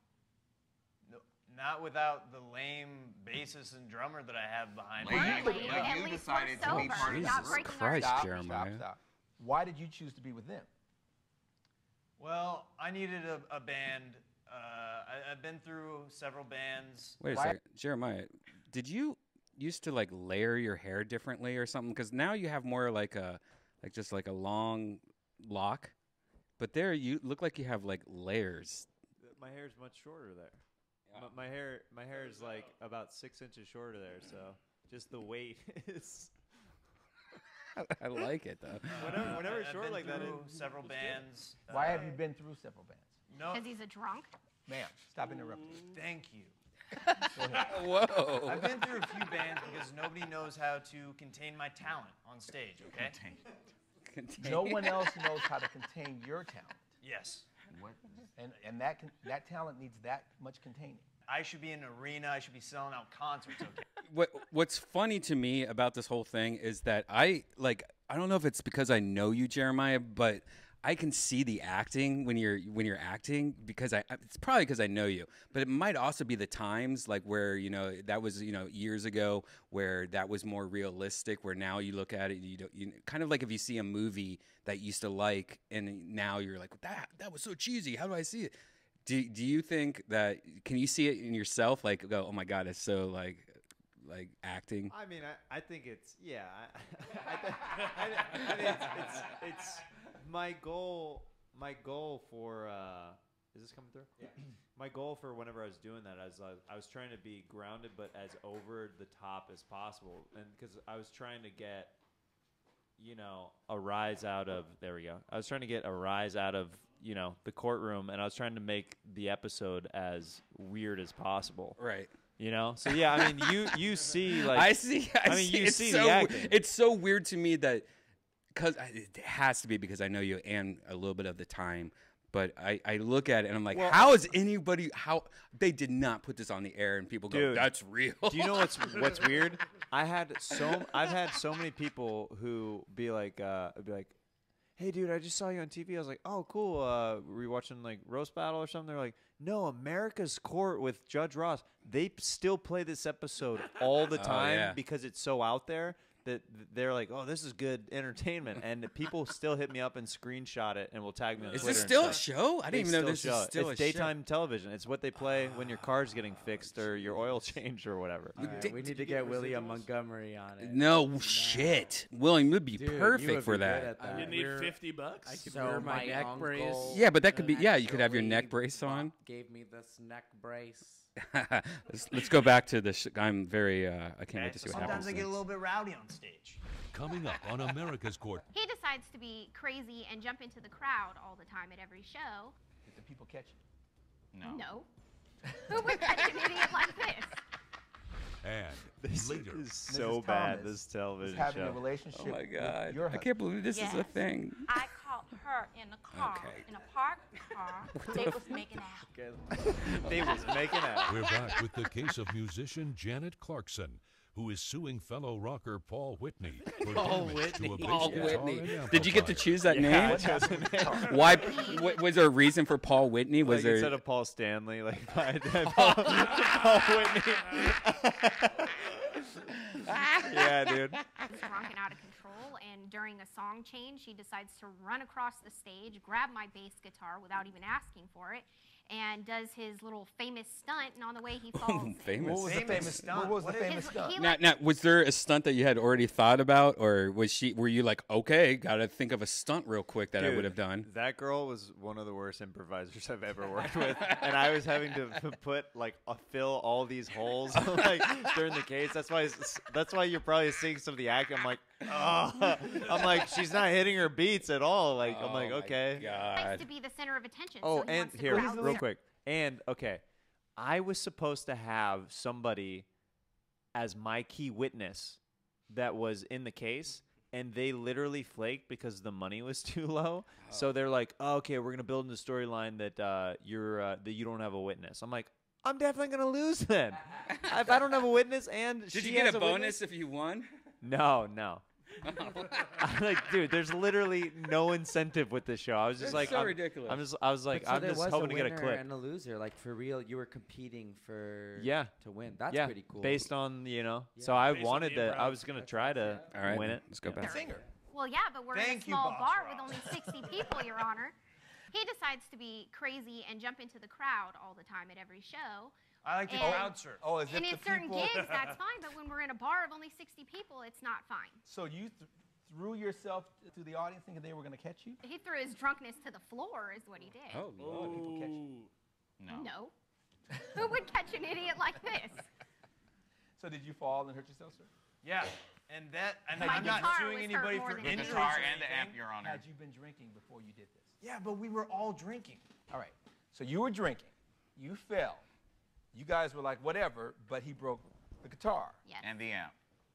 no, not without the lame bassist and drummer that I have behind Lame? me. At But least you we're decided to be sober, part of not this. breaking Christ, our Stop, Jeremiah. stop. Why did you choose to be with them? Well, I needed a band. I've been through several bands. Wait a second, Jeremiah. Did you used to like layer your hair differently or something? Because now you have more like just like a long lock, but there you look like you have like layers. My hair is much shorter there. My hair is like about 6 inches shorter there. So just the weight is. I like it though. Whenever it's I've short been like that, through several bands. Why have you been through several bands? No, Because he's a drunk? Ma'am, stop interrupting. thank you. Whoa. I've been through a few bands because nobody knows how to contain my talent on stage, okay? No one else knows how to contain your talent. Yes. And that talent needs that much containing. I should be in an arena. I should be selling out concerts, okay? what's funny to me about this whole thing is that I don't know if it's because I know you, Jeremiah, but I can see the acting when you're acting because it's probably because I know you, but it might also be the times like where that was years ago where that was more realistic. Where now you look at it, you kind of like if you see a movie that you used to like, and now you're like that was so cheesy. How do I see it? Do you think that can you see it in yourself? Like go, oh my god, it's so like acting. I mean, I think it's I think it's my goal for is this coming through? Yeah. My goal for whenever I was doing that, I was trying to be grounded but as over the top as possible, and because I was trying to get a rise out of I was trying to get a rise out of the courtroom, and I was trying to make the episode as weird as possible. Right. So yeah, I mean, you see like I see. you see so, the acting. It's so weird to me that because it has to be because I know you and a little bit of the time, but I look at it and I'm like, how is anybody? How they did not put this on the air and people go, Dude, that's real. Do you know what's weird? I've had so many people who be like, hey, dude, I just saw you on TV. I was like, oh, cool. Were you watching like Roast Battle or something? They're like, no, America's Court with Judge Ross. They still play this episode all the time because it's so out there that they're like, oh, this is good entertainment. And people still hit me up and screenshot it and will tag me on Twitter. Is this still a show? I didn't even know this is still a show. It's daytime television. It's what they play when your car's getting fixed or your oil changed or whatever. Right, we need to get William Montgomery on it. No shit. William would be perfect for that. You need $50. I could wear my neck brace. Yeah, but that could be. Yeah, you could have your neck brace on. Gave me this neck brace. Let's go back to the. I'm very. I can't wait to see what happens. Sometimes I get a little bit rowdy on stage. Coming up on America's Court. He decides to be crazy and jump into the crowd all the time at every show. Did the people catch you? No. Who would catch an idiot like this? And this later. is so bad, this television is having show. a relationship Oh my with your I can't believe this is a thing. I caught her in the car, in a parked car. They was making out. They was making out. We're back with the case of musician Janet Clarkson, who is suing fellow rocker Paul Whitney for damage to a bass guitar and Did you get to amplifier. choose that name? Why? Was there a reason for Paul Whitney? Was there instead of Paul Stanley, like Paul Whitney? Yeah, dude. He's drunk and out of control, and during a song change, he decides to run across the stage, grab my bass guitar without even asking for it, and does his little famous stunt, and on the way he falls. Famous. What was the famous stunt? What was the famous stunt? Now, was there a stunt that you had already thought about, or were you like, okay, gotta think of a stunt real quick that I would have done? That girl was one of the worst improvisers I've ever worked with, and I was having to put fill all these holes like during the case. That's why you're probably seeing some of the acting. I'm like, oh, she's not hitting her beats at all. Like, I'm like, okay. Likes to be the center of attention. Oh, so he and wants to here, crowd real him. quick. And, okay, I was supposed to have somebody as my key witness that was in the case, and they literally flaked because the money was too low. So they're like, oh, okay, we're going to build in the storyline that you don't have a witness. I'm like, I'm definitely going to lose then. If I don't have a witness and Did she you get has a witness- bonus if you won? No. I'm like, dude, there's literally no incentive with this show. I was just That's like, so ridiculous. I was like, But so I'm there just was hoping to get a winner clip. and a loser. Like for real, you were competing for to win. That's yeah, pretty cool. Based on So I Based on wanted the to. I improv. was gonna try to All right, win it. let's go back. Singer. Well, yeah, but we're in a Thank you, small Boss bar Ross. with only 60 people, Your Honor. He decides to be crazy and jump into the crowd all the time at every show. I like to And- crowd surf. Oh, as if And the in certain people. gigs, that's fine, but when we're in a bar of only 60 people, it's not fine. So you threw yourself to the audience thinking they were going to catch you? He threw his drunkenness to the floor, is what he did. Oh, Lord. People catch you. No. Who would catch an idiot like this? So did you fall and hurt yourself, sir? Yeah, and My I'm not guitar suing was anybody hurt more for than The injuries. guitar or and the amp, anything. Your Honor. Had you been drinking before you did this? Yeah, but we were all drinking. All right. So you were drinking. You fell. You guys were like, whatever, but he broke the guitar. Yes. And the amp.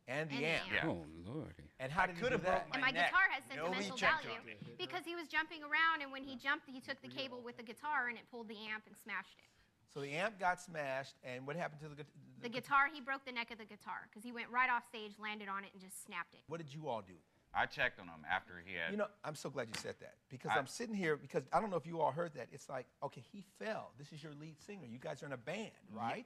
And the And the amp. amp. Oh, Lordy. And how did you do could've that? broke And my neck. guitar has Nobody sentimental checked value on me. because he was jumping around, and when he jumped, he took the cable with the guitar and it pulled the amp and smashed it. So the amp got smashed, and what happened to The guitar, he broke the neck of the guitar because he went right off stage, landed on it, and just snapped it. What did you all do? I checked on him after he had. You know, I'm so glad you said that because I'm sitting here because I don't know if you all heard that. It's like, okay, he fell. This is your lead singer. You guys are in a band, right?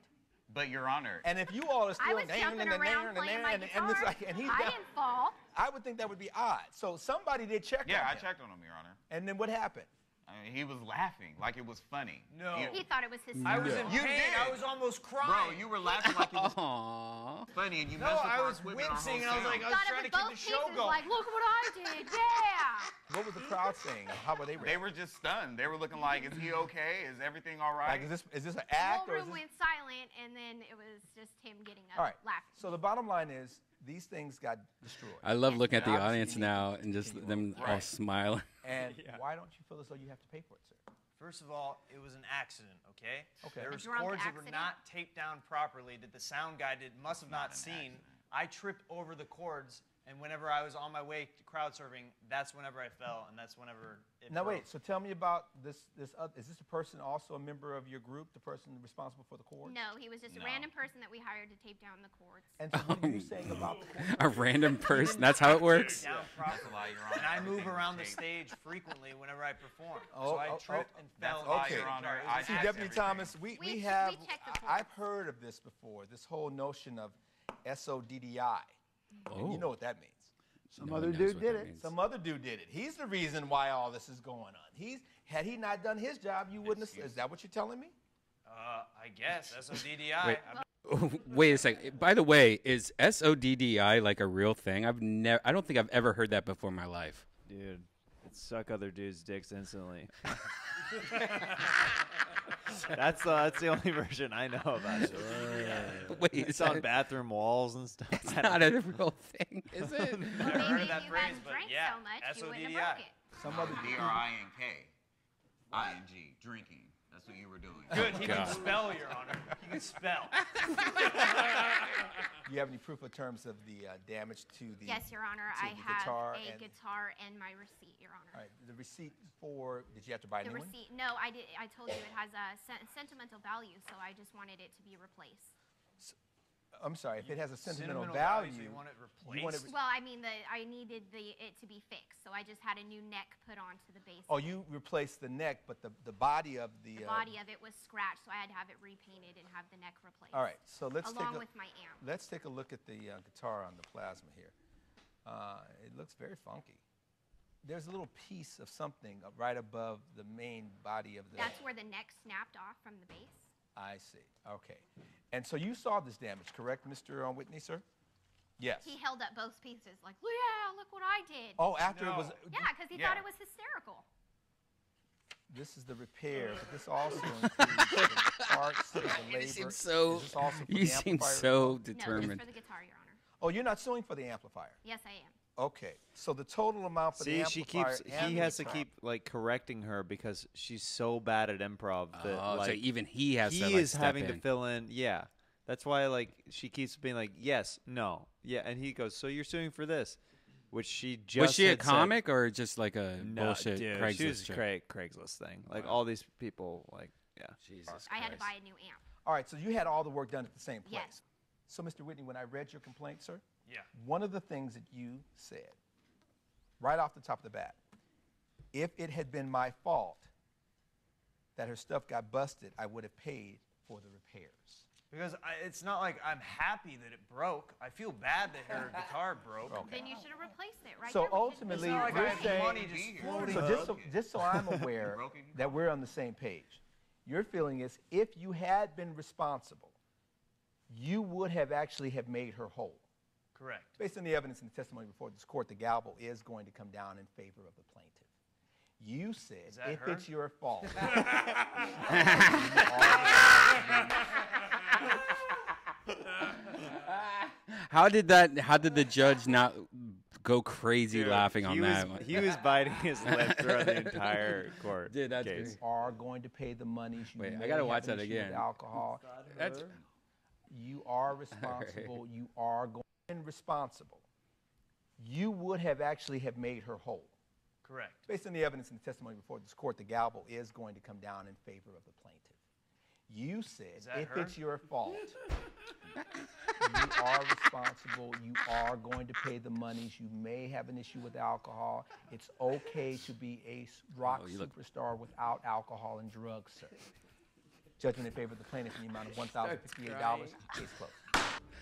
But Your Honor. And if you all are still I was jumping around playing my guitar. it's like, and he's I down, didn't fall. I would think that would be odd. So somebody did check on him. Yeah, I checked on him, Your Honor. And then what happened? I mean, he was laughing like it was funny. No. He thought it was his. I was in You pain. did. I was almost crying. Bro, you were laughing like it was funny, and you messed up I our was equipment, our wincing, whole and I was like, sound. I was trying to keep the show going. Like, look what I did. Yeah. What was the crowd saying? How were they reacting? They were just stunned. They were looking like, is he okay? Is everything all right? Like, is this an The act whole or is room this? went silent, and then it was just him getting up, All right. laughing. So the bottom line is these things got destroyed. I love looking at the And audience obviously now and just them all Right. smiling. And why don't you feel as though you have to pay for it, sir? First of all, it was an accident, okay? Okay. There A was drunk chords that accident? were not taped down properly that the sound guy must have not seen. I tripped over the chords, and whenever I was on my way to crowd surfing, that's whenever I fell, and that's whenever it Now broke. wait, so tell me about this. Is this a person also a member of your group? The person responsible for the chords? No, he was just a random person that we hired to tape down the chords. And so what are you saying about the chords? A random person. That's how it works. Down properly, and I move around the stage frequently whenever I perform. so I tripped and fell. Okay. Your Honor. See, Deputy Thomas, we have. checked the I've heard of this before. This whole notion of SODDI. And you know what that means. Some other dude did it. Some other dude did it. He's the reason why all this is going on. Had he not done his job, you wouldn't have. Is that what you're telling me? I guess SODDI. Wait. Wait a second. By the way, is SODDI like a real thing? I don't think I've ever heard that before in my life. Dude, it suck other dudes' dicks instantly. That's the only version I know about it. Wait, it's on bathroom walls and stuff. It's not a real thing, is it? Never heard of that phrase, but drank yeah, so much, you wouldn't SODDI. have broke it. Some other DRINK, drinking. That's what you were doing. Good, he can spell, Your Honor. He can spell. You have any proof in terms of the damage to the? Yes, Your Honor. to I the have guitar a and- guitar and my receipt, Your Honor. All right, the receipt for. Did you have to buy a The new one? receipt. No, I did. I told you it has a sentimental value, so I just wanted it to be replaced. I'm sorry, if it has a sentimental so value, you want it you want it replaced? Well, I mean, I needed it to be fixed, so I just had a new neck put onto the base. Oh, you replaced the neck, but the body of the. The body of it was scratched, so I had to have it repainted and have the neck replaced. All right, so let's along take a, with my amp. Let's take a look at the guitar on the plasma here. It looks very funky. There's a little piece of something right above the main body of the. That's where the neck snapped off from the base. I see. Okay, and so you saw this damage, correct, Mr. Whitney, sir? Yes. He held up both pieces, like, yeah, look what I did. Oh, after it was. Yeah, because he thought it was hysterical. This is the repair, but this also includes the parts, the labor. You seem so. Is this also for You the seem amplifier? so No, determined. just for the guitar, Your Honor. Oh, you're not suing for the amplifier. Yes, I am. Okay, so the total amount for the See, amplifier. he has to keep like correcting her because she's so bad at improv that Oh, so like even he has to, like, is step having in. to fill in. Yeah, that's why like she keeps being like yes, no, yeah, and he goes, so you're suing for this, which she just Was she a had said- comic or just like a No, bullshit dude, Craigslist she was chick? Craigslist thing. Like Wow. all these people, like yeah. Jesus I had to buy a new amp. All right, so you had all the work done at the same place. Yes. So, Mr. Whitney, when I read your complaint, sir, Yeah. one of the things that you said, right off the top of the bat, if it had been my fault that her stuff got busted, I would have paid for the repairs. Because it's not like I'm happy that it broke. I feel bad that her guitar broke. Then you should have replaced it, right? So there. We should- ultimately, It's not like I we're have saying, money just floating. so just so I'm aware that we're on the same page, your feeling is if you had been responsible, you would have actually have made her whole. Correct. Based on the evidence and the testimony before this court, the gavel is going to come down in favor of the plaintiff. You said that if her? it's your fault. How did the judge not go crazy Dude, laughing on he that was, one? He was biting his lip throughout the entire court Dude, that's case. great. Are going to pay the money. Wait, I may gotta have watch an that issue with again. Alcohol. That's- You are responsible. You are going responsible. You would have actually have made her whole. Correct. Based on the evidence and the testimony before this court, the gavel is going to come down in favor of the plaintiff. You said that if her? it's your fault, you are responsible. You are going to pay the monies. You may have an issue with alcohol. It's okay to be a rock superstar without alcohol and drugs, sir. Judgment in favor of the plaintiff in the amount of $1,058. Case closed.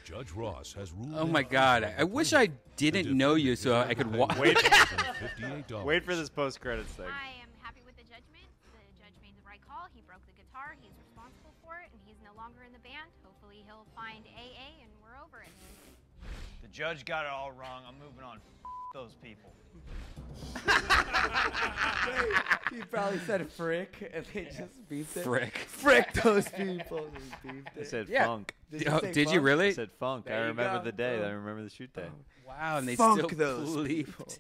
Judge Ross has ruled. Oh my God! I wish I didn't know you so I could watch. Wait for this post-credits thing. I am happy with the judgment. The judge made the right call. He broke the guitar. He's responsible for it, and he's no longer in the band. Hopefully, he'll find AA, and we're over it. The judge got it all wrong. I'm moving on. Those people. He probably said frick, and they just beefed it. Frick. Frick those people. They beefed I it. said Yeah. funk. Did you say Did you funk? really? I said funk. There I you remember go. the day. I Boom. remember the shoot day. Wow, and they Funk still those believed. people.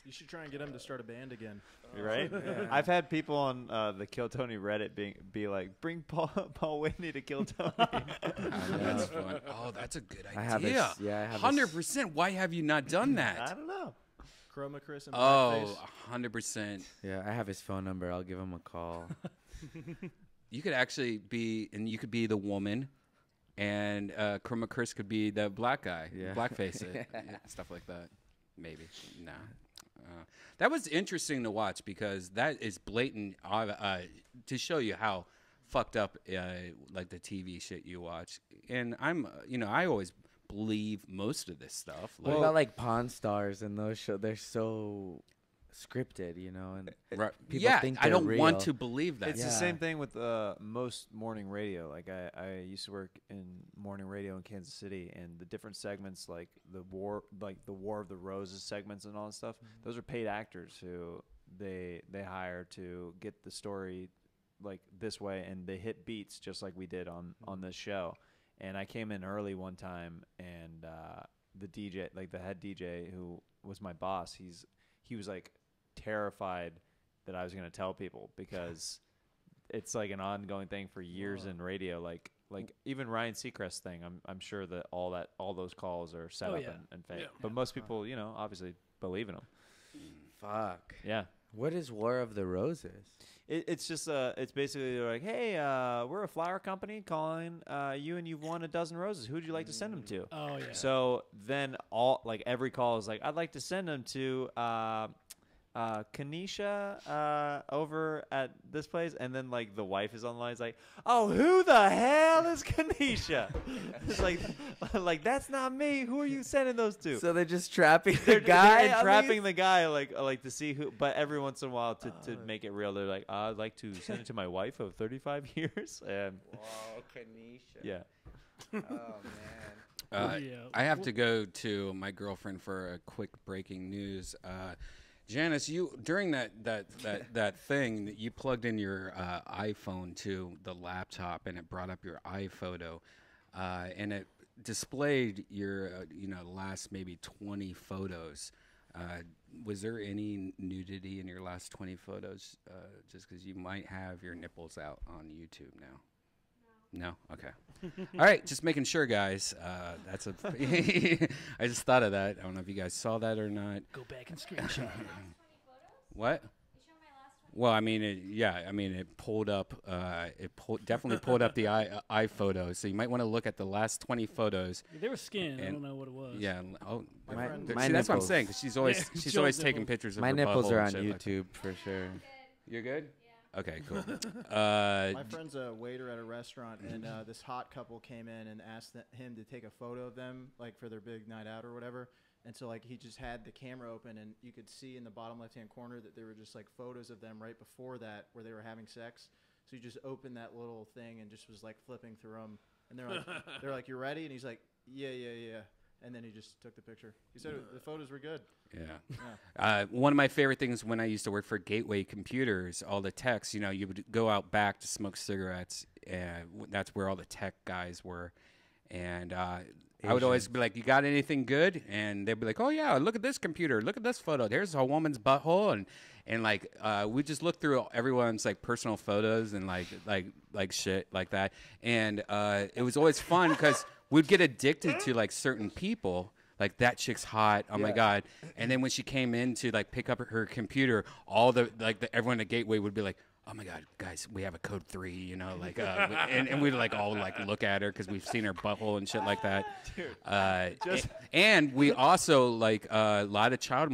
You should try and get him to start a band again. You're right. Yeah. I've had people on the Kill Tony Reddit be like, "Bring Paul Whitney to Kill Tony." That's fun. Oh, that's a good idea. I have his- yeah, I have his- 100%. Why have you not done that? I don't know. Chroma Chris and Oh, 100%. Yeah, I have his phone number. I'll give him a call. You could actually be, and you could be the woman, and Chroma Chris could be the black guy, Yeah. blackface it, yeah, stuff like that. Maybe. Nah. That was interesting to watch because that is blatant to show you how fucked up like the TV shit you watch. And I'm, I always believe most of this stuff. What about like Pawn Stars and those shows? They're so scripted, and people think I they're don't real. want to believe that. It's the same thing with most morning radio. Like I used to work in morning radio in Kansas City, and the different segments, like the War of the Roses segments and all that stuff. Those are paid actors who they hire to get the story like this way, and they hit beats just like we did on this show. And I came in early one time, and the DJ, like the head DJ who was my boss, he was like terrified that I was going to tell people because it's like an ongoing thing for years in radio. Like even Ryan Seacrest thing, I'm sure that all those calls are set up and fake. Yeah. But most people, obviously believe in them. Fuck. Yeah. What is War of the Roses? It's just it's basically they're like, hey, we're a flower company calling you, and you've won a dozen roses. Who'd you like to send them to? Oh yeah. So then every call is like, I'd like to send them to Kanisha over at this place, and then like the wife is on the line. It's like, oh, who the hell is Kanisha? It's like that's not me. Who are you sending those to? So they're just trapping the guy. They're trapping the guy, like to see who. But every once in a while, to make it real, they're like, I'd like to send it to my wife of 35 years. And Whoa, Kanisha. yeah. Oh man. I have to go to my girlfriend for a quick breaking news. Janice, you during that thing that you plugged in your iPhone to the laptop, and it brought up your iPhoto, and it displayed your last maybe 20 photos. Was there any nudity in your last 20 photos? Just because you might have your nipples out on YouTube now. No? Okay. All right, just making sure, guys. That's a. I just thought of that. I don't know if you guys saw that or not. Go back and screenshot. What? Well, I mean, it pulled up. Definitely pulled up the iPhotos. So you might want to look at the last 20 photos. They were skinned. I don't know what it was. Yeah. Oh, my see, that's what I'm nipples. saying. Because she's always taking pictures of my her nipples butthole are and on shit like that. YouTube for sure. You're good. Okay, cool. My friend's a waiter at a restaurant, and this hot couple came in and asked him to take a photo of them, like for their big night out or whatever. And so, like, he just had the camera open, and you could see in the bottom left-hand corner that there were just like photos of them right before that where they were having sex. So he just opened that little thing and just was like flipping through them. And they're like, "You ready?" And he's like, "Yeah." And then he just took the picture. He said the photos were good. Yeah. One of my favorite things when I used to work for Gateway Computers, all the techs, you would go out back to smoke cigarettes, and that's where all the tech guys were. And I would always be like, "You got anything good?" And they'd be like, "Oh yeah, look at this computer, look at this photo. There's a woman's butthole," and like we just look through everyone's like personal photos and like shit like that. And it was always fun because we'd get addicted to like certain people. Like, that chick's hot. Oh my God. And then when she came in to like pick up her computer, everyone at Gateway would be like, oh my God, guys, we have a code 3, you know, like, and we'd like all like look at her because we've seen her butthole and shit like that. Dude, and we also like a lot of child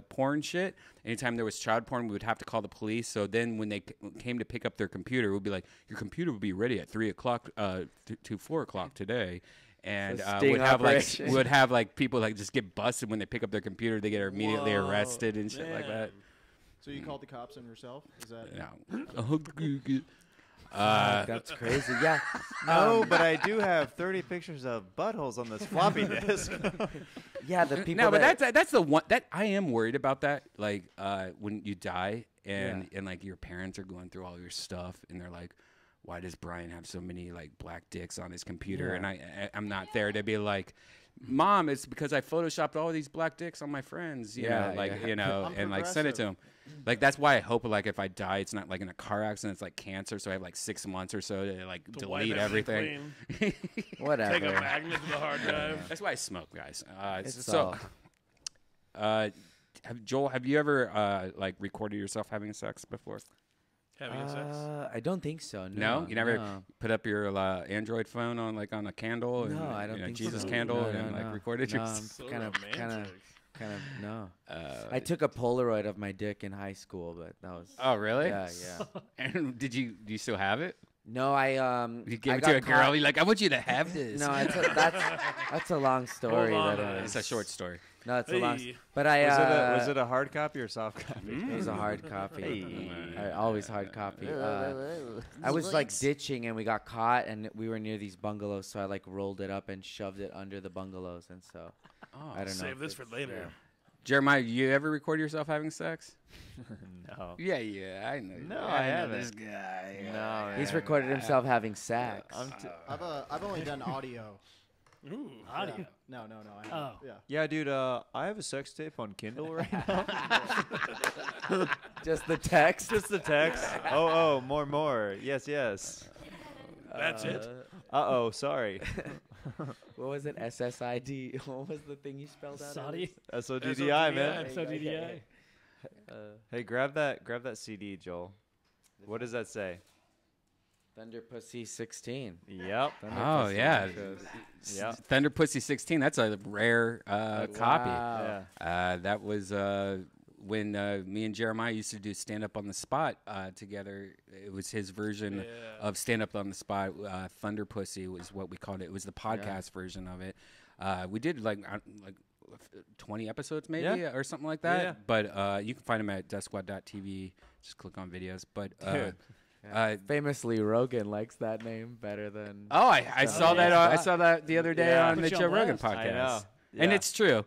porn shit. Anytime there was child porn, we would have to call the police. So then when they came to pick up their computer, we'd be like, your computer will be ready at 3 o'clock to 4 o'clock today. And we'd have like people like just get busted when they pick up their computer. They get immediately arrested and shit like that. So you called the cops on yourself? Is that No. That's crazy. Yeah. No, but I do have 30 pictures of buttholes on this floppy disk. Yeah, the people. No, but that's the one that I am worried about. That like when you die and like your parents are going through all your stuff and they're like, why does Brian have so many like black dicks on his computer? And I'm not there to be like, Mom, it's because I photoshopped all these black dicks on my friends, you know, like you know, and like send it to them. Like that's why I hope like if I die, it's not like in a car accident, it's like cancer. So I have like 6 months or so to like delete everything. Whatever. Take a magnet to the hard drive. That's why I smoke, guys. Joel, have you ever like recorded yourself having sex before? Having sex? I don't think so. No, you never put up your Android phone on like on a candle. No, and, I don't think Jesus so. candle No, and no, like no. recorded No, yourself. I'm kind of no. I took a Polaroid of my dick in high school, but that was. Oh really? Yeah. And do you still have it? No, I You gave it to a girl. You're like, I want you to have this. No, that's a long story. It's a short story. No, it's a long. Hey. But I was it a hard copy or soft copy? It was a hard copy. Hey. Always hard copy. I was like ditching and we got caught and we were near these bungalows, so I like rolled it up and shoved it under the bungalows, and so I don't know. Save this for later. Yeah. Jeremiah, you ever record yourself having sex? No. Yeah, I know. No, I haven't. This guy. No, He's recorded himself having sex. I've only done audio. Ooh, audio. No, I haven't. Yeah. Yeah, dude, I have a sex tape on Kindle right now. Just the text? Just the text. Oh, more. Yes. That's it. Uh-oh, sorry. What was it? SSID. What was the thing you spelled out? Saudi? SODDI, man. SODDI. Hey, grab that CD, Joel. What does that say? Thunder Pussy 16. Yep. Oh yeah. Yeah. Thunder Pussy 16. That's a rare copy. Wow. Yeah. That was when me and Jeremiah used to do stand up on the spot together. It was his version of stand up on the spot. Thunder Pussy was what we called it. It was the podcast version of it. We did like 20 episodes maybe or something like that. Yeah. But you can find them at deathsquad.tv. Just click on videos. But famously, Rogan likes that name better than. Oh, I saw that. I saw that the other day on the Put you Joe on Rogan blast. podcast. I know. And Yeah. it's true.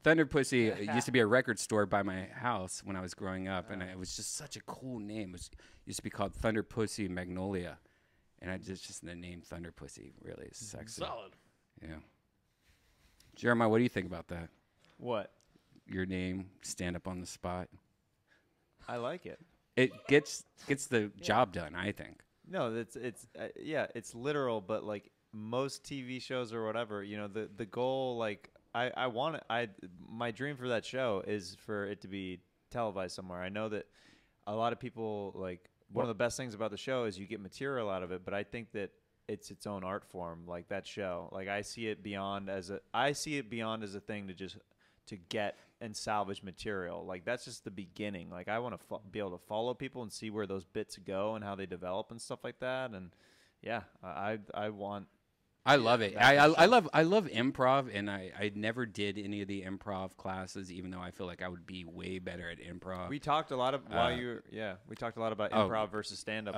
Thunder Pussy used to be a record store by my house when I was growing up, and it was just such a cool name. It used to be called Thunder Pussy Magnolia, and just the name Thunder Pussy really is sexy. Solid. Yeah. Jeremiah, what do you think about that? What? Your name, stand up on the spot. I like it. It gets the job done, I think. No, it's literal, but like most TV shows or whatever, you know, the goal, like my dream for that show is for it to be televised somewhere. I know that a lot of people like one of the best things about the show is you get material out of it, but I think that it's its own art form, like that show. Like I see it beyond as a thing to get and salvage material. Like that's just the beginning. Like I want to be able to follow people and see where those bits go and how they develop and stuff like that. And yeah, I love it. I love improv, and I never did any of the improv classes, even though I feel like I would be way better at improv. We talked a lot about improv versus stand up.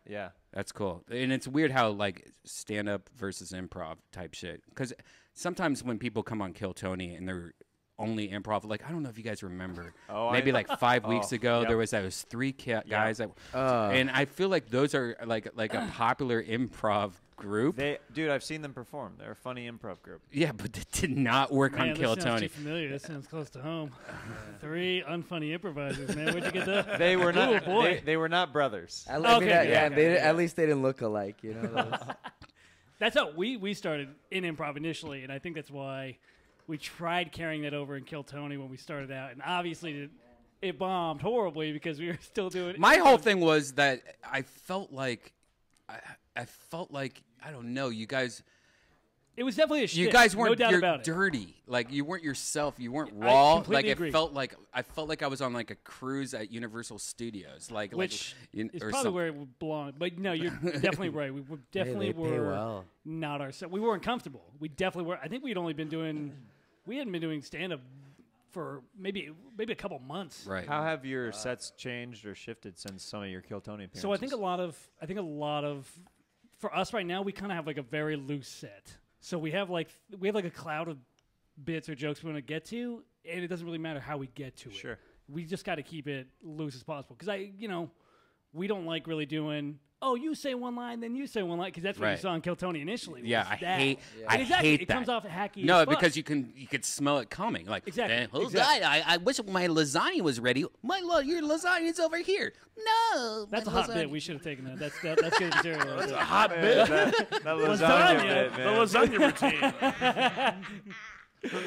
Yeah. That's cool. And it's weird how like stand up versus improv type shit. Because sometimes when people come on Kill Tony and they're only improv, like I don't know if you guys remember, maybe like 5 weeks ago there was those 3 guys that, and I feel like those are like a popular improv group. Dude, I've seen them perform. They're a funny improv group. Yeah, but they did not work on Kill That Tony. sounds too familiar. That sounds close to home. 3 unfunny improvisers, man. Where'd you get that? They were not. Oh, boy. They were not brothers. At least they didn't look alike. You know. That's how we started in improv initially, and I think that's why we tried carrying that over in Kill Tony when we started out. And obviously, it bombed horribly because we were still doing. My whole thing was that I felt like I don't know, you guys. It was definitely a shtick. You guys weren't no doubt about it. dirty. Like you weren't yourself. You weren't I raw. completely Like agree. I felt like I was on like a cruise at Universal Studios. Which is or probably where it belonged. But no, you're definitely right. We definitely they pay well. not ourselves. We weren't comfortable. We definitely were. I think we hadn't been doing stand up for maybe a couple months. Right. How have your sets changed or shifted since some of your Kill Tony appearances? So I think a lot of for us right now, we kind of have like a very loose set. So we have like a cloud of bits or jokes we want to get to, and it doesn't really matter how we get to it. Sure. We just got to keep it loose as possible because we don't like really doing. Oh, you say one line, then you say one line, because that's what you Right. saw in Kill Tony initially. Yeah, was I that. hate. And I exactly, hate it that. comes off hacky. No, as fuck. because you could smell it coming. Like Exactly, Oh exactly. God, I wish my lasagna was ready. Your lasagna's over here. No, That's a my hot lasagna- bit. We should have taken that. That's good material. That's a hot bit. That lasagna bit, man. The lasagna routine.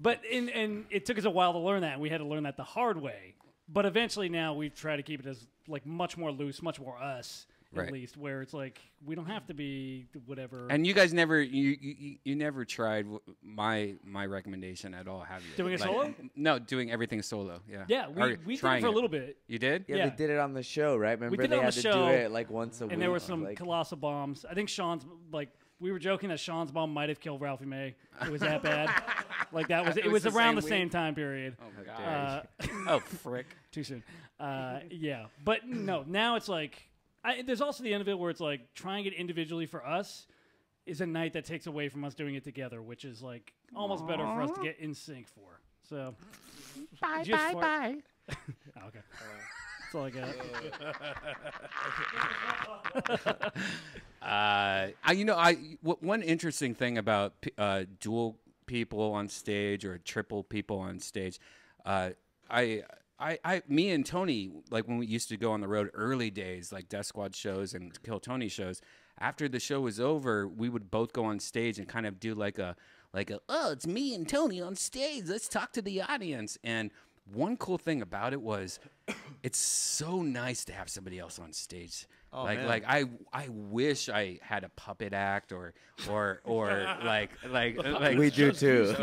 But and it took us a while to learn that. We had to learn that the hard way. But eventually now we try to keep it as like much more loose, much more us. Right. At least where it's like we don't have to be whatever. And you guys never you never tried my recommendation at all, have you? Doing a solo? No, doing everything solo. Yeah. Yeah, Or we did it trying for a little bit. You did? Yeah, they did it on the show, right? Remember We did they it on had the to show, do it like once a week. and there were some like, colossal bombs. I think Sean's we were joking that Sean's bomb might have killed Ralphie May. It was that bad. Like that was. It was around the same time period. Oh my gosh. Oh frick! Too soon. Yeah, but no. Now it's like there's also the end of it where it's like trying it individually for us is a night that takes away from us doing it together, which is like almost better for us to get in sync for. So Bye, just bye, bye. Oh, okay. That's all I got. One interesting thing about dual people on stage or triple people on stage, me and Tony, like when we used to go on the road early days, like Deathsquad shows and Kill Tony shows, after the show was over, we would both go on stage and kind of do like a oh, it's me and Tony on stage. Let's talk to the audience. And one cool thing about it was it's so nice to have somebody else on stage. Oh, like man. like I wish I had a puppet act or like We do too.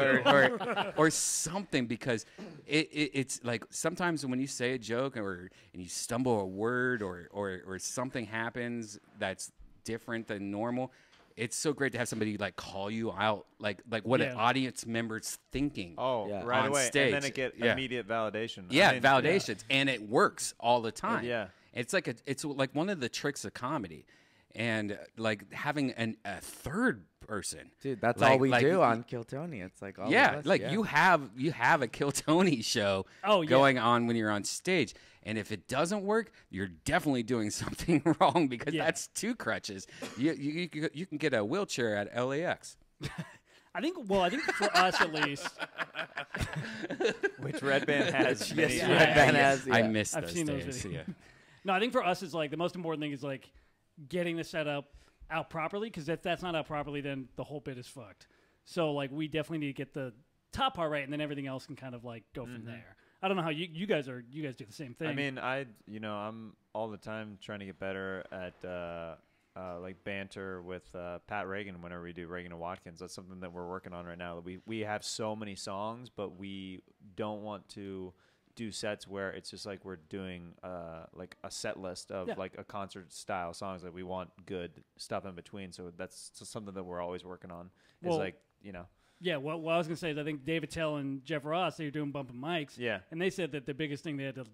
or something, because it's like sometimes when you say a joke and you stumble a word or something happens that's different than normal, it's so great to have somebody like call you out, like what an audience member's thinking. Right on away, stage. and then it get immediate validation. Yeah, I mean, validations, and it works all the time. Yeah. It's like one of the tricks of comedy, and like having a third person. Dude, that's like, all we like, do on Kill Tony. It's like all of yeah, us, like yeah. you have a Kill Tony show going on when you're on stage. And if it doesn't work, you're definitely doing something wrong, because that's two crutches. You can get a wheelchair at LAX. I think for us at least, which Red Band has. Yes, Red Band has. Yeah. I miss I've those seen those days. videos. Yeah. No, I think for us it's like the most important thing is like getting the setup out properly, because if that's not out properly, then the whole bit is fucked. So like we definitely need to get the top part right, and then everything else can kind of like go from there. I don't know how you guys do the same thing. I mean, I'm all the time trying to get better at like banter with Pat Reagan whenever we do Reagan and Watkins. That's something that we're working on right now. We have so many songs, but we don't want to do sets where it's just like we're doing like a set list of like a concert style songs. Like we want good stuff in between. So that's something that we're always working on. Is Yeah, what I was going to say is I think David Tell and Jeff Ross, they were doing bumping mics. Yeah. And they said that the biggest thing they had to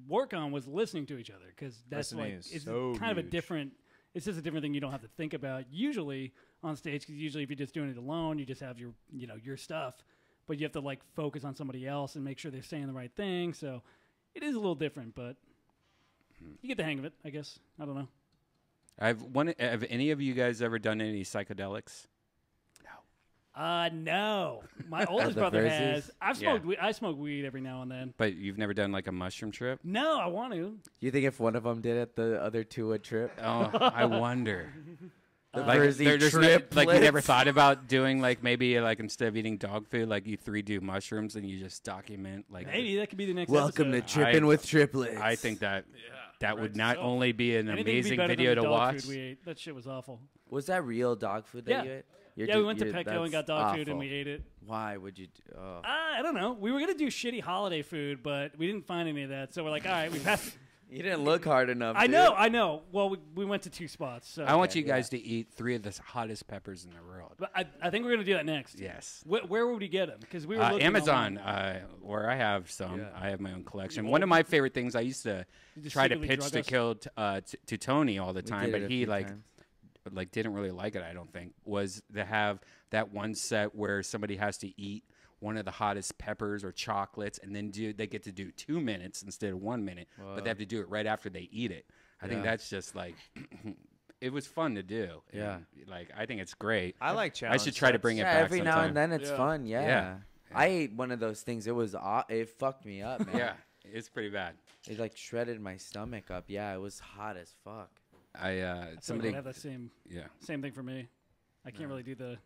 work on was listening to each other, because that's Listening like, is it's so kind of a huge. different, it's just a different thing you don't have to think about usually on stage, because usually if you're just doing it alone, you just have your, your stuff, but you have to like focus on somebody else and make sure they're saying the right thing. So it is a little different, but you get the hang of it, I guess. I don't know. Have any of you guys ever done any psychedelics? No. My oldest brother has. I've smoked. I smoke weed every now and then. But you've never done like a mushroom trip? No, I want to. You think if one of them did it, the other two would trip? Oh, I wonder. Like, there's like you never thought about doing like maybe like instead of eating dog food, like you 3D mushrooms and you just document like. Maybe that could be the next. Welcome episode. to Tripping with Triplets. I think that would not only be an Anything would be amazing better than video the to dog watch. Food we ate. That shit was awful. Was that real dog food that you ate? Yeah, we went to Petco and got dog food and we ate it. Why would you? I don't know. We were gonna do shitty holiday food, but we didn't find any of that. So we're like, all right, we passed. You didn't look hard enough. I know. Well, we went to 2 spots. So. I want you guys to eat 3 of the hottest peppers in the world. But I think we're gonna do that next. Yes. Where would we get them? Because we were looking Amazon, online. where I have some. Yeah. I have my own collection. You One of old- my favorite things I used to You just try to secretly pitch drug to us? kill to Tony all the We time, did it but a he few times. like didn't really like it. I don't think was to have that one set where somebody has to eat one of the hottest peppers or chocolates, and then they get to do 2 minutes instead of 1 minute, but they have to do it right after they eat it. I think Yeah. that's just like it was fun to do. Yeah. And, like I think it's great. I like I challenge should try to sets. bring it Yeah, back every sometime. now and then it's fun. Yeah. Yeah. I ate one of those things. It was it fucked me up, man. Yeah, it's pretty bad. It like shredded my stomach up. Yeah, it was hot as fuck. Somebody have that same thing for me. I can't really do the.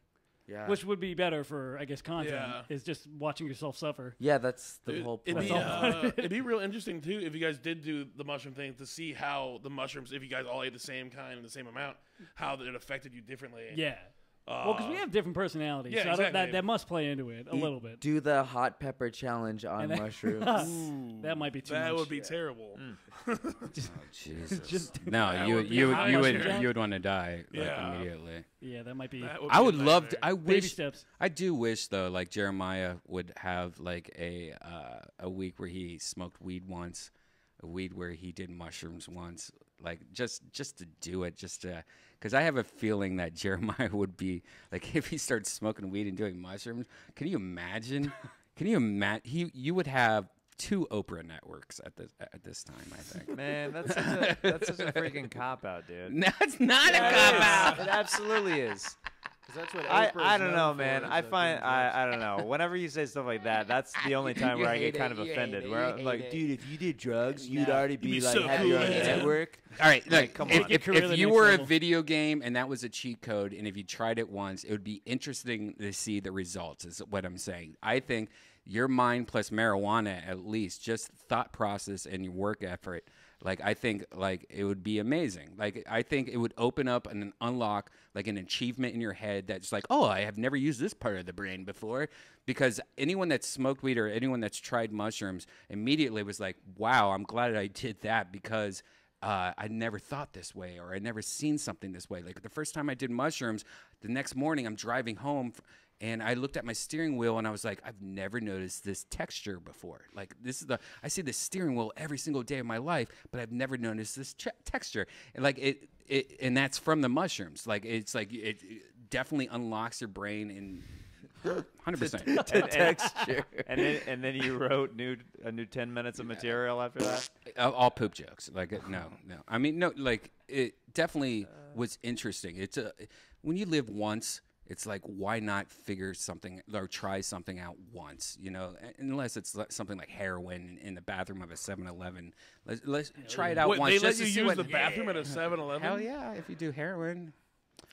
Yeah. Which would be better for, I guess, content Yeah. is just watching yourself suffer. Yeah, that's the Dude, whole it'd point. be, it'd be real interesting too if you guys did do the mushroom thing to see how the mushrooms, if you guys all ate the same kind and the same amount, how it affected you differently. Yeah. Well, because we have different personalities. Yeah, so I don't- exactly. that must play into it a little bit. Do the hot pepper challenge on And that- mushrooms. That might be too That much. would be terrible. Jesus. That you would be hot mushroom. would want to die like, Yeah. immediately. Yeah, that might be. I would love to. I Baby wish. steps. I do wish though, like Jeremiah would have like a week where he smoked weed once, a week where he did mushrooms once, like just to do it, just to. Because I have a feeling that Jeremiah would be like if he starts smoking weed and doing mushrooms. Can you imagine? Can you imagine? You would have 2 Oprah networks at this time. I think. Man, that's such a freaking cop out, dude. No, it's not a Yeah, cop it is. out. It absolutely is. 'Cause that's what I Oprah's don't known know, for man. is, I doing find drugs. I don't know. Whenever you say stuff like that, that's the only time You where I hate get kind it, of you offended. hate it, Where you I'm hate like, it. dude, if you did drugs, you'd No. already You'd be be like so have cool, your own man. network. All right, Like, look, come if, on. if, Career to if the you next were level. a video game and that was a cheat code, and if you tried it once, it would be interesting to see the results, is what I'm saying. I think your mind plus marijuana, at least, just thought process and your work effort, like I think like it would be amazing. Like I think it would open up and unlock like an achievement in your head that's like, oh, I have never used this part of the brain before. Because anyone that's smoked weed or anyone that's tried mushrooms immediately was like, wow, I'm glad I did that because I never thought this way or I never seen something this way. Like the first time I did mushrooms, the next morning I'm driving home and I looked at my steering wheel and I was like, I've never noticed this texture before. Like I see this steering wheel every single day of my life, but I've never noticed this texture. And like and that's from the mushrooms. Like it's like it definitely unlocks your brain in 100%. To texture. And then you wrote a new 10 minutes of material after that. All poop jokes. Like no. I mean no. Like it definitely was interesting. It's when you live once. It's like, why not figure something or try something out once, you know, unless it's something like heroin in the bathroom of a 7-Eleven. Let's try it out Wait, once. they just let to you see use what, the bathroom at a 7-Eleven? Hell yeah, if you do heroin.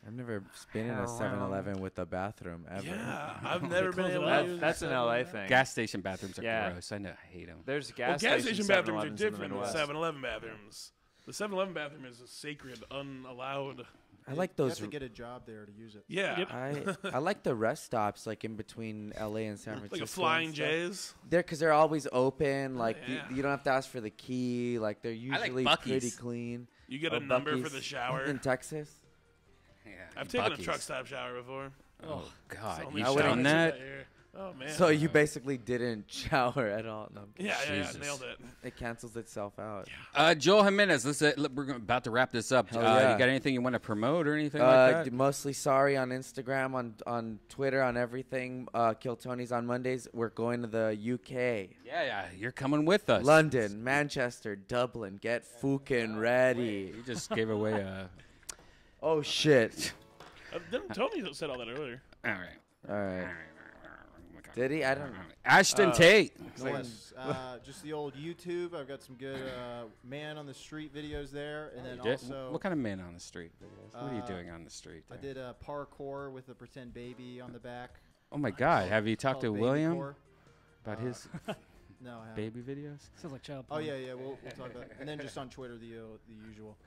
I've never been in a 7-Eleven with a bathroom ever. Yeah, I've never been able to That- use That's an LA thing. Gas station bathrooms are Yeah. gross. I know, I hate them. There's Well, gas station bathrooms are 7-Elevens in the different than Midwest. 7-Eleven bathrooms. The 7-Eleven bathroom is a sacred, unallowed. I like You those. have to get a job there to use it. Yeah. I like the rest stops like in between LA and San Francisco. Like a and Flying stuff. J's? They're they're always open. Like Yeah. you don't have to ask for the key. Like they're like usually Buc-ee's. pretty clean. You get Oh, a number for Buc-ee's the shower. in Texas. Yeah, I've taken Buc-ee's. a truck stop shower before. Oh God, So many you showers done in that? here. Oh man. So you basically didn't shower at all. No, I'm kidding. Yeah, Jesus. nailed it. It cancels itself out. Joel Jimenez, we're about to wrap this up. Hell yeah. You got anything you want to promote or anything like that? Mostly sorry on Instagram, on Twitter, on everything. Kill Tony's on Mondays. We're going to the UK. Yeah, you're coming with us. London, Manchester, Dublin. Get fucking ready. You just gave away a. Oh shit! Didn't Tony said all that earlier? All right. All right. Did he? I don't know. Ashton Tate. Nice. Just the old YouTube. I've got some good man on the street videos there, and then also What kind of man on the street videos? What are you doing on the street? I did a parkour with a pretend baby on the back. Oh my God! Have you talked to called William Babycore. about his No, I haven't. baby videos? Sounds like child Oh porn. yeah, we'll talk about it. And then just on Twitter, the usual.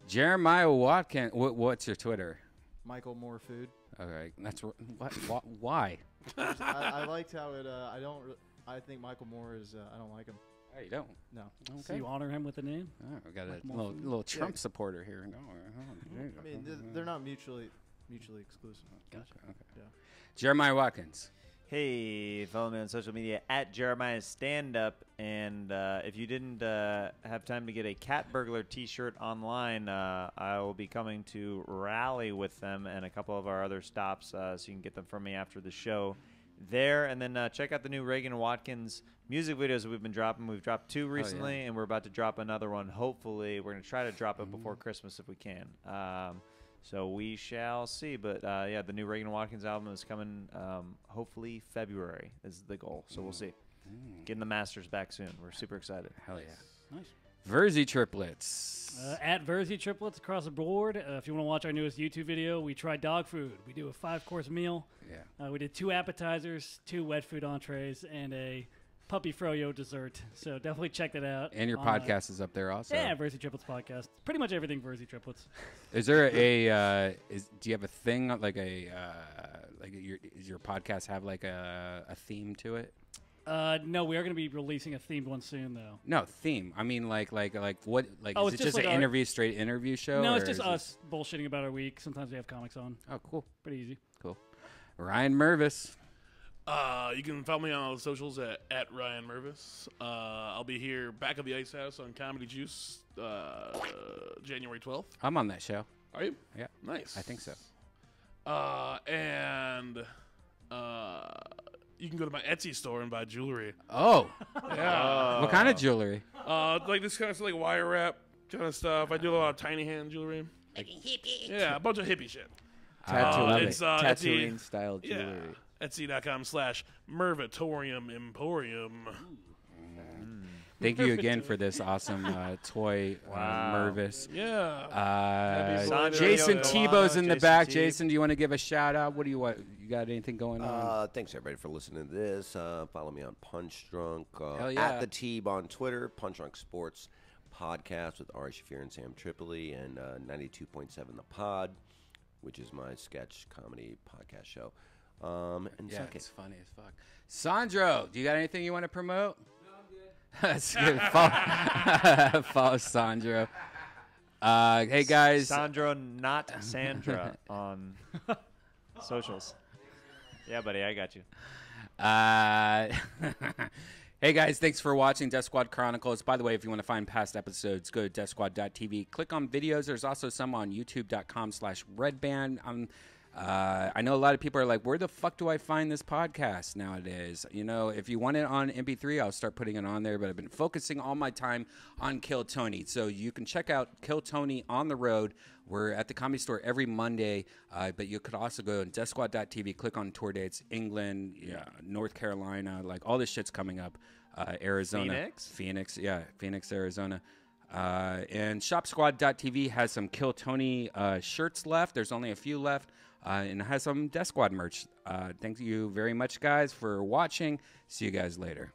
Jeremiah Watkins. What's your Twitter? Michael Moore Food. Okay, that's what. Why? I liked how it. I think Michael Moore is. I don't like him. Oh, you don't? No. Okay. So you honor him with a name? Oh, we got Michael a Moore little Food? Trump supporter here. No, I mean, they're not mutually exclusive. Gotcha. Okay. Yeah. Jeremiah Watkins. Hey, follow me on social media at Jeremiah Stand Up. And if you didn't have time to get a Cat Burglar T-shirt online, I will be coming to Raleigh with them and a couple of our other stops, so you can get them from me after the show there. And then check out the new Reagan Watkins music videos that we've been dropping. We've dropped 2 recently, and we're about to drop another one. Hopefully, we're going to try to drop it before Christmas if we can. So we shall see. But, yeah, the new Reagan Watkins album is coming hopefully February is the goal. So we'll see. Getting the masters back soon. We're super excited. Hell yeah. Nice. Verzi Triplets. At Verzi Triplets across the board. If you want to watch our newest YouTube video, we tried dog food. We do a 5-course meal. Yeah. We did 2 appetizers, 2 wet food entrees, and a puppy froyo dessert. So definitely check that out. And your podcast is up there also. Yeah, Verzi Triplets podcast. Pretty much everything Verzi Triplets. Is there a do you have a thing like does your podcast have like a theme to it? No, we are going to be releasing a themed one soon, though. No theme. I mean, like what? Like, Oh, is it's it just just like an straight interview show? No, or it's just is us bullshitting about our week. Sometimes we have comics on. Oh, cool. Pretty easy. Cool. Ryan Mervis. You can follow me on all the socials at Ryan Mervis. I'll be here back at the Ice House on Comedy Juice January 12th. I'm on that show. Are you? Yeah. Nice. I think so. And you can go to my Etsy store and buy jewelry. Oh. Yeah. What kind of jewelry? Like this kind of like wire wrap kind of stuff. I do a lot of tiny hand jewelry. Like a hippie. Yeah, a bunch of hippie shit. Tatooine Etsy, style jewelry. Yeah, Etsy.com/Mervatorium Emporium. Thank you again for this awesome toy, Mervis. Yeah. Jason Tebow's in the back. Jason, do you want to give a shout out? What do you want? You got anything going on? Thanks everybody for listening to this. Follow me on Punch Drunk Hell yeah. at the Teeb on Twitter. Punch Drunk Sports podcast with Ari Shafir and Sam Tripoli, and 92.7 The Pod, which is my sketch comedy podcast show. And Yeah, it's funny as fuck. Sandro, do you got anything you want to promote? No, I'm good. That's good. Follow Sandro. Hey guys, Sandro, not Sandra, on socials. Yeah, buddy, I got you. Hey guys, thanks for watching Deathsquad Chronicles. By the way, if you want to find past episodes, go to deathsquad.tv. Click on videos. There's also some on youtube.com/redband. I know a lot of people are like, where the fuck do I find this podcast nowadays? You know, if you want it on MP3, I'll start putting it on there, but I've been focusing all my time on Kill Tony. So you can check out Kill Tony on the road. We're at the Comedy Store every Monday, but you could also go on deathsquad.tv, click on tour dates, England, North Carolina, like all this shit's coming up. Arizona. Phoenix, Arizona. And shopsquad.tv has some Kill Tony shirts left. There's only a few left. And it has some Death Squad merch. Thank you very much, guys, for watching. See you guys later.